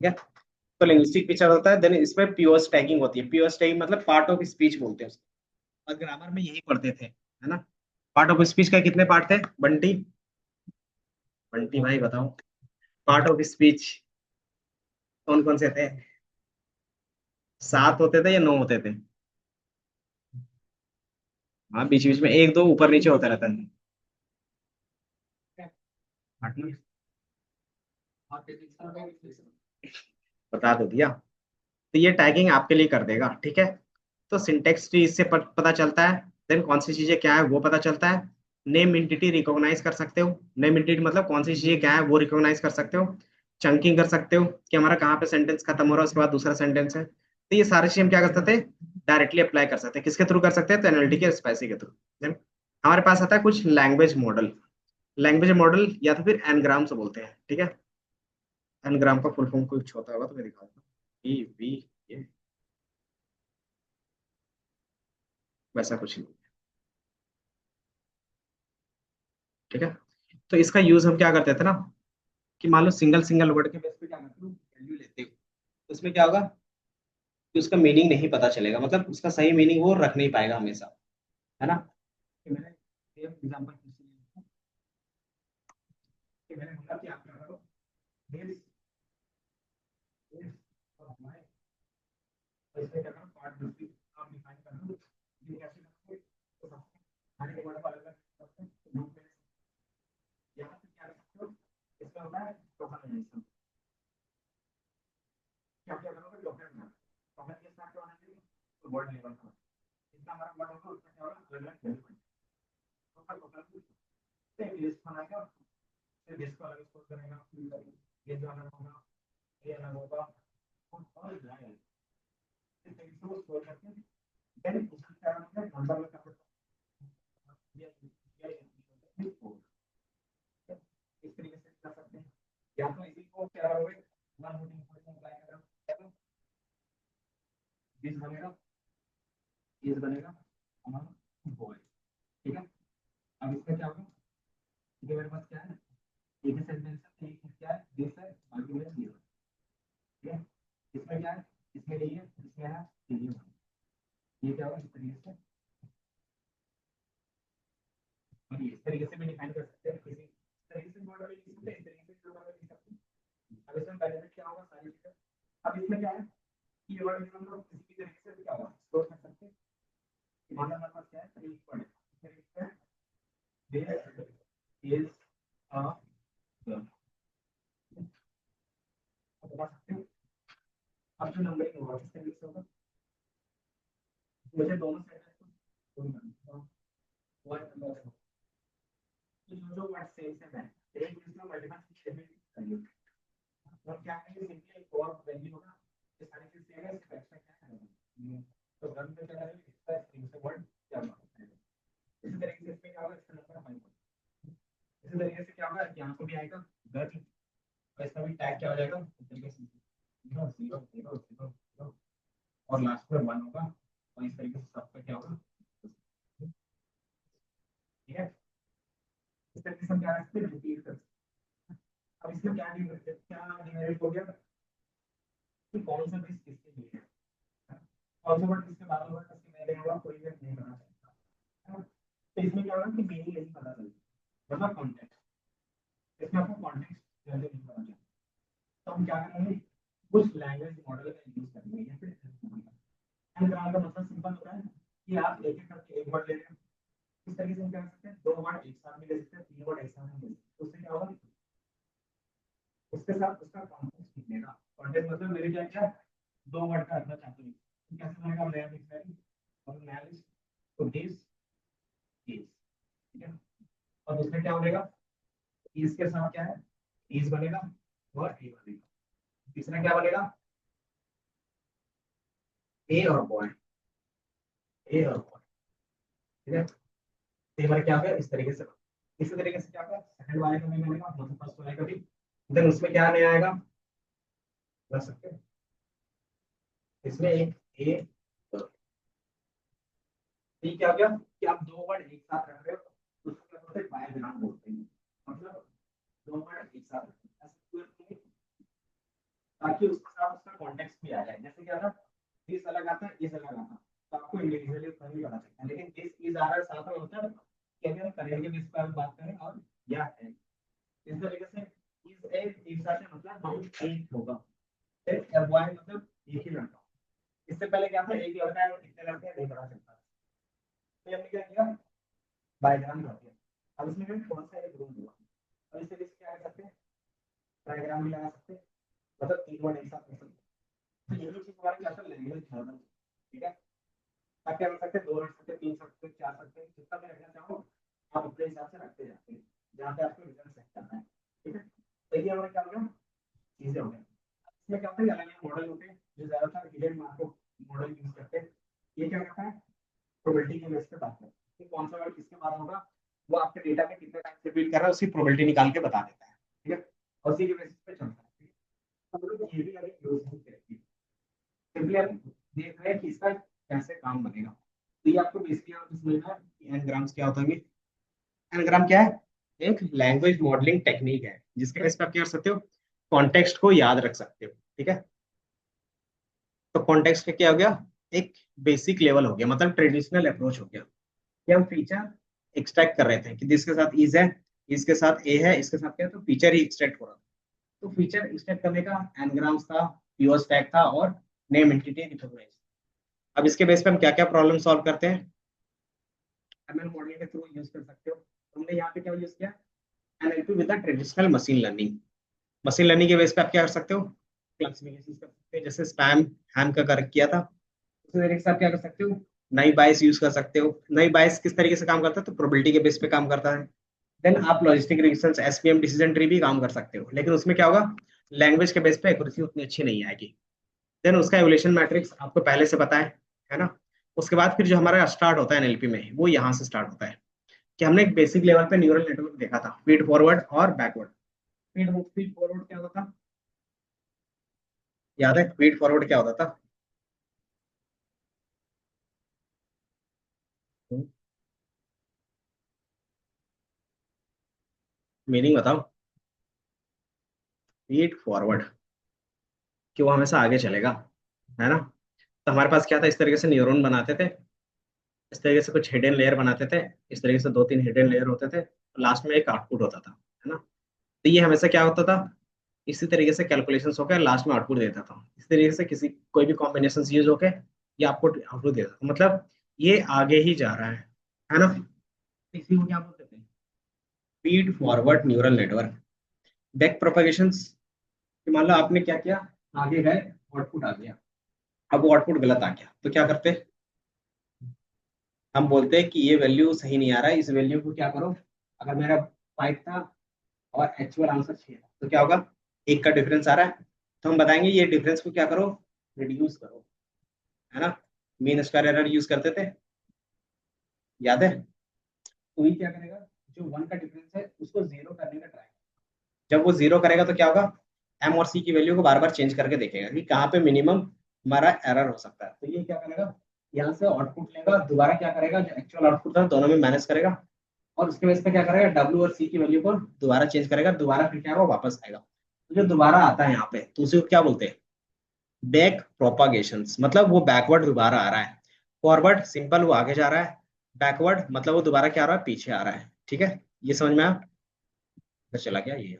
Speaker 1: ठीक है, तो लिंग्विस्टिक फीचर होता है। देन इसमें प्योर टैगिंग होती है। प्योर टैगिंग मतलब पार्ट ऑफ स्पीच बोलते हैं उसको। और ग्रामर में यही पढ़ते थे, है ना। पार्ट ऑफ स्पीच का कितने पार्ट थे बंटी? बंटी भाई बताओ, पार्ट ऑफ स्पीच कौन कौन से थे? सात होते थे या नौ होते थे? हाँ, बीच बीच में एक दो ऊपर नीचे होता रहता है। आठ, बता तो दिया। तो ये टैगिंग आपके लिए कर देगा। ठीक है, तो सिंटेक्स ट्री इससे पता चलता है। देन कौन सी चीजें क्या है वो पता चलता है। नेम एंटिटी रिकॉग्नाइज कर सकते हो। नेम एंटिटी मतलब कौन सी चीजें क्या है वो रिकॉग्नाइज कर सकते हो। चंकिंग कर सकते हो कि हमारा कहाँ पे सेंटेंस खत्म हो रहा है, उसके बाद दूसरा सेंटेंस है। तो ये सारी चीजें हम क्या कर सकते हैं, डायरेक्टली अप्लाई कर सकते हैं। किसके थ्रू कर सकते हैं? तो एनएलटी के स्पाइसी के थ्रू। देन हमारे पास आता है कुछ लैंग्वेज मॉडल। लैंग्वेज मॉडल या तो फिर एनग्राम से बोलते हैं। ठीक है, एनग्राम का फुल फॉर्म कुछ होता होगा तो मैं दिखाऊंगा। ई वी, ये वैसा कुछ नहीं। ठीक है, तो इसका यूज हम क्या करते थे ना, कि मान लो सिंगल सिंगल वर्ड के बेस पे क्या करते हो, वैल्यू लेते हो। तो उसमें क्या होगा कि उसका मीनिंग नहीं पता चलेगा, मतलब उसका सही मीनिंग वो रख नहीं पाएगा हमेशा, है ना। कि मैंने सेम एग्जांपल फिर से लिया कि मैंने बोला कि आप क्या करो, दिस इज माय, तो इसमें क्या करो, पार्ट दूसरी आप डिफाइन कर लो। ये कैसे करते हैं? तो खाने के वर्ड को अलग अलग करते हैं, तो ग्रुप में यहाँ पे क्या रखते हो, इसका होता है टोकनाइजेशन। क्या क्या करोगे, टोकन, टोकन के साथ क्या होना चाहिए, तो वर्ड लेवल का जितना हमारा वर्ड होगा उसका क्या होगा, अलग अलग वैल्यू। टोकन टोकन से एक लिस्ट बनाएगा, फिर लिस्ट को अलग स्टोर करेगा, ये जो अलग होगा, ये अलग होगा, और जाएगा इस तरीके से वो स्टोर करके देन उसका क्या होता है, नंबर में क्या इस तरीके से कर सकते हैं। या तो इसी को क्या करोगे, वन वोटिंग को अप्लाई करो, दिस बनेगा, इस बनेगा हमारा बॉय। ठीक है, अब इसका क्या होगा, ये मेरे पास क्या है, एक ही सेंटेंस है, एक क्या है, दिस है, बाकी मेरा जीरो। ठीक है, इसमें क्या है, इसमें नहीं है, इसमें है, ये क्या होगा इस तरीके से, और ये इस तरीके से भी डिफाइन बेनिफिट क्या होगा सारी चीजें। अब इसमें क्या है कि ये वर्ड हम लोग किसी भी तरीके से क्या होगा स्टोर कर सकते हैं। मान लो हमारे पास क्या है एक वर्ड है दिस इज अ गर्ल, आप बता सकते हो। अब जो नंबरिंग होगा किस तरीके से होगा, मुझे दोनों साइड को वन नंबर तो जो वर्ड सेम सेम है एक दूसरे में मल्टीप्लाई करिए और क्या करेंगे सिंपली एक और वैल्यू होगा ये सारी चीज सेम है इसका एक्स्ट्रा क्या है तो रन पे चला जाएगा इसका स्ट्रिंग से वर्ड क्या होगा इसी तरीके से इसमें क्या होगा इसका नंबर फाइंड होगा इसी तरीके से क्या होगा यहाँ पे भी आएगा गर्ल और इसका भी टैग क्या हो जाएगा इस तरीके से 0 0 0 0 0 और लास्ट में 1 होगा और इस तरीके से सबका क्या होगा ठीक है। इस तरीके से हम क्या रखते हैं रिपीट कर। अब इसमें क्या डिमेरिट हो गया कि कौन सा बेस किसके लिए है कौन सा वर्ड किसके बारे में किसके मेरे होगा कोई भी नहीं बना सकता। तो इसमें क्या होगा कि मीनिंग नहीं पता चलता मतलब कॉन्टेक्स्ट इसमें आपको कॉन्टेक्स्ट जल्दी नहीं पता चलता तो हम क्या करेंगे कुछ लैंग्वेज मॉडल का यूज करेंगे या फिर एनग्राम का मतलब सिंपल होता है कि आप एक एक करके एक वर्ड ले रहे हैं इस तरीके से हम क्या कर सकते हैं दो वर्ड एक साथ में ले सकते हैं तीन वर्ड एक साथ में ले सकते हैं उससे क्या होगा उसके साथ उसका कॉन्टेक्स्ट निकलेगा। कॉन्टेक्स्ट मतलब मेरे क्या क्या दो वर्ड का अर्थ चाहते हैं तो कैसे बनेगा नया डिक्शनरी और नया लिस्ट तो दिस इज ठीक है और दूसरे क्या बनेगा इज के साथ क्या है इज बनेगा और ए बनेगा। तीसरा क्या बनेगा ए और बॉय ए और बॉय ठीक है। तो हमारा क्या होगा इस तरीके से इसी तरीके से क्या होगा सेकंड वाले का भी बनेगा मतलब फर्स्ट वाले का भी देन उसमें क्या नया आएगा रख सकते हैं इसमें एक ए ये क्या हो गया कि आप दो वर्ड एक साथ रख रहे हो तो उसको क्या बोलते हैं बायग्राम बोलते हैं मतलब दो वर्ड एक साथ ऐसे ताकि उसके साथ उसका कॉन्टेक्स्ट भी आ जाए जैसे क्या था दिस अलग आता है इस अलग आता है तो आपको इंडिविजुअली उतना भी पता चलता है लेकिन दिस इज आ रहा है साथ में होता है कि अगर करियर के बेस पर बात करें और या है इस तरीके से इज ए एक साथ मतलब हम एक होगा फिर बॉय मतलब एक ही लड़का इससे पहले क्या था एक लड़का है और कितने लड़के हैं नहीं पता चलता तो हमने क्या किया डायग्राम कर दिया। अब इसमें भी थोड़ा सा एक रूम हुआ और इस तरीके से क्या कर सकते हैं डायग्राम भी लगा सकते हैं मतलब तीन वर्ड एक साथ कर सकते हैं तो यही चीज हमारे क्या था लैंग्वेज मॉडल ठीक है। आप क्या कर सकते हैं दो रख सकते हैं तीन रख सकते हैं चार सकते हैं जितना भी रखना चाहो आप अपने हिसाब से रखते जाते हैं जहाँ पे आपको रिजल्ट सेट करना है ठीक है। तो ये हमारा क्या हो गया चीजें हो गई इसमें क्या होता है अलग अलग मॉडल होते हैं जो ज्यादातर हिडन मार्को मॉडल यूज करते हैं। ये क्या करता है प्रोबेबिलिटी के बेस पे बात करता है कि कौन सा वर्ड किसके बाद होगा वो आपके डेटा में कितने टाइम से रिपीट कर रहा है उसकी प्रोबेबिलिटी निकाल के बता देता है ठीक है और उसी के बेसिस पे चलता है। हम लोग ये भी अभी यूज नहीं करेंगे सिंपली हम देख रहे हैं कि इसका कैसे काम बनेगा। तो ये आपको बेसिकली आप समझना है कि एनग्राम्स क्या होता है। एनग्राम क्या है एक लैंग्वेज मॉडलिंग टेक्निक है जिसके बेस पे आप क्या कर सकते हो कॉन्टेक्स्ट को याद रख सकते हो ठीक है। तो कॉन्टेक्स्ट का क्या हो गया एक बेसिक लेवल हो गया मतलब ट्रेडिशनल अप्रोच हो गया कि हम फीचर एक्सट्रैक्ट कर रहे थे कि जिसके साथ इज है इसके साथ ए है इसके साथ क्या है तो फीचर ही एक्सट्रैक्ट हो रहा था। तो फीचर एक्सट्रैक्ट करने का एनग्राम्स था प्योर स्टैक था और नेम एंटिटी रिकॉग्नाइज। अब इसके बेस पे हम क्या क्या प्रॉब्लम सॉल्व करते हैं एमएल मॉडल के थ्रू यूज कर सकते हो। हमने यहाँ पे क्या यूज किया NLP with traditional machine learning. Machine learning के बेस पे आप क्या कर सकते हो क्लासिफिकेशन कर सकते हैं जैसे स्पैम हैम का कर किया था उसी तरीके से आप क्या कर सकते हो नई बाइस यूज कर सकते हो। नई बाइस किस तरीके से काम करता है तो प्रोबेबिलिटी के बेस पे काम करता है। देन आप logistic relations SPM decision tree भी काम कर सकते हो लेकिन उसमें क्या होगा लैंग्वेज के बेस पे एक्यूरेसी उतनी अच्छी नहीं आएगी। देन उसका एवोल्यूशन मैट्रिक्स आपको पहले से पता है ना। उसके बाद फिर जो हमारा स्टार्ट होता है एनएलपी में वो यहाँ से स्टार्ट होता है कि हमने एक बेसिक लेवल पे न्यूरल नेटवर्क देखा था फीड फॉरवर्ड और बैकवर्ड। फीड फॉरवर्ड क्या होता था याद है फीड फॉरवर्ड क्या होता था मीनिंग बताओ। फीड फॉरवर्ड कि वो हमेशा आगे चलेगा है ना। तो हमारे पास क्या था इस तरीके से न्यूरॉन बनाते थे इस तरीके से कुछ हिडन लेयर बनाते थे इस तरीके से दो तीन हिडन लेयर होते थे लास्ट में एक आउटपुट होता था है ना। तो ये हमेशा क्या होता था इसी तरीके से कैलकुलेशंस होकर लास्ट में आउटपुट देता था। इस तरीके से किसी कोई भी कॉम्बिनेशन यूज होके ये आपको आउटपुट देता था, मतलब ये आगे ही जा रहा है ना। तो इसी को क्या बोलते थे, feed forward neural network. Back propagation, मान लो आपने क्या किया, आगे गए, आउटपुट आ गया, अब वो आउटपुट गलत आ गया तो क्या करते, हम बोलते हैं कि ये वैल्यू सही नहीं आ रहा है, इस वैल्यू को क्या करो, अगर मेरा 5 था और एक्चुअल आंसर 6 था तो क्या होगा, एक का डिफरेंस आ रहा है, तो हम बताएंगे ये डिफरेंस को क्या करो, रिड्यूस करो, है ना। मीन स्क्वायर एरर यूज करते थे, याद है। तो ये क्या करेगा, जो 1 का डिफरेंस है उसको जीरो करने का ट्राई, जब वो जीरो करेगा तो क्या होगा, एम और सी की वैल्यू को बार बार चेंज करके देखेगा कि कहाँ पे मिनिमम हमारा एरर हो सकता है। तो ये क्या करेगा, यहाँ से आउटपुट लेगा, दोबारा क्या करेगा, जो एक्चुअल आउटपुट था दोनों में मैनेज करेगा, और उसके बेस पे क्या करेगा, डब्ल्यू और सी की वैल्यू को दोबारा चेंज करेगा, दोबारा फिर क्या होगा, वापस आएगा। तो जो दोबारा आता है यहाँ पे तो उसे क्या बोलते हैं, बैक प्रोपागेशन, मतलब वो बैकवर्ड दोबारा आ रहा है। फॉरवर्ड सिंपल वो आगे जा रहा है, बैकवर्ड मतलब वो दोबारा क्या आ रहा है, पीछे आ रहा है। ठीक है, ये समझ में आया, फिर चला गया ये।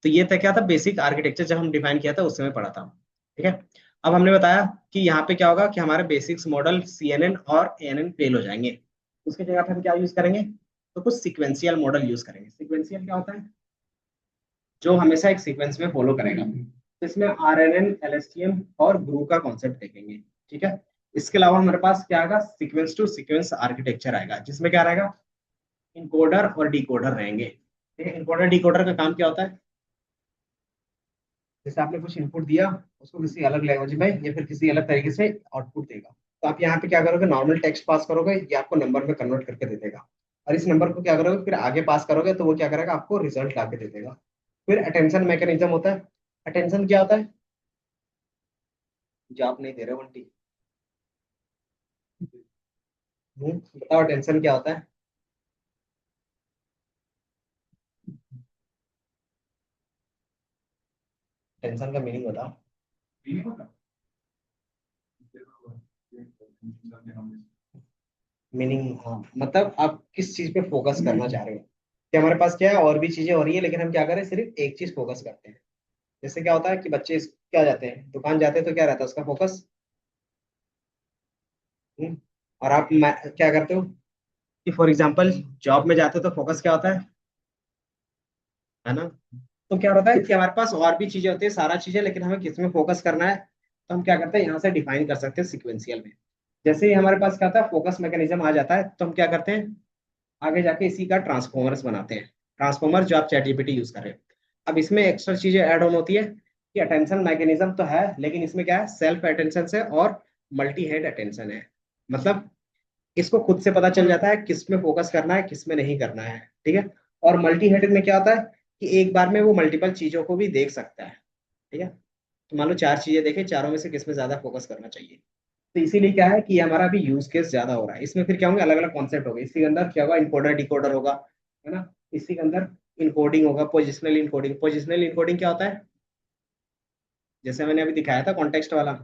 Speaker 1: तो ये था क्या था, बेसिक आर्किटेक्चर जब हम डिफाइन किया था उस समय पढ़ा था। ठीक है, अब हमने बताया कि यहाँ पे क्या होगा कि हमारे बेसिक्स मॉडल CNN और ANN फेल हो जाएंगे, उसके जगह पे हम क्या यूज करेंगे, तो कुछ सिक्वेंशियल मॉडल यूज करेंगे। सिक्वेंशियल क्या होता है, जो हमेशा एक सीक्वेंस में फॉलो करेगा। तो इसमें RNN LSTM और ग्रू का कॉन्सेप्ट देखेंगे। ठीक है, इसके अलावा हमारे पास क्या आएगा, सीक्वेंस टू सीक्वेंस आर्किटेक्चर आएगा, जिसमें क्या रहेगा, इनकोडर और डिकोडर रहेंगे। ठीक है, इनकोडर डिकोडर का काम क्या होता है, जैसे आपने कुछ इनपुट दिया, उसको किसी अलग लैंग्वेज में या फिर किसी अलग तरीके से आउटपुट देगा, तो आप यहाँ पे क्या करोगे, नॉर्मल टेक्स्ट पास करोगे, ये आपको नंबर में कन्वर्ट करके दे देगा, और इस नंबर को क्या करोगे, फिर आगे पास करोगे तो वो क्या करेगा, आपको रिजल्ट ला के दे देगा। फिर अटेंशन मैकेनिज्म होता है। अटेंशन क्या होता है, जो आप नहीं दे रहे हो बंटी, बताओ अटेंशन क्या होता है। टेंशन का मीनिंग बताओ। मीनिंग, हाँ, मतलब आप किस चीज पे फोकस करना चाह रहे हो, कि हमारे पास क्या है, और भी चीजें हो रही है लेकिन हम क्या करें, सिर्फ एक चीज फोकस करते हैं। जैसे क्या होता है कि बच्चे क्या जाते हैं, दुकान जाते हैं तो क्या रहता है उसका फोकस। और आप क्या करते हो, कि फॉर एग्जाम्पल जॉब में जाते हो तो फोकस क्या होता है ना। तो क्या होता है कि हमारे पास और भी चीजें होती है, सारा चीजें, लेकिन हमें किस में फोकस करना है, तो हम क्या करते हैं, यहाँ से डिफाइन कर सकते हैं सिक्वेंशियल में। जैसे ही हमारे पास क्या होता है, फोकस मैकेनिज्म आ जाता है, तो हम क्या करते हैं, आगे जाके इसी का ट्रांसफॉर्मर्स बनाते हैं। ट्रांसफॉर्मर जो आप चैट जीपीटी यूज कर रहे हैं, अब इसमें एक्स्ट्रा चीजें ऐड ऑन होती है, कि अटेंशन मैकेनिज्म तो है लेकिन इसमें क्या है, सेल्फ अटेंशन से और मल्टी हेड अटेंशन है। मतलब इसको खुद से पता चल जाता है किस में फोकस करना है, किस में नहीं करना है। ठीक है, और मल्टी हेडेड में क्या होता है, कि एक बार में वो मल्टीपल चीजों को भी देख सकता है। ठीक है, तो मान लो 4 चीजें देखे, चारों में से किस में ज्यादा फोकस करना चाहिए। तो इसीलिए क्या है कि हमारा अभी यूज केस ज्यादा हो रहा है, इसमें फिर क्या होंगे, अलग अलग कॉन्सेप्ट होंगे। इसी के अंदर क्या होगा, इनकोडर डिकोडर होगा, है ना। इसी के अंदर इनकोडिंग होगा, पोजिशनल इनकोडिंग। पोजिशनल इनकोडिंग क्या होता है, जैसे मैंने अभी दिखाया था कॉन्टेक्स्ट वाला,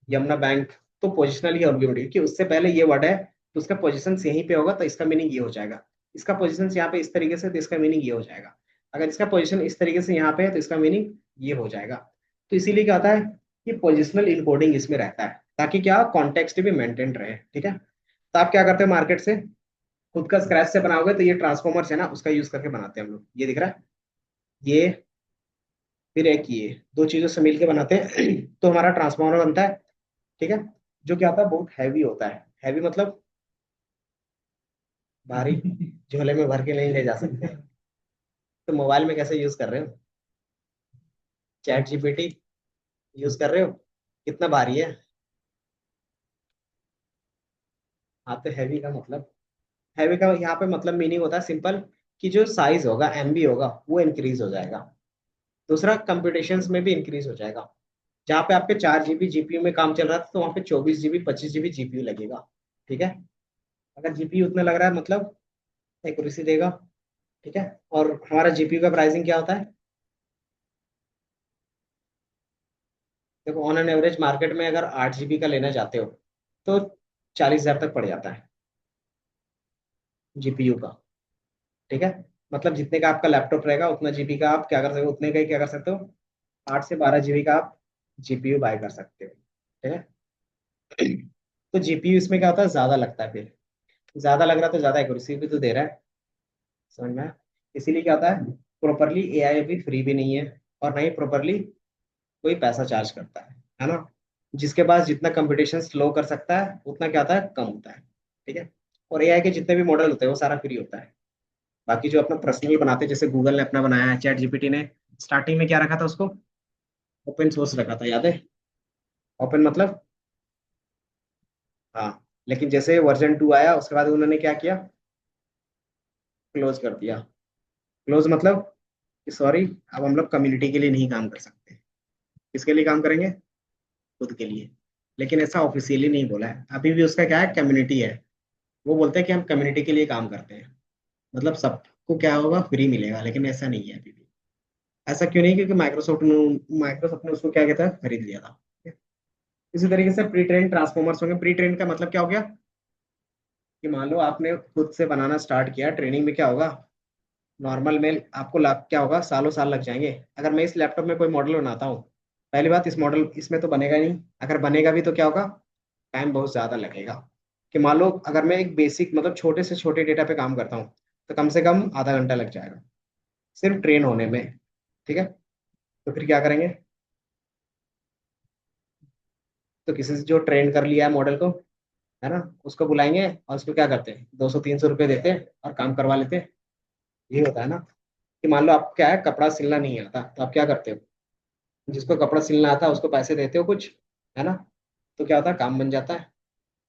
Speaker 1: यमुना बैंक, तो पोजिशनल ही होगी कि उससे पहले ये वर्ड है तो उसका पोजिशन यहीं पे होगा तो इसका मीनिंग ये हो जाएगा। इसका पोजिशन यहाँ पे इस तरीके से तो इसका मीनिंग ये हो जाएगा। अगर इसका पोजिशन इस तरीके से यहाँ पे है तो इसका मीनिंग ये हो जाएगा। तो इसीलिए क्या होता है कि पोजिशनल इनकोडिंग इसमें रहता है, ताकि क्या कॉन्टेक्स्ट भी मेंटेन रहे। ठीक है, तो आप क्या करते हैं, मार्केट से खुद का स्क्रैच से बनाओगे तो ये ट्रांसफॉर्मर्स है ना, उसका यूज करके बनाते हैं हम लोग, ये दिख रहा है, ये फिर एक ये दो चीजों से मिलके बनाते हैं तो हमारा ट्रांसफॉर्मर बनता है। ठीक है, जो क्या होता है, बहुत हैवी होता है। हैवी मतलब भारी, झोले में भर के नहीं ले जा सकते। तो मोबाइल में कैसे यूज कर रहे हो, चैट जीपीटी यूज कर रहे हो, कितना भारी है। हाँ, तो हैवी का मतलब, हैवी का यहाँ पे मतलब मीनिंग होता है सिंपल, कि जो साइज होगा, MB होगा, वो इंक्रीज हो जाएगा। दूसरा, कंप्यूटेशंस में भी इंक्रीज हो जाएगा। जहाँ पे आपके 4 GB जीपीयू में काम चल रहा था तो वहाँ पे 24 GB 25 GB जीपीयू लगेगा। ठीक है, अगर जीपीयू उतना लग रहा है मतलब एक्यूरेसी देगा। ठीक है, और हमारा जीपीयू का प्राइसिंग क्या होता है, देखो ऑन एन एवरेज मार्केट में अगर 8 GB का लेना चाहते हो तो 40,000 तक पड़ जाता है जीपीयू का। ठीक है, मतलब जितने का आपका लैपटॉप रहेगा उतना जीबी का आप क्या कर सकते हो, उतने का ही क्या कर सकते हो, 8 से 12 जीबी का आप जीपीयू बाय कर सकते हो। ठीक है। तो जीपीयू इसमें क्या होता है, ज्यादा लगता है, फिर ज्यादा लग रहा है तो ज्यादा एक्यूरेसी भी तो दे रहा है, समझ में आया? इसीलिए क्या होता है, प्रॉपरली एआई अभी फ्री भी नहीं है, और ना ही प्रॉपरली कोई पैसा चार्ज करता है ना। जिसके पास जितना कंपटीशन स्लो कर सकता है उतना क्या होता है, कम होता है। ठीक है। और एआई के जितने भी मॉडल होते हैं वो सारा फ्री होता है। बाकी जो अपना पर्सनल बनाते हैं, जैसे गूगल ने अपना बनाया है, चैट जीपीटी ने स्टार्टिंग में क्या रखा था उसको, ओपन सोर्स रखा था, याद है? ओपन मतलब, हाँ। लेकिन जैसे वर्जन 2 आया उसके बाद उन्होंने क्या किया, क्लोज कर दिया। क्लोज मतलब कि सॉरी, अब हम लोग कम्युनिटी के लिए नहीं काम कर सकते। किसके लिए काम करेंगे, खुद के लिए। लेकिन ऐसा ऑफिशियली नहीं बोला है, अभी भी उसका क्या है, कम्युनिटी है। वो बोलते हैं कि हम कम्युनिटी के लिए काम करते हैं, मतलब सबको क्या होगा, फ्री मिलेगा, लेकिन ऐसा नहीं है अभी भी। ऐसा क्यों नहीं, क्योंकि माइक्रोसॉफ्ट ने उसको क्या कहता है, खरीद लिया था। इसी तरीके से प्री ट्रेन ट्रांसफॉर्मर्स होंगे। प्री ट्रेन का मतलब क्या हो गया, कि मान लो आपने खुद से बनाना स्टार्ट किया, ट्रेनिंग में क्या होगा, नॉर्मल में आपको लाभ क्या होगा, सालों साल लग जाएंगे। अगर मैं इस लैपटॉप में कोई मॉडल बनाता हूँ, पहली बात, इस मॉडल इसमें तो बनेगा नहीं, अगर बनेगा भी तो क्या होगा, टाइम बहुत ज़्यादा लगेगा। कि मान लो अगर मैं एक बेसिक मतलब छोटे से छोटे डेटा पे काम करता हूँ, तो कम से कम आधा घंटा लग जाएगा सिर्फ ट्रेन होने में। ठीक है। तो फिर क्या करेंगे, तो किसी से जो ट्रेन कर लिया है मॉडल को, है ना, उसको बुलाएंगे और उसको क्या करते हैं, 200-300 रुपये देते हैं और काम करवा लेते हैं। ये होता है ना। कि मान लो आपको क्या है, कपड़ा सिलना नहीं आता, तो आप क्या करते हो, जिसको कपड़ा सिलना आता है उसको पैसे देते हो कुछ, है ना, तो क्या होता है, काम बन जाता है।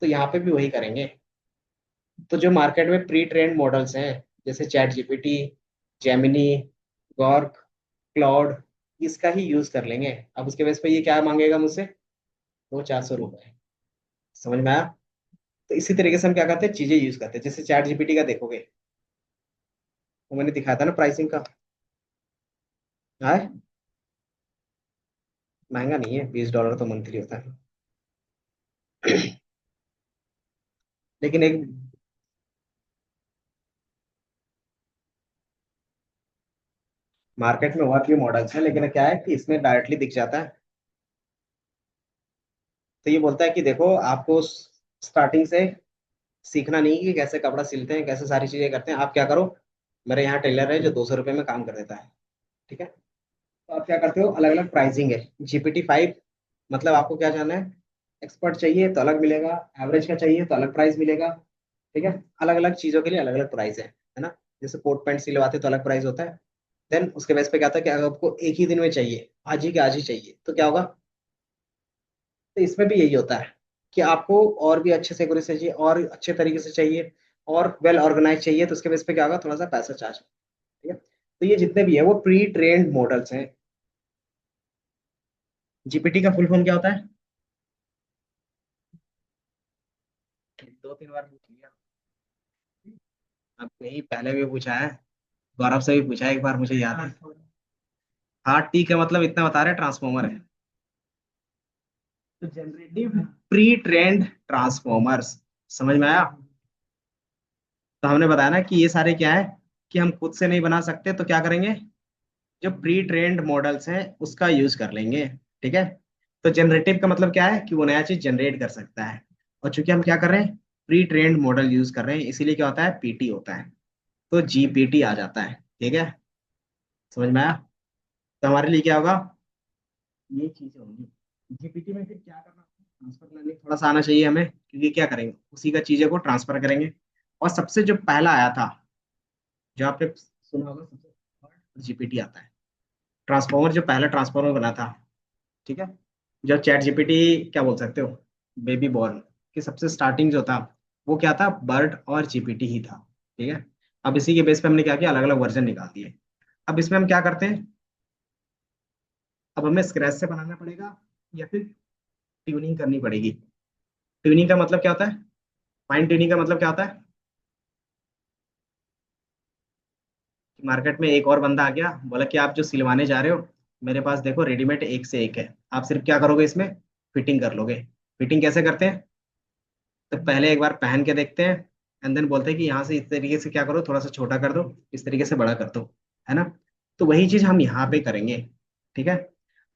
Speaker 1: तो यहाँ पे भी वही करेंगे। तो जो मार्केट में प्री ट्रेंड मॉडल्स हैं, जैसे चैट जीपीटी, जेमिनी, गॉर्क, क्लाउड, इसका ही यूज कर लेंगे। अब उसके बेस पे ये क्या मांगेगा मुझसे, 200-400 रुपए। समझ में आया? तो इसी तरीके से हम क्या करते हैं, चीजें यूज करते हैं। जैसे चैट जीपीटी का देखोगे, वो मैंने दिखाया था ना प्राइसिंग का, है महंगा नहीं है, $20 तो मंथली होता है। लेकिन एक मार्केट में और भी मॉडल्स हैं, लेकिन क्या है कि इसमें डायरेक्टली दिख जाता है। तो ये बोलता है कि देखो आपको स्टार्टिंग से सीखना नहीं कि कैसे कपड़ा सिलते हैं, कैसे सारी चीजें करते हैं। आप क्या करो, मेरे यहाँ टेलर है जो 200 रुपये में काम कर देता है। ठीक है। तो आप क्या करते हो, अलग अलग प्राइसिंग है। GPT 5, मतलब आपको क्या जानना है, एक्सपर्ट चाहिए तो अलग मिलेगा, एवरेज का चाहिए तो अलग प्राइस मिलेगा। ठीक है। अलग अलग चीजों के लिए अलग अलग प्राइस है ना। जैसे कोट पैंट सिलवाते तो अलग प्राइस होता है। देन उसके बेस पे क्या होता है कि अगर आपको एक ही दिन में चाहिए, आज ही के आज ही चाहिए, तो क्या होगा, तो इसमें भी यही होता है कि आपको और भी अच्छे से एक्यूरेसी चाहिए, और अच्छे तरीके से चाहिए, और वेल ऑर्गेनाइज चाहिए, तो उसके बेस पे क्या होगा, थोड़ा सा पैसा चार्ज। ठीक है। तो ये जितने भी है वो प्री ट्रेन्ड मॉडल्स हैं। जीपीटी का फुल फॉर्म क्या होता है, 2-3 बार पूछ लिया। अब यही पहले भी पूछा है, गौरव से भी पूछा है एक बार, मुझे याद है। हाँ, टी का मतलब इतना बता रहे, ट्रांसफॉर्मर है। तो जनरेटिव प्री ट्रेंड ट्रांसफॉर्मर्स, समझ में आया? तो हमने बताया ना कि ये सारे क्या है, कि हम खुद से नहीं बना सकते, तो क्या करेंगे, जो प्री ट्रेन्ड मॉडल्स हैं उसका यूज कर लेंगे। ठीक है। तो जनरेटिव का मतलब क्या है, कि वो नया चीज जनरेट कर सकता है। और चूंकि हम क्या कर रहे हैं, प्री ट्रेन्ड मॉडल यूज कर रहे हैं, इसीलिए क्या होता है, पीटी होता है। तो जीपीटी आ जाता है। ठीक है। समझ में आया? तो हमारे लिए क्या होगा, ये चीजें होंगी। जीपीटी में फिर क्या करना, ट्रांसफर लर्निंग थोड़ा सा आना चाहिए हमें, क्योंकि क्या करेंगे, उसी का चीजें को ट्रांसफर करेंगे। और सबसे जो पहला आया था, जो आपने सुना होगा, सबसे जीपीटी आता है। ट्रांसफॉर्मर जो पहला ट्रांसफॉर्मर बना था, ठीक है, जब चैट जीपीटी, क्या बोल सकते हो, बेबी बॉर्न कि सबसे स्टार्टिंग जो था, वो क्या था, बर्ड और जीपीटी ही था। ठीक है। अब इसी के बेस पे हमने क्या किया, अलग अलग वर्जन निकाल दिए। अब इसमें हम क्या करते हैं, अब हमें स्क्रैच से बनाना पड़ेगा, या फिर ट्यूनिंग करनी पड़ेगी। ट्यूनिंग का मतलब क्या होता है, फाइन ट्यूनिंग का मतलब क्या होता है, कि मार्केट में एक और बंदा आ गया, बोला कि आप जो सिलवाने जा रहे हो, मेरे पास देखो रेडीमेड एक से एक है, आप सिर्फ क्या करोगे, इसमें फिटिंग कर लोगे। फिटिंग कैसे करते हैं, तो पहले एक बार पहन के देखते हैं, एंड देन बोलते हैं कि यहाँ से इस तरीके से क्या करो, थोड़ा सा छोटा कर दो, इस तरीके से बड़ा कर दो, है ना। तो वही चीज हम यहाँ पे करेंगे। ठीक है।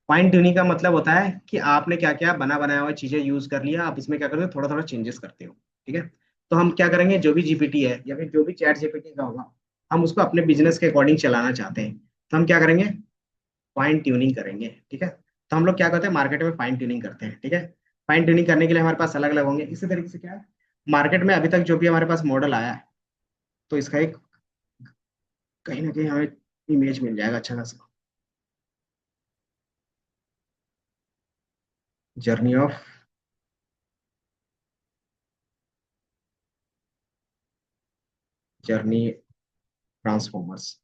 Speaker 1: फाइन ट्यूनिंग का मतलब होता है कि आपने क्या क्या बना बनाया हुआ चीजें यूज कर लिया, आप इसमें क्या करते हो, थोड़ा थोड़ा चेंजेस करते हो। ठीक है। तो हम क्या करेंगे, जो भी जीपीटी है या फिर जो भी चैट जीपीटी का होगा, हम उसको अपने बिजनेस के अकॉर्डिंग चलाना चाहते हैं, तो हम क्या करेंगे, फाइन ट्यूनिंग करेंगे। ठीक है। तो हम लोग क्या करते हैं, मार्केट में फाइन ट्यूनिंग करते हैं। ठीक है। फाइन ट्यूनिंग करने के लिए हमारे पास अलग अलग होंगे। इसी तरीके से क्या है, मार्केट में अभी तक जो भी हमारे पास मॉडल आया है, तो इसका एक कहीं ना कहीं हमें इमेज मिल जाएगा अच्छा खासा। Journey of journey transformers.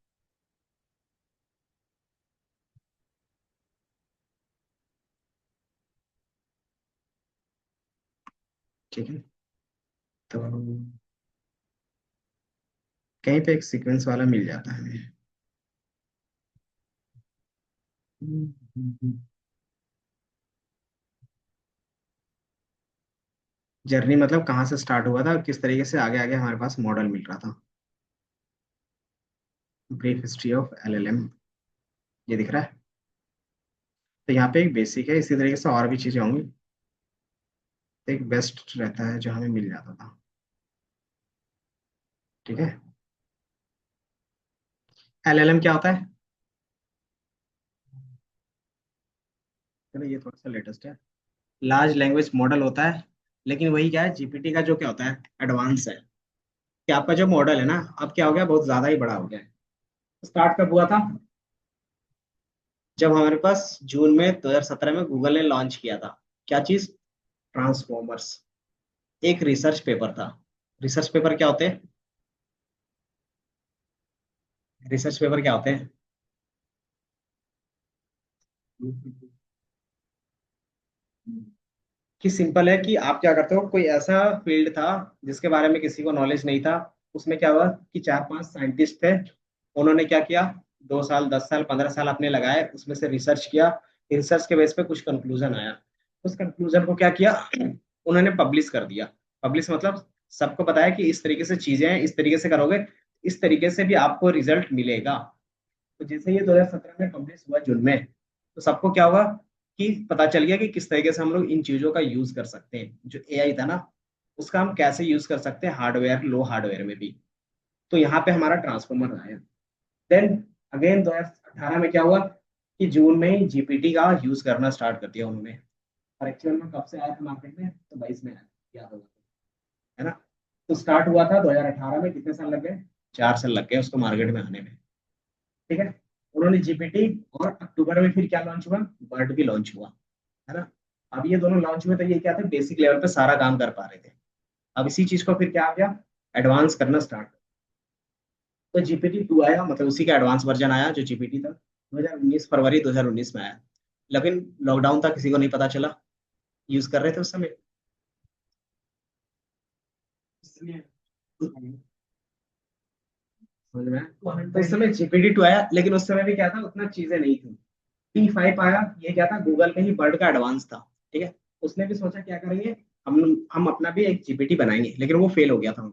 Speaker 1: ठीक है। तो कहीं पे एक सीक्वेंस वाला मिल जाता है हमें। जर्नी मतलब कहाँ से स्टार्ट हुआ था और किस तरीके से आगे आगे हमारे पास मॉडल मिल रहा था। ब्रीफ हिस्ट्री ऑफ एलएलएम, ये दिख रहा है। तो यहाँ पे एक बेसिक है, इसी तरीके से और भी चीजें होंगी। तो एक बेस्ट रहता है जो हमें मिल जाता था। ठीक है। एलएलएम क्या होता है, चलो ये थोड़ा सा लेटेस्ट है। लार्ज लैंग्वेज मॉडल होता है, लेकिन वही क्या है, जीपीटी का जो क्या होता है, एडवांस है। कि आपका जो मॉडल है ना, अब क्या हो गया, बहुत ज्यादा ही बड़ा हो गया है। स्टार्ट कब हुआ था, जब हमारे पास जून में 2017 में गूगल ने लॉन्च किया था। क्या चीज, ट्रांसफॉर्मर्स। एक रिसर्च पेपर था। रिसर्च पेपर क्या होते हैं, रिसर्च पेपर क्या होते हैं, कि सिंपल है कि आप क्या करते हो, कोई ऐसा फील्ड था जिसके बारे में किसी को नॉलेज नहीं था। उसमें क्या हुआ कि चार पांच साइंटिस्ट थे, उन्होंने क्या किया, 2 साल 10 साल 15 साल अपने लगाए, उसमें से रिसर्च किया। रिसर्च के बेस पे कुछ कंक्लूजन आया। उस कंक्लूजन को क्या किया, उन्होंने पब्लिश कर दिया। पब्लिश मतलब सबको बताया कि इस तरीके से चीजें हैं, इस तरीके से करोगे, इस तरीके से भी आपको रिजल्ट मिलेगा। तो जैसे ये 2017 में पब्लिश हुआ जून में, तो सबको क्या हुआ कि पता चल गया कि किस तरीके से हम लोग इन चीजों का यूज कर सकते हैं। जो एआई था ना, उसका हम कैसे यूज कर सकते हैं, हार्डवेयर लो हार्डवेयर में भी। तो यहाँ पे हमारा ट्रांसफॉर्मर आया। देन अगेन 2018 में क्या हुआ कि जून में ही जीपीटी का यूज करना स्टार्ट कर दिया उन्होंने। और एक्चुअल में कब से आया था मार्केट में, तो 22 में आया, याद होगा, है ना। तो स्टार्ट हुआ था 2018 में, कितने साल लग गए, 4 साल लग गए उसको मार्केट में आने में। ठीक है। उन्होंने जीपीटी, और अक्टूबर में फिर क्या लॉन्च हुआ, वर्ड भी लॉन्च हुआ, है ना। अब ये दोनों लॉन्च हुए तो ये क्या थे, बेसिक लेवल पे सारा काम कर पा रहे थे। अब इसी चीज को फिर क्या आ गया, एडवांस करना स्टार्ट। तो जीपीटी 2 आया, मतलब उसी का एडवांस वर्जन आया जो जीपीटी था, 2019 फरवरी 2019 में आया। लेकिन लॉकडाउन था, किसी को नहीं पता चला, यूज कर रहे थे उस समय, इसलिए समझ में आया? तो उस समय जीपीटी 2 आया, लेकिन उस समय भी क्या था, उतना चीजें नहीं थी। P5 आया, ये क्या था, गूगल का ही बर्ड का एडवांस था। ठीक है। उसने भी सोचा क्या करेंगे, हम अपना भी एक जीपीटी बनाएंगे, लेकिन वो फेल हो गया था।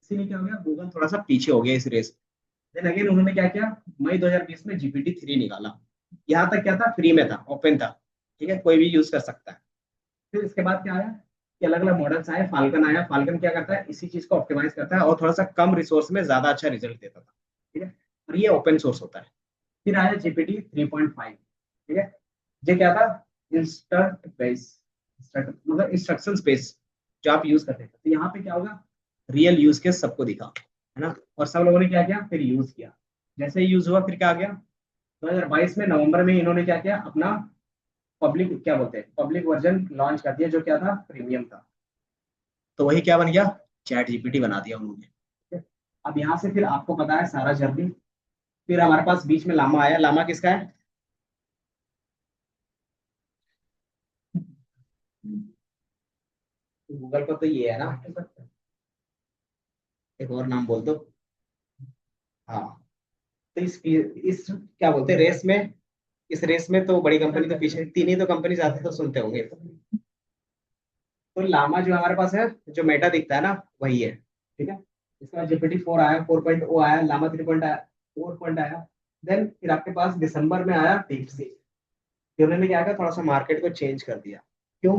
Speaker 1: इसीलिए क्या हो गया, गूगल थोड़ा सा पीछे हो गया इस रेस। देन अगेन उन्होंने क्या किया, मई 2020 में जीपीटी 3 निकाला। यहाँ तक क्या था, फ्री में था, ओपन था। ठीक है, कोई भी यूज कर सकता है। फिर इसके बाद क्या आया कि अलग अलग मॉडल्स आए, फाल्कन आया। फाल्कन क्या करता है, इसी चीज को ऑप्टिमाइज करता है और थोड़ा सा कम रिसोर्स में ज्यादा अच्छा रिजल्ट देता था। ठीक है। और ये ओपन सोर्स होता है। फिर आया GPT 3.5। ठीक है। ये क्या था, इंस्टेंट बेस, मतलब इंस्ट्रक्शन बेस, जो आप यूज करते हैं। तो यहाँ पे क्या होगा, रियल यूज केस सबको दिखा, है ना। और सब लोगों ने क्या किया, फिर यूज किया। जैसे ही यूज हुआ, फिर क्या आ गया, 2022 में नवंबर में इन्होंने क्या किया, अपना पब्लिक क्या बोलते हैं, पब्लिक वर्जन लॉन्च कर दिया, जो क्या था, प्रीमियम था। तो वही क्या बन गया, चैट जीपीटी बना दिया उन्होंने। ठीक है? अब यहाँ से फिर आपको पता है सारा जर्नी। फिर हमारे पास बीच में लामा आया। लामा किसका है, गूगल का तो ये है ना, एक और नाम बोल दो। हाँ। तो इस क्या बोलते हैं रेस में, इस रेस में तो बड़ी कंपनी तो पीछे, तीन ही तो कंपनी आते तो सुनते होंगे। तो लामा जो हमारे पास है, जो मेटा दिखता है ना, वही है। ठीक है। इसका GPT-4 आया, 4.0 आया, लामा 3 पॉइंट आया। देन फिर आपके पास दिसंबर में आया डीप सीक। फिर उन्होंने क्या किया, थोड़ा सा मार्केट को चेंज कर दिया। क्यों?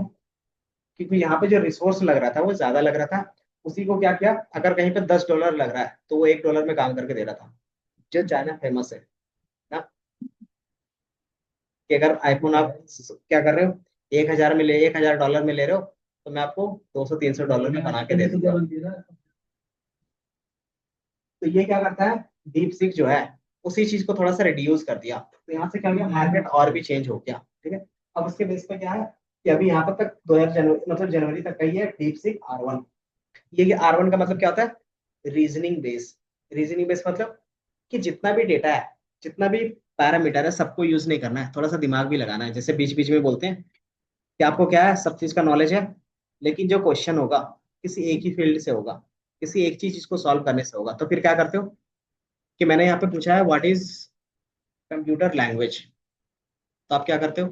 Speaker 1: क्योंकि यहाँ पे जो रिसोर्स लग रहा था वो ज्यादा लग रहा था। उसी को क्या किया, अगर कहीं पे $10 लग रहा है तो वो $1 में काम करके दे रहा था। जो चाइना फेमस है ना, कि अगर आईफोन आप क्या कर रहे हो, 1,000 में ले रहे हो, तो मैं आपको 200-300 डॉलर में बना के दे दूंगा। तो ये क्या करता है, डीप सीक जो है उसी चीज को थोड़ा सा रिड्यूस कर दिया। तो यहाँ से क्या हो गया, मार्केट और भी चेंज हो गया। ठीक है। अब उसके बेस पे क्या है कि अभी यहाँ पर तक 2000 जनवरी, मतलब जनवरी तक का ही है डीप सीक R1। ये R1 का मतलब क्या होता है, रीजनिंग बेस। रीजनिंग बेस मतलब कि जितना भी डेटा है, जितना भी पैरामीटर है, सबको यूज नहीं करना है, थोड़ा सा दिमाग भी लगाना है। जैसे बीच बीच में बोलते हैं कि आपको क्या है, सब चीज का नॉलेज है, लेकिन जो क्वेश्चन होगा किसी एक ही फील्ड से होगा, किसी एक चीज को सॉल्व करने से होगा। तो फिर क्या करते हो कि मैंने यहाँ पे पूछा है व्हाट इज कंप्यूटर लैंग्वेज, तो आप क्या करते हो,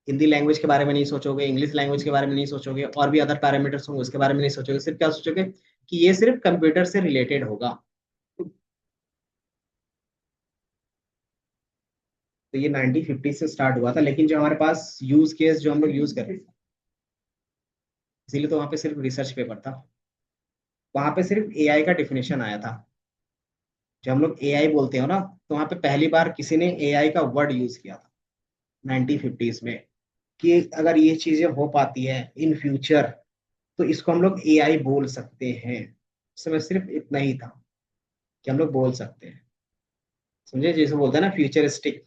Speaker 1: हिंदी लैंग्वेज के बारे में नहीं सोचोगे, इंग्लिश लैंग्वेज के बारे में नहीं सोचोगे, और भी अदर पैरामीटर्स होंगे उसके बारे में नहीं सोचोगे। सिर्फ क्या सोचोगे कि ये सिर्फ कंप्यूटर से रिलेटेड होगा। तो ये 1950 से स्टार्ट हुआ था, लेकिन जो हमारे पास यूज केस जो हम लोग यूज कर रहे थे, इसीलिए तो वहां पे सिर्फ रिसर्च पेपर था। वहां पे सिर्फ एआई का डिफिनेशन आया था। जो हम लोग एआई बोलते हो ना, तो वहां पे पहली बार किसी ने एआई का वर्ड यूज किया था 1950s में, कि अगर ये चीजें हो पाती है इन फ्यूचर तो इसको हम लोग एआई बोल सकते हैं। उस समय सिर्फ इतना ही था कि हम लोग बोल सकते हैं। समझे, जैसे बोलते हैं ना फ्यूचरिस्टिक,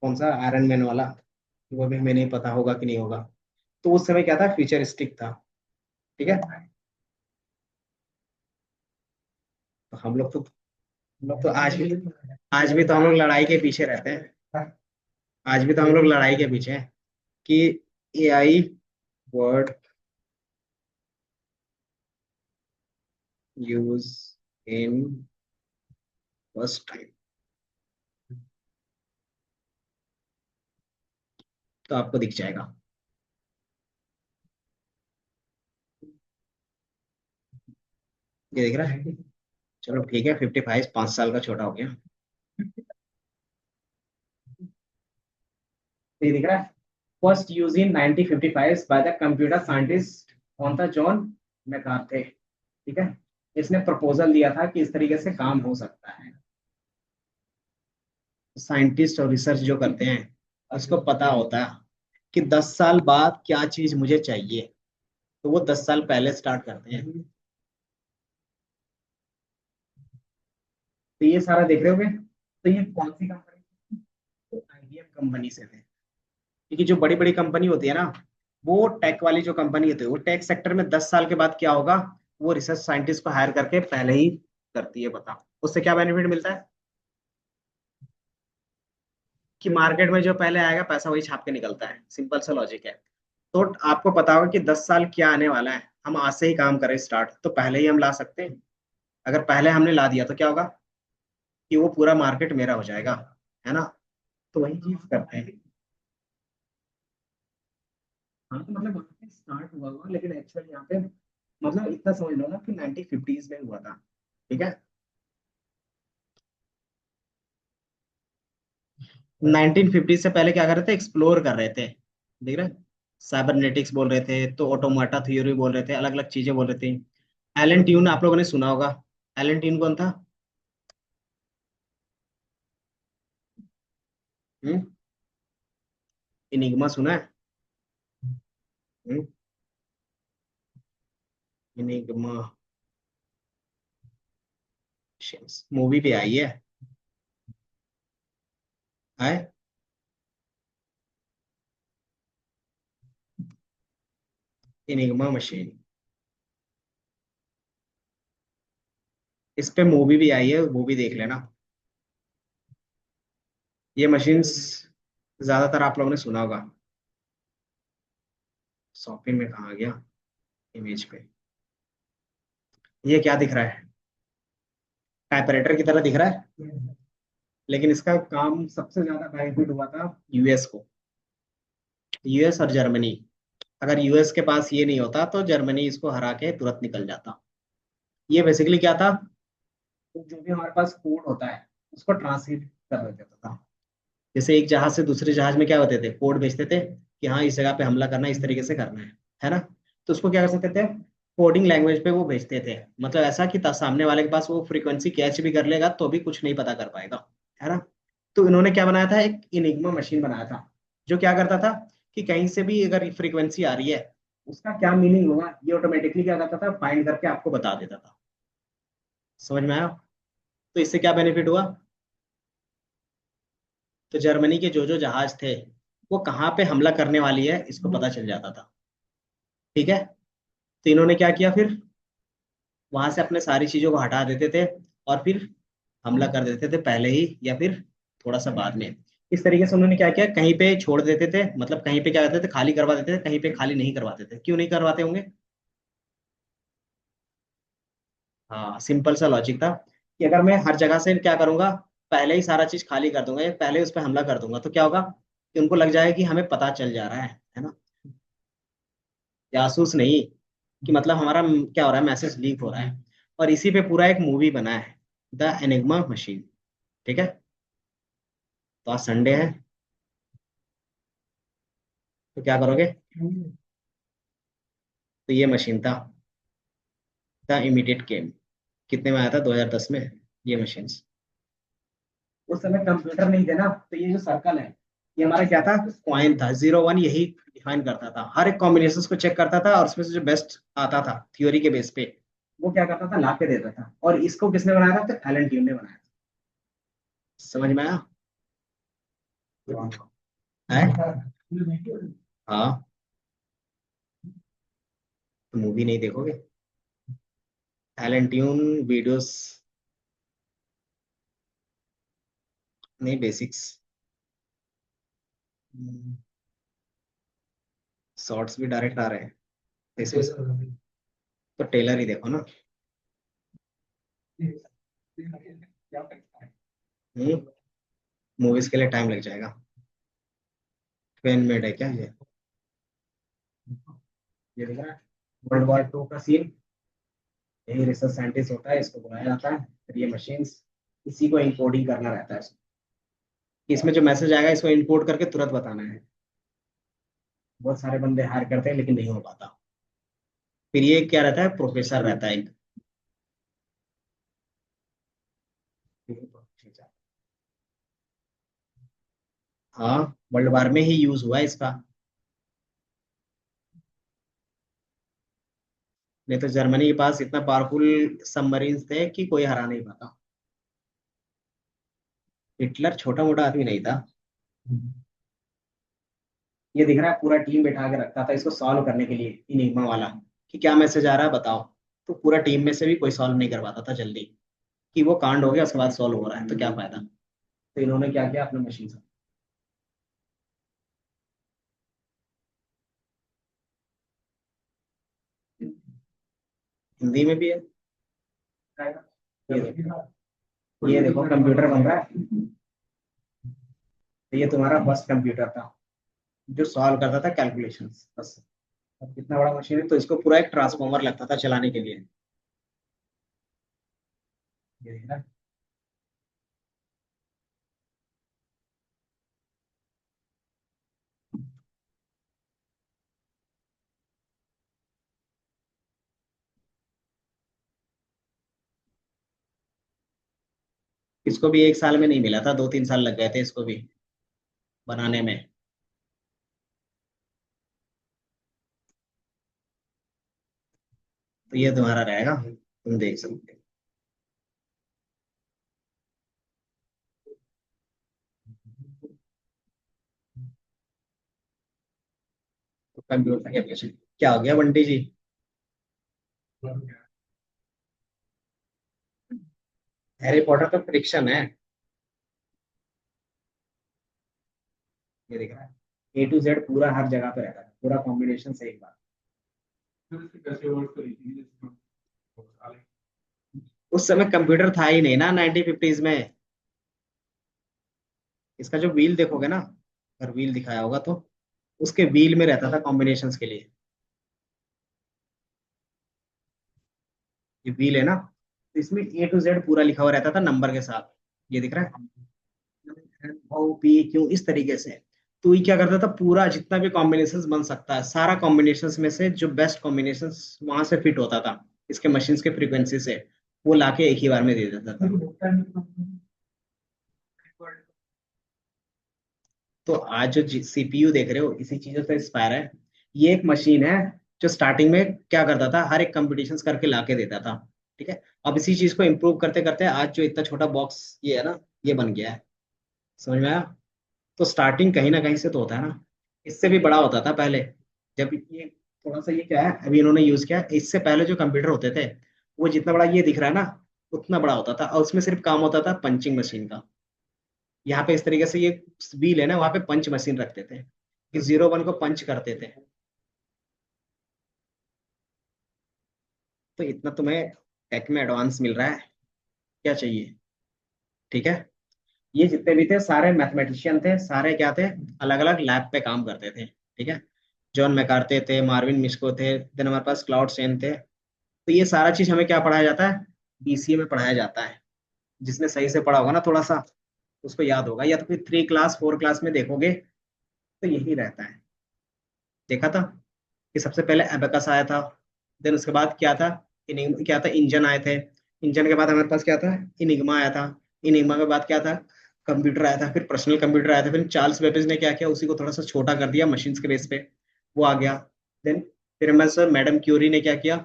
Speaker 1: कौन सा आयरन मैन वाला, वो भी हमें नहीं पता होगा कि नहीं होगा। तो उस समय क्या था, फ्यूचरिस्टिक था। ठीक है। तो हम लोग तो आज भी तो हम लोग लड़ाई के पीछे रहते हैं। आज भी तो हम लोग लड़ाई के पीछे हैं कि AI word use in first time. तो आपको दिख जाएगा। ये दिख रहा है। चलो ठीक है, 55 5 साल का छोटा हो गया। ये दिख रहा है, first use in 1955 by the computer scientist on the John McCarthy. ठीक है। इसने प्रपोजल दिया था कि इस तरीके से काम हो सकता है। साइंटिस्ट और रिसर्च जो करते हैं उसको पता होता है कि 10 साल बाद क्या चीज मुझे चाहिए, तो वो 10 साल पहले स्टार्ट करते हैं। तो ये सारा देख रहे होगे। तो ये कौन सी कंपनी, तो आईबीएम कंपनी से थे। क्योंकि जो बड़ी बड़ी कंपनी होती है ना, वो टेक वाली जो कंपनी होती है, वो टेक सेक्टर में 10 साल के बाद क्या होगा, वो रिसर्च साइंटिस्ट को हायर करके पहले ही करती है। बता उससे क्या बेनिफिट मिलता है, कि मार्केट में जो पहले आएगा पैसा वही छाप के निकलता है। सिंपल सा लॉजिक है। तो आपको पता होगा कि 10 साल क्या आने वाला है, हम आज से ही काम करें स्टार्ट, तो पहले ही हम ला सकते हैं। अगर पहले हमने ला दिया तो क्या होगा, कि वो पूरा मार्केट मेरा हो जाएगा, है ना। तो वही चीज करते हैं। हाँ, तो मतलब वहाँ पे स्टार्ट हुआ हुआ, लेकिन एक्चुअली यहाँ पे मतलब इतना समझ लो ना कि 1950s में हुआ था। ठीक है। 1950 से पहले क्या कर रहे थे, एक्सप्लोर कर रहे थे। देख रहे, साइबरनेटिक्स बोल रहे थे, तो ऑटोमाटा थ्योरी बोल रहे थे, अलग अलग चीजें बोल रहे थे। एलन ट्यून आप लोगों ने सुना होगा। एलन ट्यून कौन था? हम्म, इनिग्मा सुना है? हम्म, इनिग्मा मूवी भी आई है। है, इनिग्मा मशीन। इस पे मूवी भी आई है, वो भी देख लेना। ये मशीन्स ज्यादातर आप लोगों ने सुना होगा। शॉपिंग में कहा गया, इमेज पे ये क्या दिख रहा है, टाइपराइटर की तरह दिख रहा है। लेकिन इसका काम सबसे ज्यादा बेनिफिट हुआ था यूएस को, यूएस और जर्मनी। अगर यूएस के पास ये नहीं होता तो जर्मनी इसको हरा के तुरंत निकल जाता। ये बेसिकली क्या था, तो जो भी हमारे पास कोड होता है उसको ट्रांसलेट कर देता था। जैसे एक जहाज से दूसरे जहाज में क्या होते थे, कोड भेजते थे कि हाँ इस जगह पे हमला करना है, इस तरीके से करना है ना। तो उसको क्या कर सकते थे, कोडिंग लैंग्वेज पे वो भेजते थे, मतलब ऐसा कि सामने वाले के पास वो फ्रीक्वेंसी कैच भी कर लेगा तो भी कुछ नहीं पता कर पाएगा, है ना। तो इन्होंने क्या बनाया था, एक इनिग्मा मशीन बनाया था, जो क्या करता था कि कहीं से भी अगर फ्रीक्वेंसी आ रही है उसका क्या मीनिंग होगा, ये ऑटोमेटिकली क्या करता था, फाइंड करके आपको बता देता था। समझ में आया। तो इससे क्या बेनिफिट हुआ, तो जर्मनी के जो जो जहाज थे वो कहाँ पे हमला करने वाली है इसको पता चल जाता था। ठीक है। तो इन्होंने क्या किया फिर, वहां से अपने सारी चीजों को हटा देते थे और फिर हमला कर देते थे पहले ही या फिर थोड़ा सा बाद में। इस तरीके से उन्होंने क्या किया, कहीं पे छोड़ देते थे, मतलब कहीं पे क्या करते थे, खाली करवा देते थे, कहीं पे खाली नहीं करवाते थे। क्यों नहीं करवाते होंगे। हाँ, सिंपल सा लॉजिक था कि अगर मैं हर जगह से क्या करूंगा, पहले ही सारा चीज खाली कर दूंगा या पहले उस पर हमला कर दूंगा तो क्या होगा, कि उनको लग जाएगा कि हमें पता चल जा रहा है ना। जासूस नहीं, कि मतलब हमारा क्या हो रहा है, मैसेज लीक हो रहा है। और इसी पे पूरा एक मूवी बना है, द एनिग्मा मशीन। ठीक है। तो आज संडे है, तो क्या करोगे, तो ये मशीन था, द इमीडिएट गेम। कितने में आया था, 2010 में, ये मशीन। उस समय कंप्यूटर नहीं थे ना, तो ये जो सर्कल है ये हमारा क्या था, कॉइन था, 0 1 यही डिफाइन करता था, हर एक कॉम्बिनेशन को चेक करता था और उसमें से जो बेस्ट आता था थ्योरी के बेस पे वो क्या करता था, ला के देता था। और इसको किसने बनाया था, तो एलन ट्यून ने बनाया था। समझ में आया। है? हाँ। तो मूवी नहीं देखोगे, एलन ट्यून वीडियोस, नहीं बेसिक्स, शॉर्ट्स भी डायरेक्ट आ रहे हैं बेसिक्स। तो टेलर ही देखो ना। मूवीज के लिए टाइम लग जाएगा। 10 मिनट है क्या ये दिख रहा है, वर्ल्ड वॉर 2 का सीन। यही रिसर्च साइंटिस्ट होता है, इसको बुलाया जाता है, फिर ये मशीन्स इसी को इनकोडिंग करना रहता है कि इसमें जो मैसेज आएगा इसको इनकोड करके तुरंत बताना है। बहुत सारे बंदे हायर करते हैं लेकिन नहीं हो पाता। फिर ये क्या रहता है, प्रोफेसर रहता है एक। हाँ, वर्ल्ड वार में ही यूज हुआ है इसका। नहीं तो जर्मनी के पास इतना पावरफुल सबमरीन थे कि कोई हरा नहीं पाता। हिटलर छोटा मोटा आदमी नहीं था। ये दिख रहा है, पूरा टीम बैठा के रखता था इसको सॉल्व करने के लिए, इनिग्मा वाला, कि क्या मैसेज आ रहा है बताओ। तो पूरा टीम में से भी कोई सॉल्व नहीं कर पाता था जल्दी, कि वो कांड हो गया उसके बाद सॉल्व हो रहा है तो क्या फायदा। तो इन्होंने क्या किया, अपने मशीन से। हिंदी में भी है। ये देखो, ये देखो कंप्यूटर बन रहा है। तो ये तुम्हारा फर्स्ट कंप्यूटर था जो सॉल्व करता था कैलकुलेशंस बस। अब कितना बड़ा मशीन है, तो इसको पूरा एक ट्रांसफॉर्मर लगता था चलाने के लिए। ये देख रहा है? इसको भी 1 साल में नहीं मिला था, 2 3 साल लग गए थे इसको भी बनाने में। तो ये तुम्हारा रहेगा, तुम देख सकते हो। तो कंप्यूटर एप्लीकेशन क्या हो गया बंटी जी। हैरी पॉटर तो फिक्शन है। ये दिख रहा है, A to Z पूरा हर जगह पे रहता है, पूरा कॉम्बिनेशन से एक बार। उस समय कंप्यूटर था ही नहीं ना 1950s में। इसका जो व्हील देखोगे ना, अगर व्हील दिखाया होगा तो उसके व्हील में रहता था कॉम्बिनेशंस के लिए। ये व्हील है ना, तो इसमें A to Z पूरा लिखा हुआ रहता था नंबर के साथ। ये दिख रहा है, OPQ इस तरीके से। तो ये क्या करता था, पूरा जितना भी कॉम्बिनेशंस बन सकता है, सारा कॉम्बिनेशंस में से जो बेस्ट कॉम्बिनेशंस वहां से फिट होता था इसके मशीन्स के फ्रीक्वेंसी से, वो लाके एक ही बार में दे देता था। तो आज जो CPU देख रहे हो इसी चीजों से इंस्पायर है। ये एक मशीन है जो स्टार्टिंग में क्या करता था, हर एक कंपटीशन करके लाके देता था। ठीक है, अब इसी चीज को इम्प्रूव करते करते आज जो इतना छोटा बॉक्स ये है ना, ये बन गया है। समझ में आया? तो स्टार्टिंग कहीं ना कहीं से तो होता है ना। इससे भी बड़ा होता था पहले, जब ये थोड़ा सा ये क्या है अभी इन्होंने यूज किया, इससे पहले जो कंप्यूटर होते थे वो जितना बड़ा ये दिख रहा है ना, उतना बड़ा होता था, और उसमें सिर्फ काम होता था पंचिंग मशीन का। यहाँ पे इस तरीके से ये व्हील है ना, वहां पे पंच मशीन रखते थे कि 0 1 को पंच करते थे। तो इतना तुम्हें टेक में एडवांस मिल रहा है, क्या चाहिए? ठीक है, ये जितने भी थे सारे मैथमेटिशियन थे, सारे क्या थे, अलग अलग लैब पे काम करते थे। ठीक है, जॉन मैकार्थे थे, मार्विन मिस्को थे, देन हमारे पास क्लाउड सेन थे। तो ये सारा चीज हमें क्या पढ़ाया जाता है, BCA में पढ़ाया जाता है। जिसने सही से पढ़ा होगा ना थोड़ा सा, उसको याद होगा, या तो फिर 3 क्लास 4 क्लास में देखोगे तो यही रहता है। देखा था कि सबसे पहले एबेकस आया था, देन उसके बाद क्या था, क्या था, इंजन आए थे। इंजन के बाद हमारे पास क्या था, इनिग्मा आया था। इनिग्मा के बाद क्या था, कंप्यूटर आया था, फिर पर्सनल कंप्यूटर आया था, फिर चार्ल्स बेबेज ने क्या किया, उसी को थोड़ा सा छोटा कर दिया मशीन्स के बेस पे, वो आ गया। देन फिर हमारे सर मैडम क्यूरी ने क्या किया,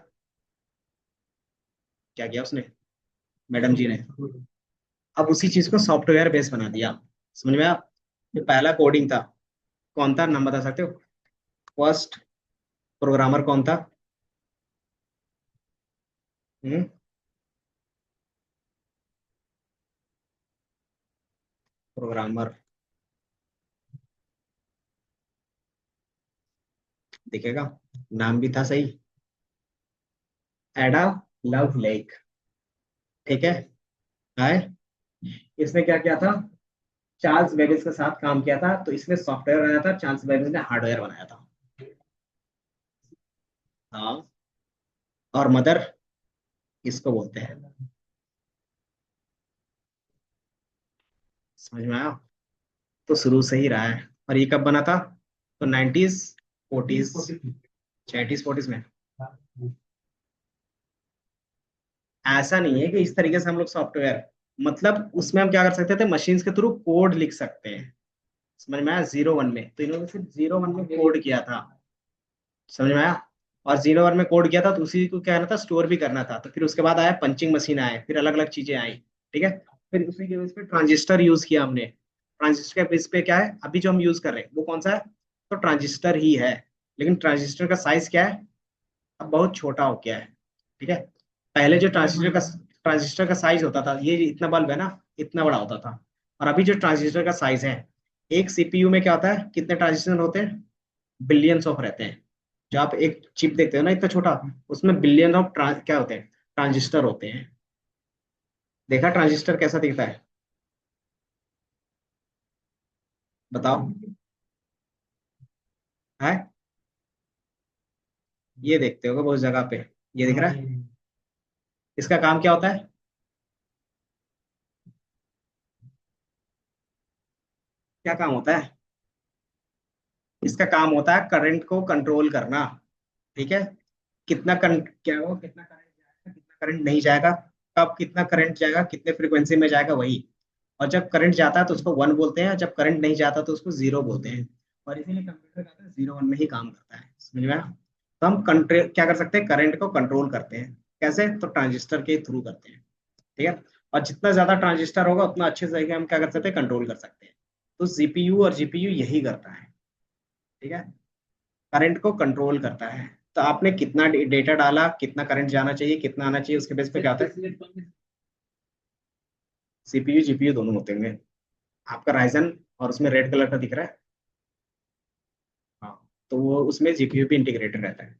Speaker 1: क्या किया उसने, मैडम जी ने अब उसी चीज को सॉफ्टवेयर बेस बना दिया। समझ में आया? ये पहला कोडिंग था। कौन था, नाम बता सकते हो? फर्स्ट प्रोग्रामर कौन था? हम्म प्रोग्रामर दिखेगा, नाम भी था सही, एडा लव लेक। ठीक है, हाय। इसने क्या किया था, चार्ल्स बेबेज के साथ काम किया था, तो इसने सॉफ्टवेयर बनाया था, चार्ल्स बेबेज ने हार्डवेयर बनाया था। हाँ, और मदर इसको बोलते हैं। समझ में आया? तो शुरू से ही रहा है। और ये कब बना था, तो 90s 40s 40s में। ऐसा नहीं है कि इस तरीके से हम लोग सॉफ्टवेयर, मतलब उसमें हम क्या कर सकते थे, मशीन्स के थ्रू कोड लिख सकते हैं। समझ में आया? 0 1 में तो इन्होंने सिर्फ 0 1 में कोड किया था। समझ में आया? और 0 1 में कोड किया था, तो उसी को क्या करना था, स्टोर भी करना था। तो फिर उसके बाद आया पंचिंग मशीन आए, फिर अलग अलग चीजें आई। ठीक है, फिर उसी के बेस पे ट्रांजिस्टर यूज किया हमने। ट्रांजिस्टर के बेस पे क्या है अभी जो हम यूज कर रहे हैं वो कौन सा है, तो ट्रांजिस्टर ही है। लेकिन ट्रांजिस्टर का साइज क्या है, अब बहुत छोटा हो गया है। ठीक है, पहले जो ट्रांजिस्टर का साइज होता था, ये इतना बल्ब है ना, इतना बड़ा होता था। और अभी जो ट्रांजिस्टर का साइज है, एक CPU में क्या होता है, कितने ट्रांजिस्टर होते हैं, बिलियंस ऑफ रहते हैं। जो आप एक चिप देखते हो ना इतना छोटा, उसमें बिलियन ऑफ क्या होते हैं, ट्रांजिस्टर होते हैं। देखा ट्रांजिस्टर कैसा दिखता है, बताओ? है, ये देखते होगे बहुत जगह पे, ये दिख रहा है। इसका काम क्या होता है, क्या काम होता है? इसका काम होता है करंट को कंट्रोल करना। ठीक है, कितना करंट क्या हो, कितना करंट जाएगा, कितना करंट नहीं जाएगा, कब कितना करंट जाएगा, कितने फ्रीक्वेंसी में जाएगा, वही। और जब करंट जाता है तो उसको 1 बोलते हैं, जब करंट नहीं जाता तो उसको 0 बोलते हैं। और इसीलिए कंप्यूटर का है 0 1 में ही काम करता है। समझ में आया? तो हम कंट्रोल क्या कर सकते हैं, करंट को कंट्रोल करते हैं। कैसे, तो ट्रांजिस्टर के थ्रू करते हैं। ठीक है, और जितना ज्यादा ट्रांजिस्टर होगा उतना अच्छे से हम क्या कर सकते हैं, कंट्रोल कर सकते हैं। तो CPU और GPU यही करता है। ठीक है, करंट को कंट्रोल करता है। तो आपने कितना डेटा डाला, कितना करंट जाना चाहिए, कितना आना चाहिए, उसके बेस पे क्या होता है, CPU GPU दोनों होते होंगे। आपका राइजन और उसमें रेड कलर का दिख रहा है, हाँ, तो वो उसमें GPU भी इंटीग्रेटेड रहता है।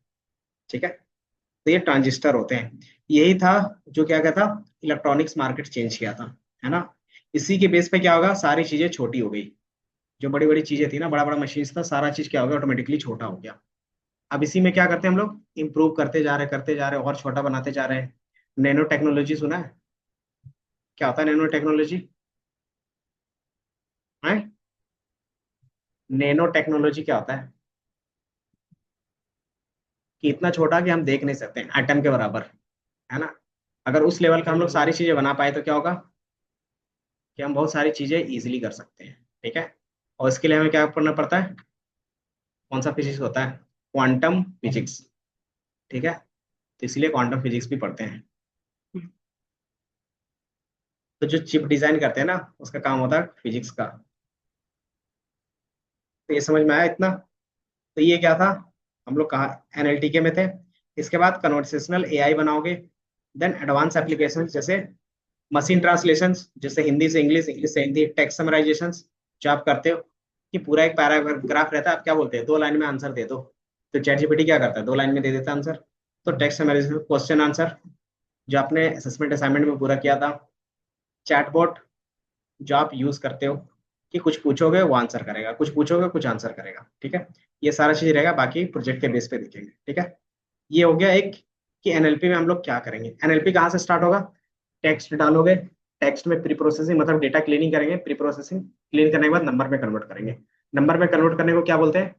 Speaker 1: ठीक है, तो ये ट्रांजिस्टर होते हैं। यही था जो क्या कहता, इलेक्ट्रॉनिक्स मार्केट चेंज किया था, है ना। इसी के बेस पे क्या होगा, सारी चीजें छोटी हो गई। जो बड़ी बड़ी चीजें थी ना, बड़ा बड़ा मशीन था, सारा चीज क्या हो गया, ऑटोमेटिकली छोटा हो गया। अब इसी में क्या करते हैं हम लोग, इम्प्रूव करते जा रहे हैं, करते जा रहे हैं, और छोटा बनाते जा रहे हैं। नैनो टेक्नोलॉजी सुना है? क्या होता है नैनो टेक्नोलॉजी? है? नैनो टेक्नोलॉजी क्या होता है? कि इतना छोटा कि हम देख नहीं सकते, एटम के बराबर, है ना? अगर उस लेवल का हम लोग सारी चीजें बना पाए तो क्या होगा कि हम बहुत सारी चीजें इजीली कर सकते हैं। ठीक है। और इसके लिए हमें क्या करना पड़ता है? कौन सा फिजिक्स होता है? Quantum physics. ठीक है। तो इसलिए क्वांटम फिजिक्स भी पढ़ते हैं। तो जो चिप डिजाइन करते हैं ना, उसका काम होता है फिजिक्स का। तो ये समझ में आया इतना? तो ये क्या था, हम लोग कहा एनएलटीके में थे। इसके बाद कन्वर्सेशनल एआई बनाओगे। देन एडवांस एप्लीकेशन जैसे मशीन ट्रांसलेशन, जैसे हिंदी से इंग्लिश, इंग्लिश से हिंदी, टेक्स्ट समराइजेशन, जो आप करते हो कि पूरा एक पैराग्राफ रहता है, आप क्या बोलते हैं 2 लाइन में आंसर दे दो। तो चैट जीपीटी क्या करता है, 2 लाइन में दे देता है आंसर। तो टेक्स्ट समराइजेशन, क्वेश्चन आंसर, जो आपने असेसमेंट असाइनमेंट में पूरा किया था। चैटबॉट, जो आप यूज करते हो कि कुछ पूछोगे वो आंसर करेगा, कुछ पूछोगे कुछ आंसर करेगा। ठीक है। ये सारा चीज रहेगा, बाकी प्रोजेक्ट के बेस पे देखेंगे। ठीक है। ये हो गया एक कि एनएलपी में हम लोग क्या करेंगे। एनएलपी कहाँ से स्टार्ट होगा? टेक्स्ट डालोगे, टेक्स्ट में प्री प्रोसेसिंग मतलब डेटा क्लीनिंग करेंगे, प्री प्रोसेसिंग क्लीन करने के बाद नंबर में कन्वर्ट करेंगे। नंबर में कन्वर्ट करने को क्या बोलते हैं?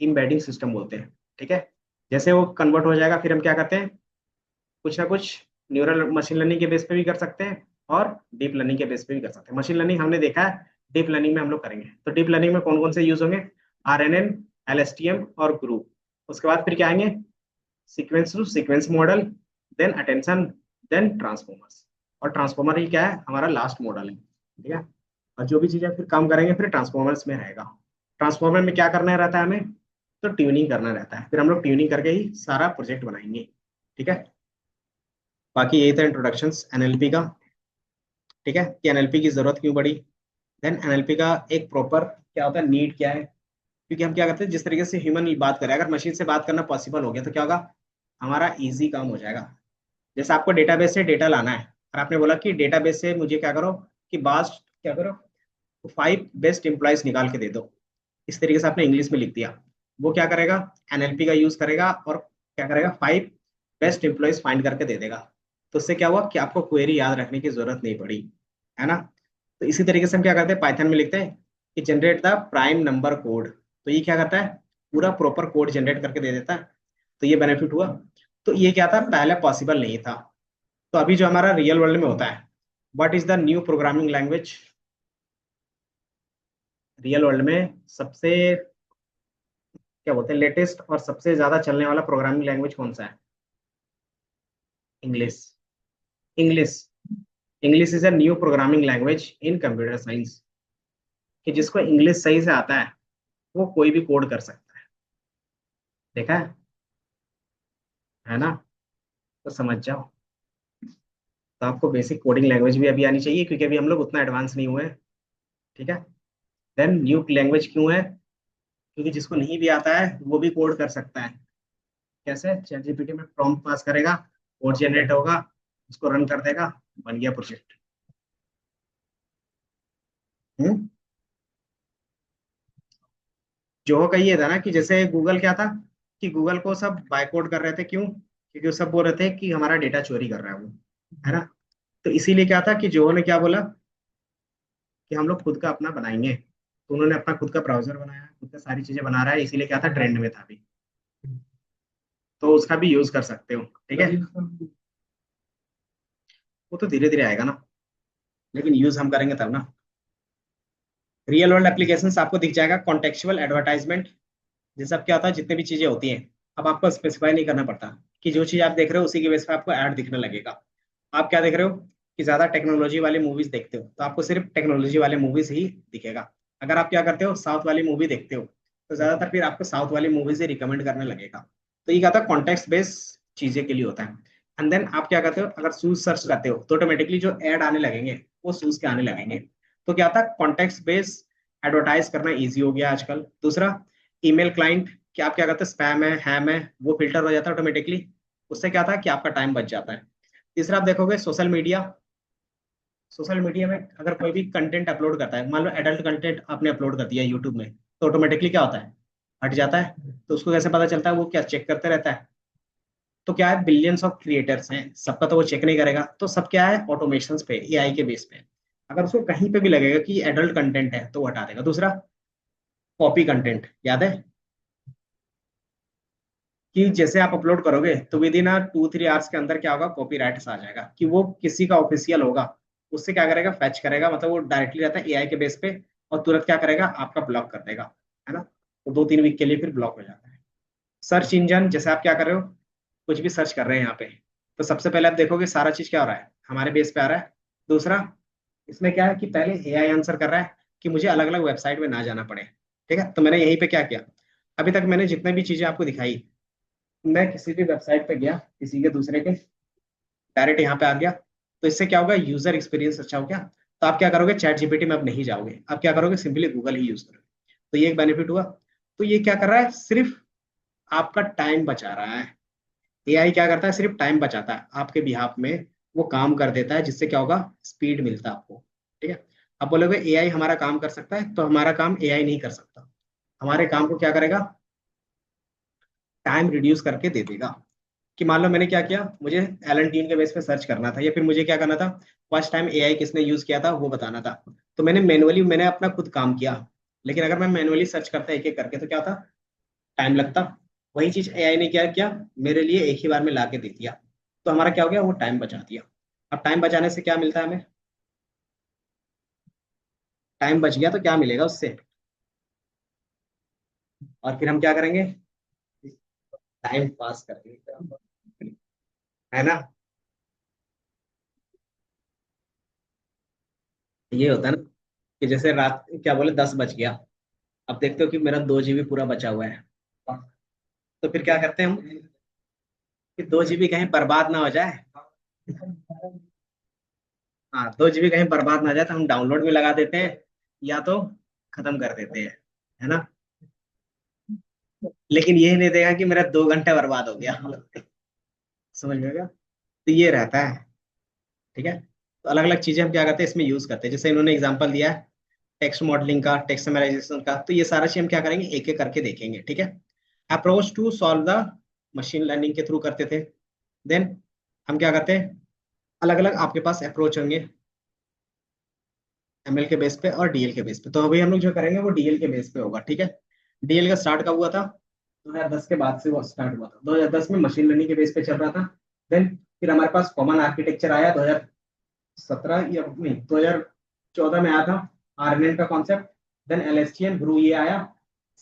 Speaker 1: इम्बेडिंग सिस्टम बोलते हैं। ठीक है। जैसे वो कन्वर्ट हो जाएगा, फिर हम क्या करते हैं, कुछ ना कुछ न्यूरल मशीन लर्निंग के बेस पे भी कर सकते हैं और डीप लर्निंग के बेस पे भी कर सकते हैं। मशीन लर्निंग हमने देखा है, डीप लर्निंग में हम लोग करेंगे। तो डीप लर्निंग में कौन कौन से यूज होंगे? आरएनएन, एलएसटीएम और ग्रुप। उसके बाद फिर क्या आएंगे? Sequence to sequence model, then attention, then transformers. और ट्रांसफॉर्मर ही क्या है, हमारा लास्ट मॉडल है। ठीक है। और जो भी चीजें फिर काम करेंगे फिर ट्रांसफॉर्मर्स में रहेगा। ट्रांसफॉर्मर में क्या करना रहता है हमें? तो ट्यूनिंग करना रहता है, फिर हम लोग ट्यूनिंग करके ही सारा प्रोजेक्ट बनाएंगे। ठीक है। बाकी यही था इंट्रोडक्शन एनएलपी का। ठीक है, कि एनएलपी की जरूरत क्यों पड़ी। देन एनएलपी का एक प्रॉपर क्या होता है, नीड क्या है। क्योंकि हम क्या करते हैं, जिस तरीके से ह्यूमन बात करें, अगर मशीन से बात करना पॉसिबल हो गया तो क्या होगा, हमारा इजी काम हो जाएगा। जैसे आपको डेटाबेस से डेटा लाना है और आपने बोला कि डेटाबेस से मुझे क्या करो कि बास्ट क्या करो, 5 बेस्ट एम्प्लॉयज निकाल के दे दो। इस तरीके से आपने इंग्लिश में लिख दिया। वो क्या करेगा, एनएलपी का यूज करेगा और क्या करेगा, 5 बेस्ट एम्प्लॉयज फाइंड करके दे देगा। तो उससे क्या हुआ कि आपको क्वेरी याद रखने की जरूरत नहीं पड़ी, है ना? तो इसी तरीके से हम क्या करते हैं, पाइथन में लिखते हैं कि generate the prime number code. तो ये क्या करता है, पूरा प्रॉपर कोड जनरेट करके दे देता है। तो ये बेनिफिट हुआ। तो ये क्या था, पहले पॉसिबल नहीं था। तो अभी जो हमारा रियल वर्ल्ड में होता है, what is the new programming language? Real world में सबसे क्या बोलते हैं, लेटेस्ट और सबसे ज्यादा चलने वाला प्रोग्रामिंग लैंग्वेज कौन सा है? English. English. English is a new programming language in computer science. कि जिसको इंग्लिश सही से आता है वो कोई भी कोड कर सकता है। देखा है ना? तो समझ जाओ। तो आपको बेसिक कोडिंग लैंग्वेज भी अभी आनी चाहिए, क्योंकि अभी हम लोग उतना एडवांस नहीं हुए हैं। ठीक है। देन न्यू लैंग्वेज क्यों है? क्योंकि जिसको नहीं भी आता है वो भी कोड कर सकता है। कैसे? चैट जीपीटी में प्रॉम्प्ट पास करेगा, कोड जनरेट होगा, उसको रन कर देगा, बन गया प्रोजेक्ट। हम्म। जो का ये था ना कि जैसे गूगल क्या था, कि गूगल को सब बायकॉट कर रहे थे, क्यों? क्योंकि वो सब बोल रहे थे कि हमारा डेटा चोरी कर रहा है वो, है ना? तो इसीलिए क्या था कि जो ने क्या बोला कि हम लोग खुद का अपना बनाएंगे। तो उन्होंने अपना खुद का ब्राउजर बनाया, खुद का सारी चीजें बना रहा है, इसीलिए क्या था, ट्रेंड में था अभी। तो उसका भी यूज कर सकते हो। ठीक है। वो तो धीरे धीरे आएगा ना, लेकिन यूज हम करेंगे तब ना। रियल वर्ल्ड एप्लीकेशंस आपको दिख जाएगा, कॉन्टेक्चुअल एडवर्टाइजमेंट। जैसे अब क्या होता है, जितने भी चीजें होती हैं, अब आपको स्पेसिफाई नहीं करना पड़ता कि जो चीज आप देख रहे हो उसी की बेस पे आपको ऐड दिखने लगेगा। आप क्या देख रहे हो कि ज्यादा टेक्नोलॉजी वाले मूवीज देखते हो तो आपको सिर्फ टेक्नोलॉजी वाले मूवीज ही दिखेगा। अगर आप क्या करते हो, साउथ वाली मूवी देखते हो, तो ज्यादातर फिर आपको साउथ वाली मूवीज ही रिकमेंड करने लगेगा। तो ये क्या होता है, कॉन्टेक्स्ट बेस चीजें के लिए होता है। एंड देन आप क्या करते हो, अगर शूज सर्च करते हो तो ऑटोमेटिकली जो ऐड आने लगेंगे वो शूज के आने लगेंगे। तो क्या होता है, कॉन्टेक्स्ट बेस एडवर्टाइज करना ईजी हो गया आजकल। दूसरा, ईमेल क्लाइंट, कि आप क्या करते हैं, स्पैम है, हैम है, वो फिल्टर हो जाता है ऑटोमेटिकली। उससे क्या था कि आपका टाइम बच जाता है। तीसरा, आप देखोगे सोशल मीडिया। सोशल मीडिया में अगर कोई भी कंटेंट अपलोड करता है, मान लो एडल्ट कंटेंट आपने अपलोड कर दिया यूट्यूब में, तो ऑटोमेटिकली क्या होता है, हट जाता है। तो उसको कैसे पता चलता है, वो क्या चेक करते रहता है, तो क्या है, बिलियंस ऑफ क्रिएटर्स हैं, सबका तो वो चेक नहीं करेगा, तो सब क्या है, ऑटोमेशन पे, एआई के बेस पे। अगर उसको कहीं पे भी लगेगा कि एडल्ट कंटेंट है तो वो हटा देगा। दूसरा, कॉपी कंटेंट, याद है कि जैसे आप अपलोड करोगे तो विद इन 2-3 आवर्स के अंदर क्या होगा, कॉपीराइट आ जाएगा कि वो किसी का ऑफिशियल होगा, उससे क्या करेगा, फैच करेगा, मतलब वो डायरेक्टली रहता है एआई के बेस पे, और तुरंत क्या करेगा, आपका ब्लॉक कर देगा, है ना। तो 2-3 वीक के लिए फिर ब्लॉक हो जाता है। सर्च इंजन, जैसे आप क्या कर रहे हो, कुछ भी सर्च कर रहे हैं यहाँ पे, तो सबसे पहले आप देखोगे सारा चीज क्या हो रहा है, हमारे बेस पे आ रहा है। दूसरा, इसमें क्या है कि पहले एआई आंसर कर रहा है कि मुझे अलग अलग वेबसाइट में ना जाना पड़े। ठीक है, तो मैंने यहीं पे क्या किया, अभी तक मैंने जितने भी चीजें आपको दिखाई, मैं किसी भी वेबसाइट पे गया, किसी के दूसरे के, डायरेक्ट यहाँ पे आ गया, तो इससे क्या होगा, यूजर एक्सपीरियंस अच्छा हो गया। तो आप क्या करोगे, चैट जीपीटी में अब नहीं जाओगे, आप क्या करोगे, सिंपली गूगल ही यूज करोगे। तो ये एक बेनिफिट हुआ। तो ये क्या कर रहा है, सिर्फ आपका टाइम बचा रहा है। एआई क्या करता है, सिर्फ टाइम बचाता है आपके बिहाफ में, वो काम कर देता है, जिससे क्या होगा, स्पीड मिलता है आपको। ठीक है। आप बोलोगे एआई हमारा काम कर सकता है, तो हमारा काम एआई नहीं कर सकता। हमारे काम को क्या करेगा, टाइम रिड्यूस करके दे देगा। कि मान लो मैंने क्या किया, मुझे एलन के बेस पे सर्च करना था, या फिर मुझे क्या करना था, फर्स्ट टाइम एआई किसने यूज किया था वो बताना था, तो मैंने अपना खुद काम किया। लेकिन अगर मैं मैनुअली सर्च करता एक एक करके तो क्या था, टाइम लगता। वही चीज एआई ने क्या किया, मेरे लिए एक ही बार में ला के दे दिया। तो हमारा क्या हो गया, वो टाइम बचा दिया। अब टाइम बचाने से क्या मिलता है हमें, टाइम बच गया तो क्या मिलेगा उससे, और फिर हम क्या करेंगे, टाइम पास करेंगे, है ना। ये होता है ना, कि जैसे रात क्या बोले 10 बज गया, अब देखते हो कि मेरा 2 जीबी पूरा बचा हुआ है, तो फिर क्या करते हैं हम, कि 2 जीबी कहीं बर्बाद ना हो जाए। हाँ, 2 जीबी कहीं बर्बाद ना हो जाए, तो हम डाउनलोड में लगा देते हैं, या तो खत्म कर देते हैं, है ना। लेकिन ये नहीं देगा कि मेरा 2 घंटा बर्बाद हो गया। समझ में गया। तो ये रहता है। ठीक है। तो अलग अलग चीजें हम क्या करते हैं इसमें यूज करते हैं, जैसे इन्होंने एग्जांपल दिया है टेक्स्ट मॉडलिंग का, टेक्स्ट समराइजेशन का, तो ये सारा चीज हम क्या करेंगे, एक एक करके देखेंगे। ठीक है। Approach to solve the, machine learning के थ्रू करते थे। देन हम क्या करते हैं, अलग अलग आपके पास अप्रोच होंगे, एमएल के बेस पे और डीएल के बेस पे। तो अभी हम लोग जो करेंगे वो डीएल के बेस पे होगा। ठीक है। डीएल का स्टार्ट कब हुआ था, 2010 के बाद से वो स्टार्ट हुआ था, 2010 में मशीन लर्निंग के बेस पे चल रहा था। देन फिर हमारे पास कॉमन आर्किटेक्चर आया 2017 या नहीं, 2014 में आया था आरएनएन का कॉन्सेप्ट। देन एलएसटीएम ग्रू ये आया।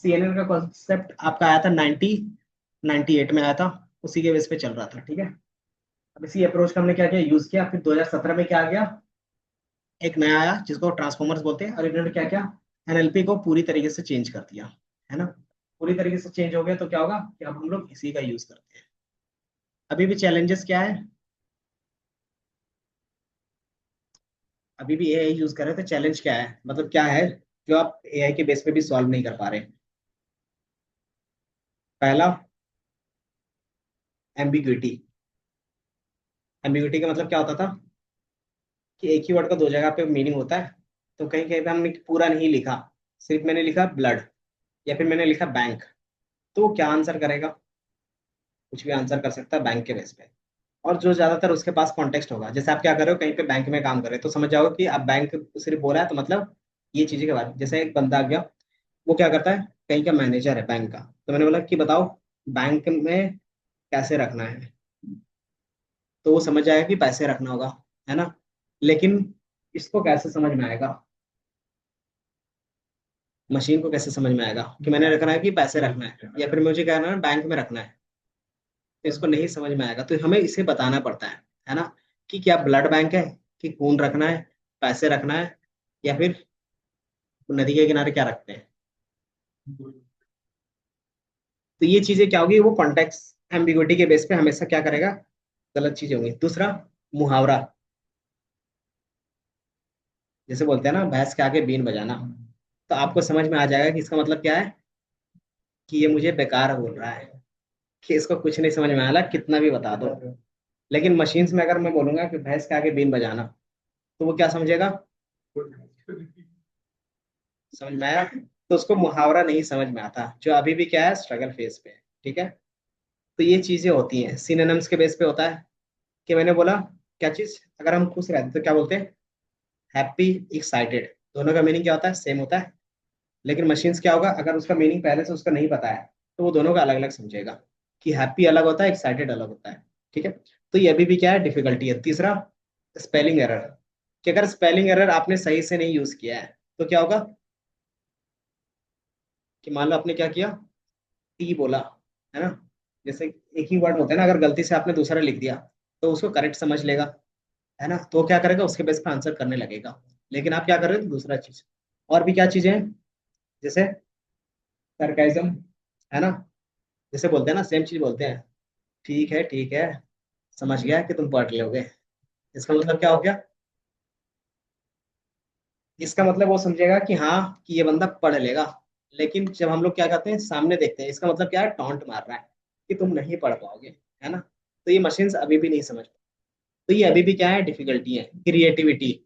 Speaker 1: सीएनएन का कॉन्सेप्ट आपका आया था 98 में आया था, उसी के बेस पे चल रहा था। ठीक है। अब इसी अप्रोच का हमने क्या किया, यूज किया। फिर 2017 में क्या आ गया, एक नया आया जिसको ट्रांसफॉर्मर्स बोलते हैं, और इन्होंने क्या किया, एनएलपी को पूरी तरीके से चेंज कर दिया, है ना। पूरी तरीके से चेंज हो गया तो क्या होगा, कि अब हम लोग इसी का यूज करते हैं। अभी भी चैलेंजेस क्या है, अभी भी एआई यूज कर रहे हैं, तो चैलेंज क्या है, मतलब क्या है जो आप एआई के बेस पे भी सॉल्व नहीं कर पा रहे। पहला, एम्बिग्विटी। एम्बिग्विटी का मतलब क्या होता था, कि एक ही वर्ड का दो जगह पे मीनिंग होता है। तो कहीं कहीं पे हमने पूरा नहीं लिखा, सिर्फ मैंने लिखा ब्लड, या फिर मैंने लिखा बैंक, तो वो क्या आंसर करेगा, कुछ भी आंसर कर सकता है बैंक के बेस पे। और जो ज्यादातर उसके पास कॉन्टेक्स्ट होगा, जैसे आप क्या कर रहे हो, कहीं पे बैंक में काम कर रहे हो, तो समझ जाओ कि आप बैंक सिर्फ बोला है तो मतलब ये चीजें के बारे में। जैसे एक बंदा आ गया, वो क्या करता है, कहीं का मैनेजर है बैंक का, तो मैंने बोला कि बताओ बैंक में कैसे रखना है, तो वो समझ जाएगा कि पैसे रखना होगा, है ना। लेकिन इसको कैसे समझ में आएगा, मशीन को कैसे समझ में आएगा कि मैंने रखना है कि पैसे रखना है, या फिर मुझे कहना है बैंक में रखना है, तो इसको नहीं समझ में आएगा। तो हमें इसे बताना पड़ता है ना, कि क्या ब्लड बैंक है, कि खून रखना है, पैसे रखना है, या फिर नदी के किनारे क्या रखते हैं। तो ये चीजें क्या होगी, वो कॉन्टेक्स्ट एम्बिग्विटी के बेस पे हमेशा क्या करेगा, गलत चीजें होंगी। दूसरा, मुहावरा, जैसे बोलते हैं ना, भैंस के आगे बीन बजाना, तो आपको समझ में आ जाएगा कि इसका मतलब क्या है, कि ये मुझे बेकार बोल रहा है, कि इसको कुछ नहीं समझ में आ रहा कितना भी बता दो। लेकिन मशीन्स में अगर मैं बोलूंगा कि भैंस के आगे बीन बजाना, तो वो क्या समझेगा, समझ में आया। तो उसको मुहावरा नहीं समझ में आता, जो अभी भी क्या है, स्ट्रगल फेज पे है। ठीक है। तो ये चीजें होती हैं, सिनोनिम्स के बेस पे होता है कि मैंने बोला क्या चीज, अगर हम खुश रहते तो क्या बोलते हैं, हैप्पी, एक्साइटेड। दोनों का मीनिंग क्या होता है, सेम होता है। लेकिन मशीन्स क्या होगा, अगर उसका मीनिंग पहले से उसका नहीं पता है तो वो दोनों का अलग अलग समझेगा, कि हैप्पी अलग होता है, एक्साइटेड अलग होता है। ठीक है। तो ये अभी भी क्या है, डिफिकल्टी है। तीसरा, स्पेलिंग एरर, कि अगर स्पेलिंग एरर आपने सही से नहीं यूज किया है तो क्या होगा, कि मान लो आपने क्या किया, टी बोला, है ना, जैसे एक ही वर्ड होता है ना, अगर गलती से आपने दूसरा लिख दिया तो उसको करेक्ट समझ लेगा, है ना, तो वो क्या करेगा, उसके बेस पर आंसर करने लगेगा। लेकिन आप क्या कर रहे हो, दूसरा चीज। और भी क्या चीजें हैं, जैसे सरकाइजम, है ना, जैसे बोलते हैं ना, सेम चीज बोलते हैं, ठीक है, समझ गया कि तुम पढ़ लोगे। इसका मतलब क्या हो गया, इसका मतलब वो समझेगा कि हाँ, कि ये बंदा पढ़ लेगा। लेकिन जब हम लोग क्या करते हैं, सामने देखते हैं, इसका मतलब क्या है, टॉन्ट मार रहा है कि तुम नहीं पढ़ पाओगे, है ना। तो ये मशीन्स अभी भी नहीं समझ। तो ये अभी भी क्या है, डिफिकल्टी है। क्रिएटिविटी,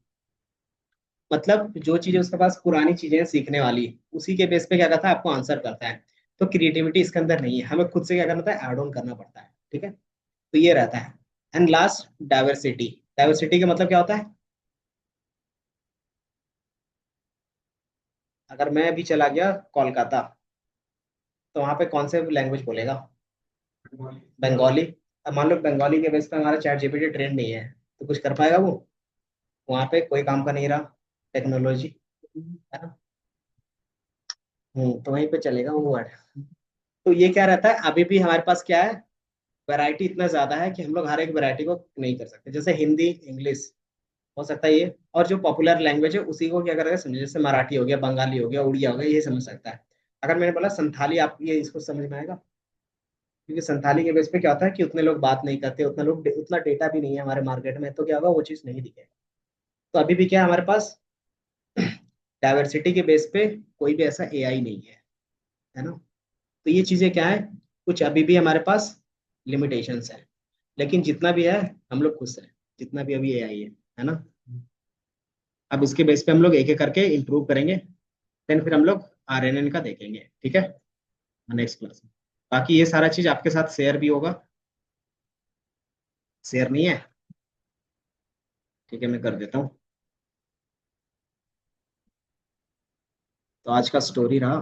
Speaker 1: मतलब जो चीजें उसके पास पुरानी चीजें हैं सीखने वाली, उसी के बेस पे क्या करता है, आपको आंसर करता है। तो क्रिएटिविटी इसके अंदर नहीं है, हमें खुद से क्या करना होता है, ऐड ऑन करना पड़ता है। ठीक है। तो ये रहता है। And last, diversity. डाइवर्सिटी का मतलब क्या होता है, अगर मैं अभी चला गया कोलकाता, तो वहां पे कौन से लैंग्वेज बोलेगा, बंगाली। अब मान लो बंगाली के बेस पे हमारा चैट जीपीटी ट्रेंड नहीं है, तो कुछ कर पाएगा वो, वहां पे कोई काम का नहीं रहा, टेक्नोलॉजी, है ना। तो वहीं पे चलेगा वो वर्ड। तो ये क्या रहता है, अभी भी हमारे पास क्या है, वैरायटी इतना ज्यादा है कि हम लोग हर एक वैरायटी को नहीं कर सकते। जैसे हिंदी, इंग्लिश हो सकता है ये, और जो पॉपुलर लैंग्वेज है उसी को क्या करेगा समझे, जैसे मराठी हो गया, बंगाली हो गया, उड़िया हो गया, ये समझ सकता है। अगर मैंने बोला संथाली, आप ये इसको समझ में आएगा, क्योंकि संथाली के बेस पे क्या होता है कि उतने लोग बात नहीं करते, उतना डेटा भी नहीं है हमारे मार्केट में, तो क्या होगा, वो चीज़ नहीं दिखेगा। तो अभी भी क्या है हमारे पास, डाइवर्सिटी के बेस पे कोई भी ऐसा एआई नहीं है ना। तो ये चीजें क्या है, कुछ अभी भी हमारे पास लिमिटेशंस है। लेकिन जितना भी है, हम लोग खुश हैं, जितना भी अभी एआई है ना। अब इसके बेस पे हम लोग एक एक करके इम्प्रूव करेंगे, देन फिर हम लोग आरएनएन का देखेंगे, ठीक है, नेक्स्ट क्लास में। बाकी ये सारा चीज आपके साथ शेयर भी होगा, शेयर नहीं है, ठीक है, मैं कर देता हूँ। तो आज का स्टोरी रहा,